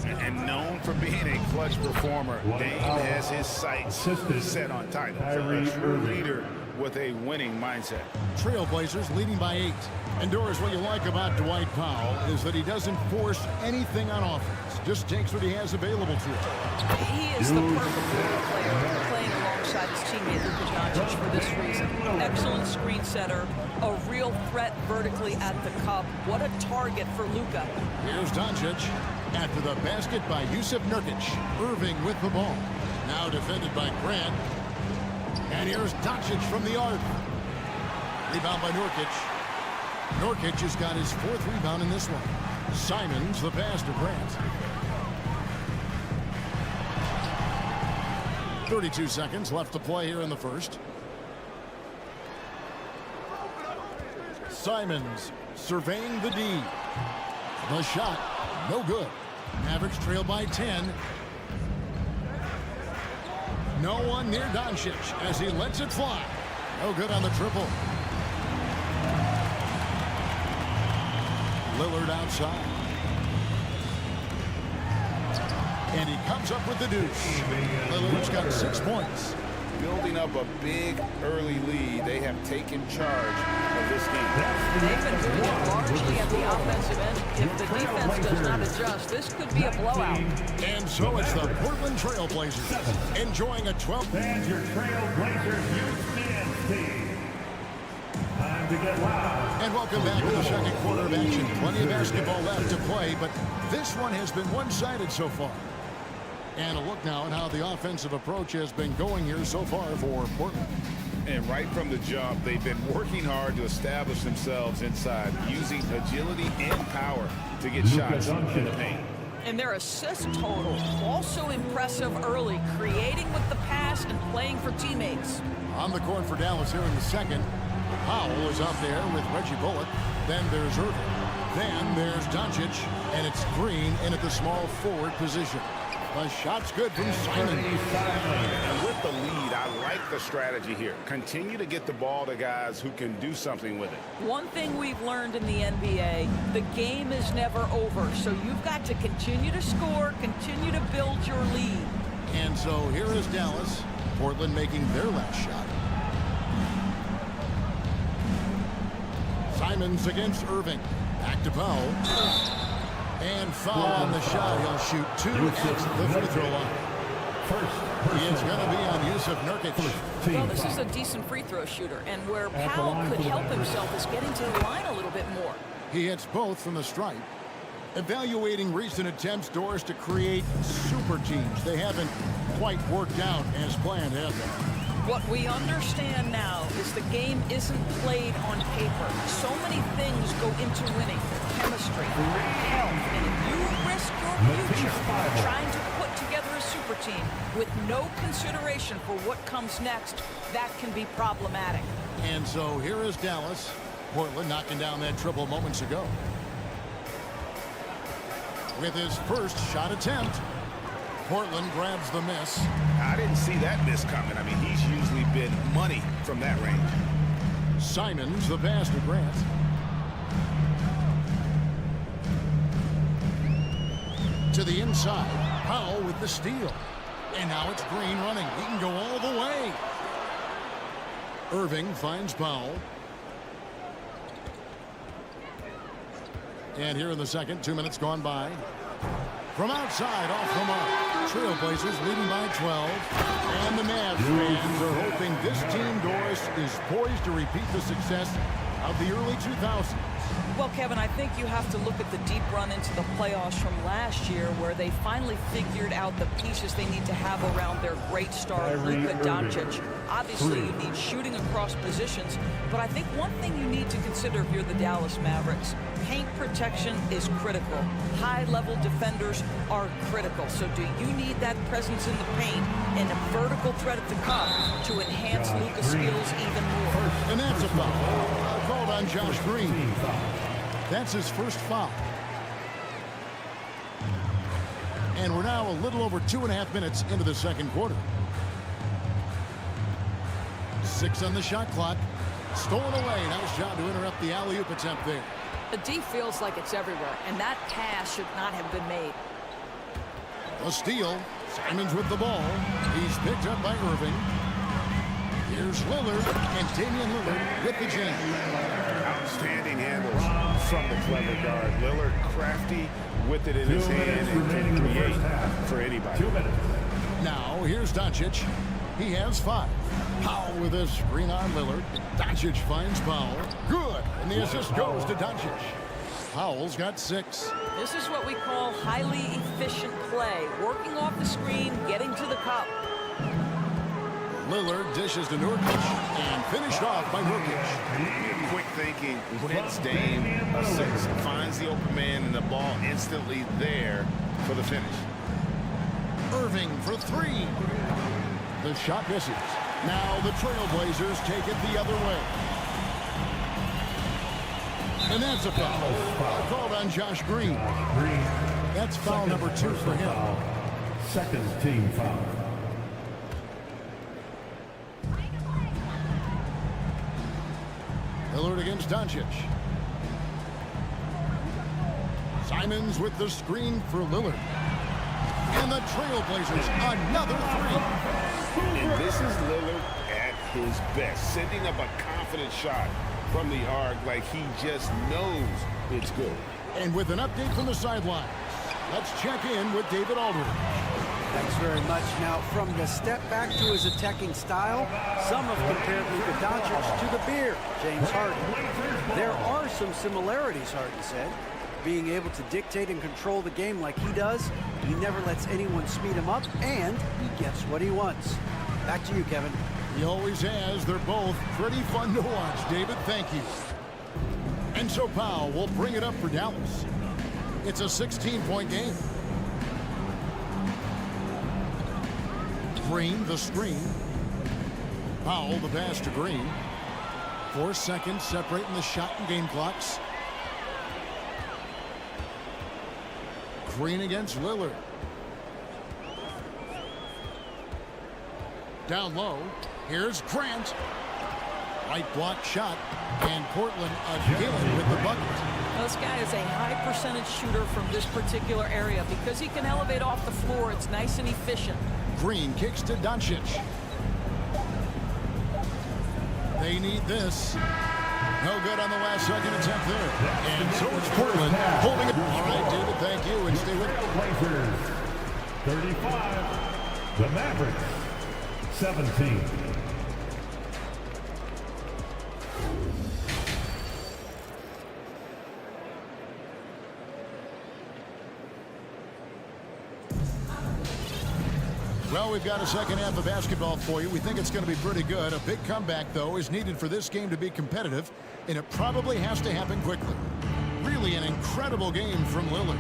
G: And known for being a clutch performer, Dame has his sights set on titles. A true leader with a winning mindset.
F: Trailblazers leading by 8. And Doris, what you like about Dwight Powell is that he doesn't force anything on offense. Just takes what he has available to him.
B: He is the perfect player playing alongside his teammate Luka Doncic for this reason. Excellent screen setter, a real threat vertically at the cup. What a target for Luka.
F: Here's Doncic. After the basket by Yusuf Nurkic. Irving with the ball. Now defended by Grant. And here's Doncic from the arc. Rebound by Nurkic. Nurkic has got his 4th rebound in this one. Simons the pass to Grant. 32 seconds left to play here in the first. Simons surveying the D. The shot, no good. Mavericks trail by 10. No one near Doncic as he lets it fly. No good on the triple. Lillard outside. And he comes up with the deuce. Lillard's got 6 points.
G: Building up a big early lead, they have taken charge of this game.
B: They've been doing it largely at the offensive end. If the defense does not adjust, this could be a blowout.
F: And so it's the Portland Trail Blazers enjoying a 12.
D: Stand your Trail Blazers youth dance team. Time to get loud.
F: And welcome back to the second quarter of action. Plenty of basketball left to play, but this one has been one-sided so far. And a look now at how the offensive approach has been going here so far for Portland.
G: And right from the jump, they've been working hard to establish themselves inside, using agility and power to get shots in the paint.
B: And their assist total, also impressive early, creating with the pass and playing for teammates.
F: On the court for Dallas here in the second. Powell is out there with Reggie Bullock. Then there's Irving. Then there's Doncic. And it's Green in at the small forward position. The shot's good from Simon.
G: And with the lead, I like the strategy here. Continue to get the ball to guys who can do something with it.
B: One thing we've learned in the NBA, the game is never over. So you've got to continue to score, continue to build your lead.
F: And so here is Dallas. Portland making their last shot. Simons against Irving. Back to Powell. And foul on the shot. He'll shoot 2 at the free throw line. He is going to be on Yusuf Nurkic.
B: Well, this is a decent free throw shooter, and where Powell could help himself is getting to the line a little bit more.
F: He hits both from the stripe. Evaluating recent attempts, Doris, to create super teams. They haven't quite worked out as planned, have they?
B: What we understand now is the game isn't played on paper. So many things go into winning. Chemistry, health, and if you risk your future trying to put together a super team with no consideration for what comes next, that can be problematic.
F: And so here is Dallas. Portland knocking down that triple moments ago. With his first shot attempt, Portland grabs the miss.
G: I didn't see that miss coming. I mean, he's usually been money from that range.
F: Simons, the pass to Grant. To the inside. Powell with the steal. And now it's Green running. He can go all the way. Irving finds Powell. And here in the second, 2 minutes gone by. From outside, off the mark. Trailblazers leading by 12. And the Mavs fans are hoping this team, Doris, is poised to repeat the success of the early 2000s.
B: Well, Kevin, I think you have to look at the deep run into the playoffs from last year where they finally figured out the pieces they need to have around their great star, Luka Doncic. Obviously, you need shooting across positions, but I think one thing you need to consider if you're the Dallas Mavericks, paint protection is critical. High-level defenders are critical. So do you need that presence in the paint and a vertical threat at the cup to enhance Luka's skills even more?
F: And that's a foul. Called on Josh Green. That's his first foul. And we're now a little over 2.5 minutes into the second quarter. 6 on the shot clock. Stolen away. Nice job to interrupt the alley-oop attempt there.
B: The D feels like it's everywhere, and that pass should not have been made.
F: A steal. Simons with the ball. He's picked up by Irving. Here's Lillard, and Damian Lillard with the jam.
G: Outstanding handles from the clever guard. Lillard crafty with it in his hand and can create for anybody.
D: 2 minutes.
F: Now, here's Doncic. He has 5. Powell with a screen on Lillard. Doncic finds Powell. Good. And the assist goes to Doncic. Powell's got 6.
B: This is what we call highly efficient play. Working off the screen, getting to the cup.
F: Lillard dishes to Nurkic and finished off by Nurkic.
G: Quick thinking wins Dame a 6. Finds the open man and the ball instantly there for the finish.
F: Irving for 3. The shot misses. Now the Trailblazers take it the other way. And that's a foul. Called on Josh Green. That's foul number 2 for him.
D: Second team foul.
F: Lillard against Doncic. Simons with the screen for Lillard. And the Trailblazers, another 3.
G: And this is Lillard at his best, sending up a confident shot from the arc like he just knows it's good.
F: And with an update from the sidelines, let's check in with David Aldridge.
J: Thanks very much. Now, from the step back to his attacking style, some have compared Luka Doncic to the bear, James Harden. There are some similarities, Harden said. Being able to dictate and control the game like he does, he never lets anyone speed him up, and he gets what he wants. Back to you, Kevin.
F: He always has. They're both pretty fun to watch, David. Thank you. And so Powell will bring it up for Dallas. It's a 16-point game. Green, the screen. Powell, the pass to Green. 4 seconds separating the shot and game clocks. Green against Lillard. Down low. Here's Grant. Right block shot. And Portland again with the bucket.
B: This guy is a high percentage shooter from this particular area because he can elevate off the floor. It's nice and efficient.
F: Green kicks to Doncic. They need this. No good on the last second attempt there. And so it's Portland holding it. All right, David, thank you. And stay with it.
D: Blazers 35. The Mavericks 17.
F: Well, we've got a second half of basketball for you. We think it's going to be pretty good. A big comeback, though, is needed for this game to be competitive, and it probably has to happen quickly. Really an incredible game from Lillard.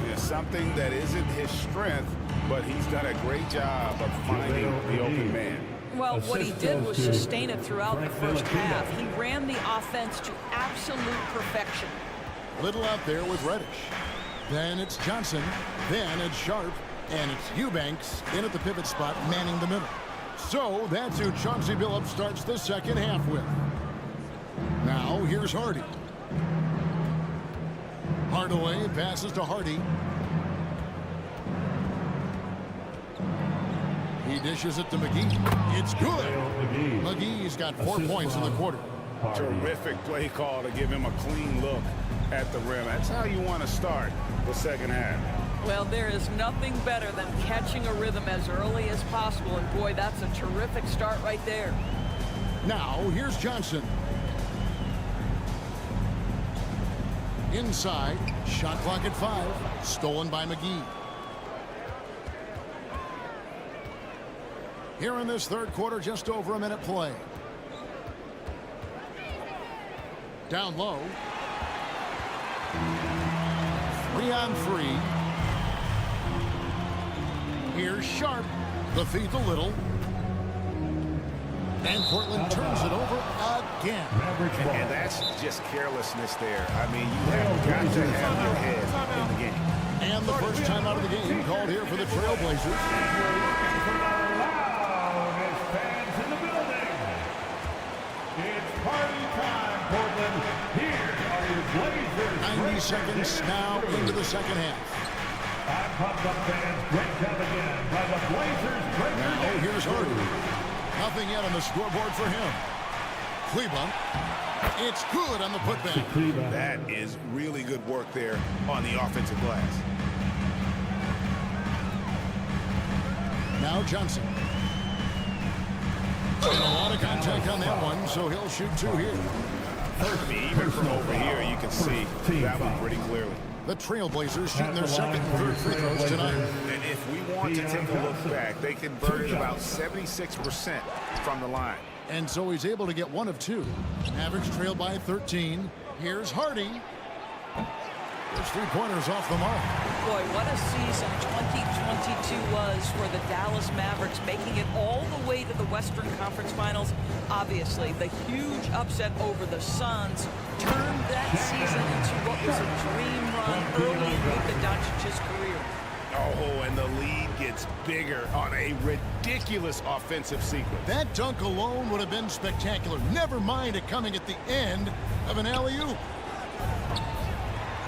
G: Yeah, something that isn't his strength, but he's done a great job of finding the open man.
B: Well, what he did was sustain it throughout the first half. He ran the offense to absolute perfection.
F: Little out there with Reddish. Then it's Johnson. Then it's Sharp. And it's Eubanks in at the pivot spot, manning the middle. So that's who Chauncey Billups starts the second half with. Now here's Hardy. Hardaway passes to Hardy. He dishes it to McGee. It's good. McGee's got 4 points in the quarter.
G: Terrific play call to give him a clean look at the rim. That's how you want to start the second half.
B: Well, there is nothing better than catching a rhythm as early as possible, and boy, that's a terrific start right there.
F: Now, here's Johnson. Inside, shot clock at 5, stolen by McGee. Here in this third quarter, just over a minute play. Down low. 3-on-3. Here's Sharp. The feed to Little. And Portland turns it over again.
G: And that's just carelessness there. I mean, you have got to have your head in the game.
F: And the first time out of the game called here for the Trailblazers.
D: Fans in the building. It's party time, Portland. Here are your Blazers.
F: 90 seconds now into the second half.
D: Pumped up fans, great job again by the Blazers.
F: Now here's Hardy. Nothing yet on the scoreboard for him. Cleveland. It's good on the putback.
G: That is really good work there on the offensive glass.
F: Now Johnson. And a lot of contact on that one, so he'll shoot 2 here.
G: I mean, even from over here, you can see that one pretty clearly.
F: The Trailblazers shooting their second and third free throws tonight.
G: And if we want to take a look back, they converted about 76% from the line.
F: And so he's able to get 1 of 2. Mavericks trail by 13. Here's Hardy. There's 3-pointers off the mark.
B: Boy, what a season 2022 was for the Dallas Mavericks, making it all the way to the Western Conference Finals. Obviously, the huge upset over the Suns turned that season into what was a dream run early in Luka Doncic's career.
G: Oh, and the lead gets bigger on a ridiculous offensive sequence.
F: That dunk alone would have been spectacular. Never mind it coming at the end of an alley-oop.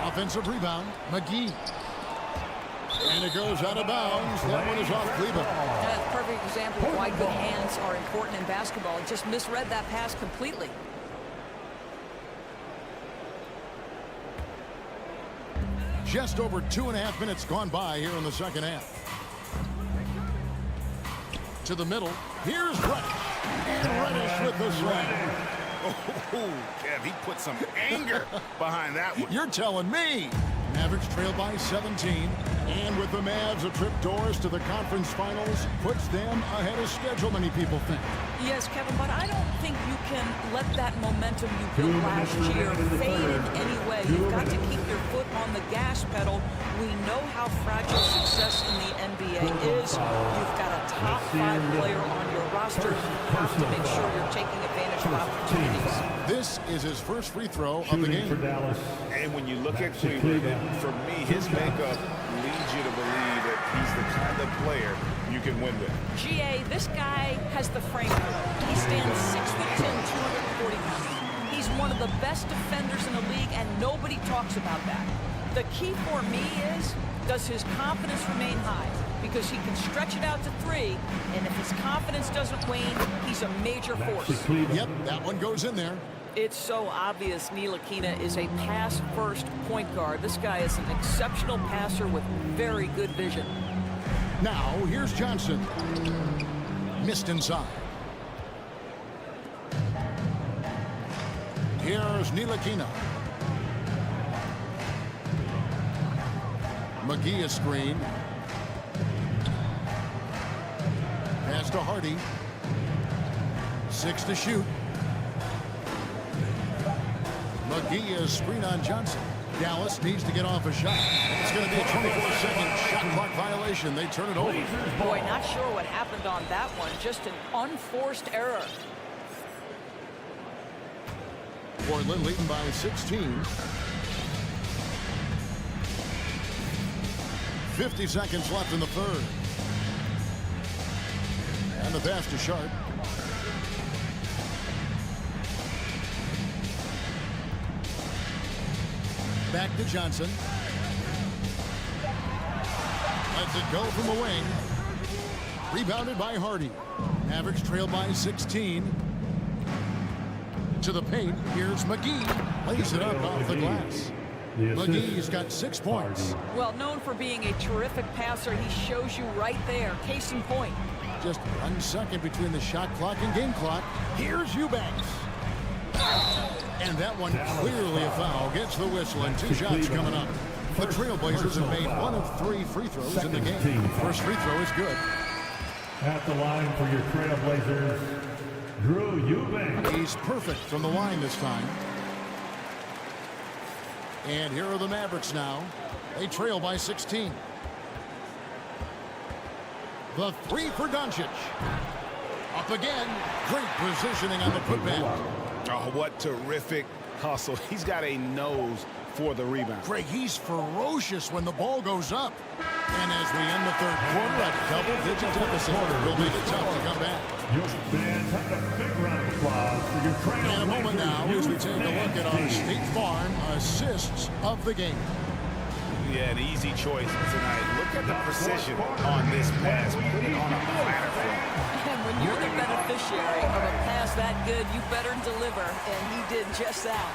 F: Offensive rebound, McGee. And it goes out of bounds. That one is off Cleveland.
B: That's a perfect example of why good hands are important in basketball. Just misread that pass completely.
F: Just over 2.5 minutes gone by here in the second half. To the middle. Here's Reddish. And Reddish with the slam.
G: Oh, Kev, he put some anger behind that one.
F: You're telling me. Mavericks trail by 17. And with the Mavs, a trip doors to the conference finals puts them ahead of schedule, many people think.
B: Yes, Kevin, but I don't think you can let that momentum you built last year fade in any way. You've got to keep your foot on the gas pedal. We know how fragile success in the NBA is. You've got a top 5 player on your roster. You have to make sure you're taking advantage of opportunities.
F: This is his first free throw of the game.
G: And when you look at Cleveland, for me, his makeup leads you to believe that he's the kind of player you can win with.
B: GA, this guy has the frame. He stands 6'10", 240 pounds. He's one of the best defenders in the league, and nobody talks about that. The key for me is, does his confidence remain high? Because he can stretch it out to 3, and if his confidence doesn't wane, he's a major force.
F: Yep, that one goes in there.
B: It's so obvious Ntilikina is a pass-first point guard. This guy is an exceptional passer with very good vision.
F: Now, here's Johnson. Missed inside. Here's Ntilikina. McGee a screen. Pass to Hardy. 6 to shoot. McGee is screen on Johnson. Dallas needs to get off a shot. It's going to be a 24-second shot clock violation. They turn it over.
B: Boy, not sure what happened on that one. Just an unforced error.
F: Portland leading by 16. 50 seconds left in the third. And the pass to Sharp. Back to Johnson. Lets it go from the wing. Rebounded by Hardy. Mavericks trail by 16. To the paint. Here's McGee. Lays it up off the glass. McGee's got 6 points.
B: Well, known for being a terrific passer, he shows you right there. Case in point.
F: Just 1 second between the shot clock and game clock. Here's Eubanks. And that one clearly a foul. Gets the whistle and 2 shots coming up. The Trailblazers have made 1 of 3 free throws in the game. First free throw is good.
D: At the line for your Trailblazers, Drew Eubanks.
F: He's perfect from the line this time. And here are the Mavericks now. They trail by 16. The 3 for Doncic. Up again. Great positioning on the putback.
G: Oh, what terrific hustle. He's got a nose for the rebound.
F: Greg, he's ferocious when the ball goes up. And as we end the third quarter, a double-digit deficit will make it tough to come back.
D: Your fans have a big round of applause for your Trailblazers.
F: In a moment now, as we take a look at our State Farm assists of the game.
G: Yeah, an easy choice tonight. Look at the precision on this pass. Put it on a platter for him.
B: And when you're the beneficiary of a pass that good, you better deliver, and he did just that.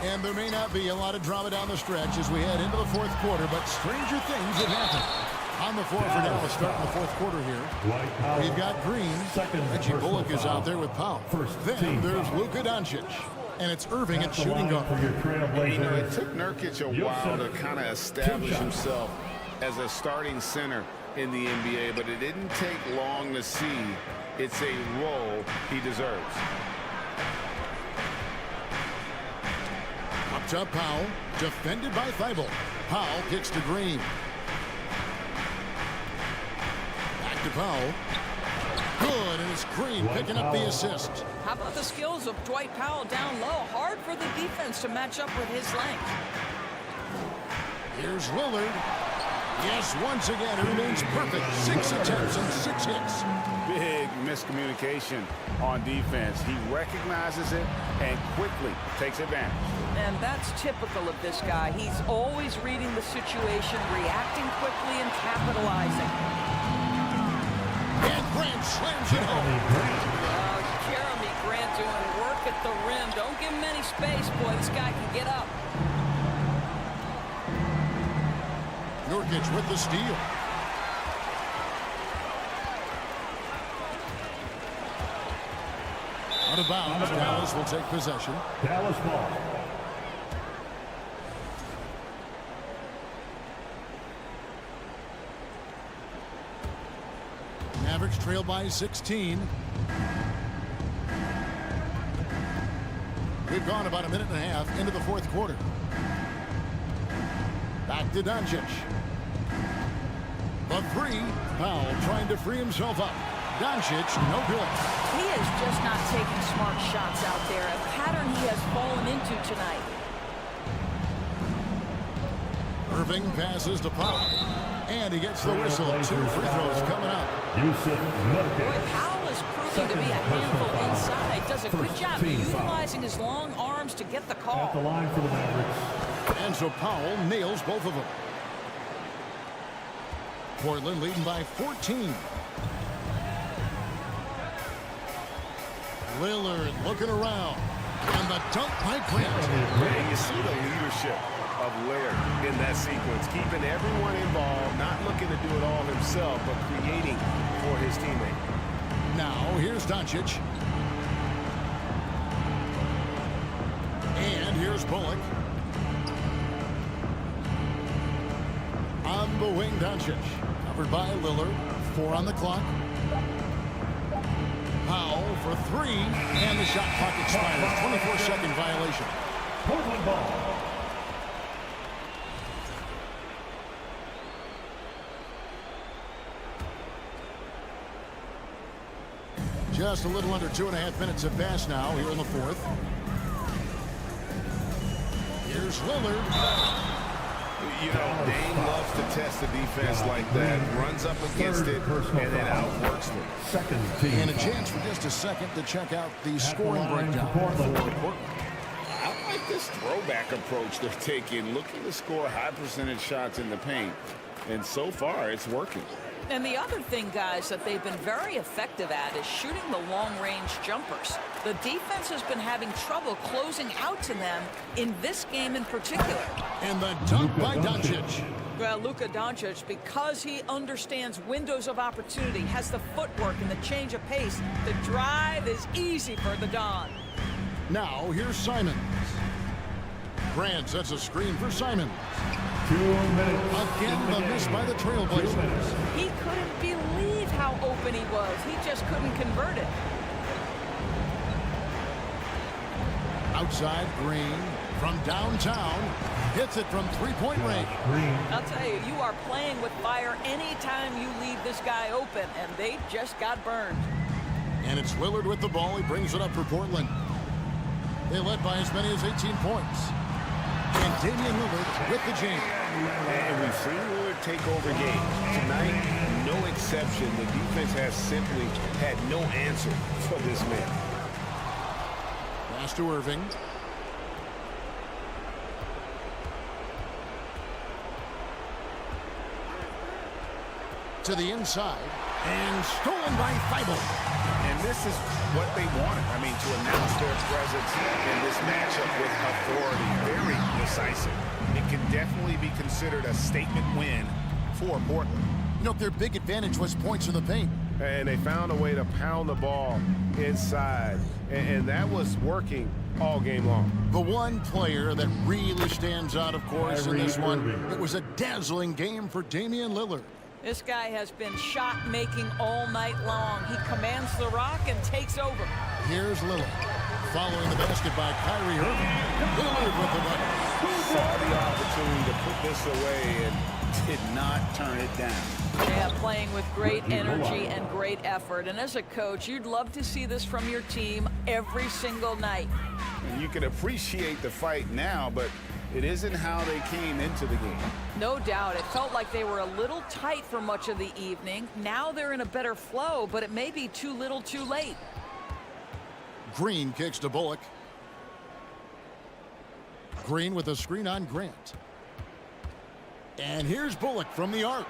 F: And there may not be a lot of drama down the stretch as we head into the fourth quarter, but stranger things have happened. On the floor for Dallas starting the fourth quarter here. We've got Green. Reggie Bullock is out there with Powell. Then there's Luka Doncic. And it's Irving at shooting guard.
G: You know, it took Nurkic a while to kind of establish himself as a starting center in the NBA, but it didn't take long to see it's a role he deserves.
F: Up to Powell. Defended by Thibault. Powell kicks to Green. Back to Powell. Good, and it's Green picking up the assist.
B: How about the skills of Dwight Powell down low? Hard for the defense to match up with his length.
F: Here's Lillard. Yes, once again, it remains perfect. 6 attempts and 6 hits.
G: Big miscommunication on defense. He recognizes it and quickly takes advantage.
B: And that's typical of this guy. He's always reading the situation, reacting quickly, and capitalizing.
F: And Grant slams it home.
B: Jeremy Grant doing work at the rim. Don't give him any space, boy. This guy can get up.
F: Nurkic with the steal. Out of bounds, Dallas will take possession.
D: Dallas ball.
F: Mavericks trail by 16. We've gone about a minute and a half into the fourth quarter. Back to Doncic. The three. Powell trying to free himself up. Doncic, no good.
B: He is just not taking smart shots out there. A pattern he has fallen into tonight.
F: Irving passes to Powell. And he gets the whistle. 2 free throws coming up.
B: Boy, Powell is proving to be a handful inside. Does a good job of utilizing his long arms to get the call.
D: At the line for the Mavericks.
F: And so Powell nails both of them. Portland leading by 14. Lillard looking around. And the dunk by Grant.
A: And you see the leadership of Lillard in that sequence, keeping everyone involved, not looking to do it all himself, but creating for his teammate.
F: Now, here's Doncic. And here's Bullock. On the wing, Doncic. Covered by Lillard. 4 on the clock. Powell for 3. And the shot clock expires. 24-second violation.
D: Portland ball.
F: Just a little under 2.5 minutes have passed now here in the fourth. Here's Lillard.
A: You know, Dame loves to test the defense like that. Runs up against it and then outworks them.
D: Second team.
F: And a chance for just a second to check out the scoring breakdown for Portland.
G: I like this throwback approach they're taking, looking to score high percentage shots in the paint. And so far, it's working.
B: And the other thing, guys, that they've been very effective at is shooting the long-range jumpers. The defense has been having trouble closing out to them in this game in particular.
F: And the dunk by Doncic.
B: Well, Luka Doncic, because he understands windows of opportunity, has the footwork and the change of pace, the drive is easy for the Don.
F: Now, here's Simons. Grant sets a screen for Simons.
D: 2 minutes.
F: Again, the miss by the Trailblazers.
B: He couldn't believe how open he was. He just couldn't convert it.
F: Outside, Green from downtown. Hits it from three-point range.
B: I'll tell you, you are playing with fire anytime you leave this guy open, and they just got burned.
F: And it's Lillard with the ball. He brings it up for Portland. They led by as many as 18 points. And Damian Lillard with the jam.
A: And we've seen Lillard take over games. Tonight, no exception. The defense has simply had no answer for this man.
F: Pass to Irving. To the inside. And stolen by Thibault.
A: And this is what they wanted. I mean, to announce their presence in this matchup with authority. Very decisive. It can definitely be considered a statement win for Portland.
F: You know, their big advantage was points in the paint.
A: And they found a way to pound the ball inside. And that was working all game long.
F: The one player that really stands out, of course, in this one, it was a dazzling game for Damian Lillard.
B: This guy has been shot-making all night long. He commands the rock and takes over.
F: Here's Lillard. following the basket by Kyrie Irving. Lillard with the bucket.
G: Saw the opportunity to put this away and did not turn it down.
B: Yeah, playing with great energy and great effort. And as a coach, you'd love to see this from your team every single night.
G: And you can appreciate the fight now, but it isn't how they came into the game.
B: No doubt. It felt like they were a little tight for much of the evening. Now they're in a better flow, but it may be too little too late.
F: Green kicks to Bullock. Green with a screen on Grant. And here's Bullock from the arc.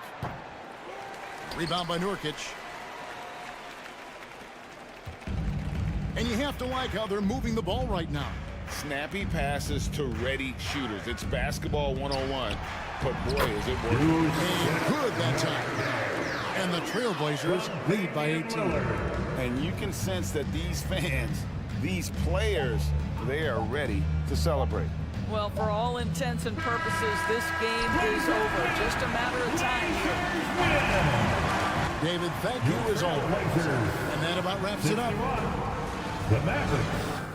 F: Rebound by Nurkic. And you have to like how they're moving the ball right now.
G: Snappy passes to ready shooters. It's basketball 101, but boy, is it working.
F: Good that time. And the Trailblazers lead by 18.
G: And you can sense that these fans, these players, they are ready to celebrate.
B: Well, for all intents and purposes, this game is over. Just a matter of time here.
F: David, thank you as always. And that about wraps it up.
D: The Mavericks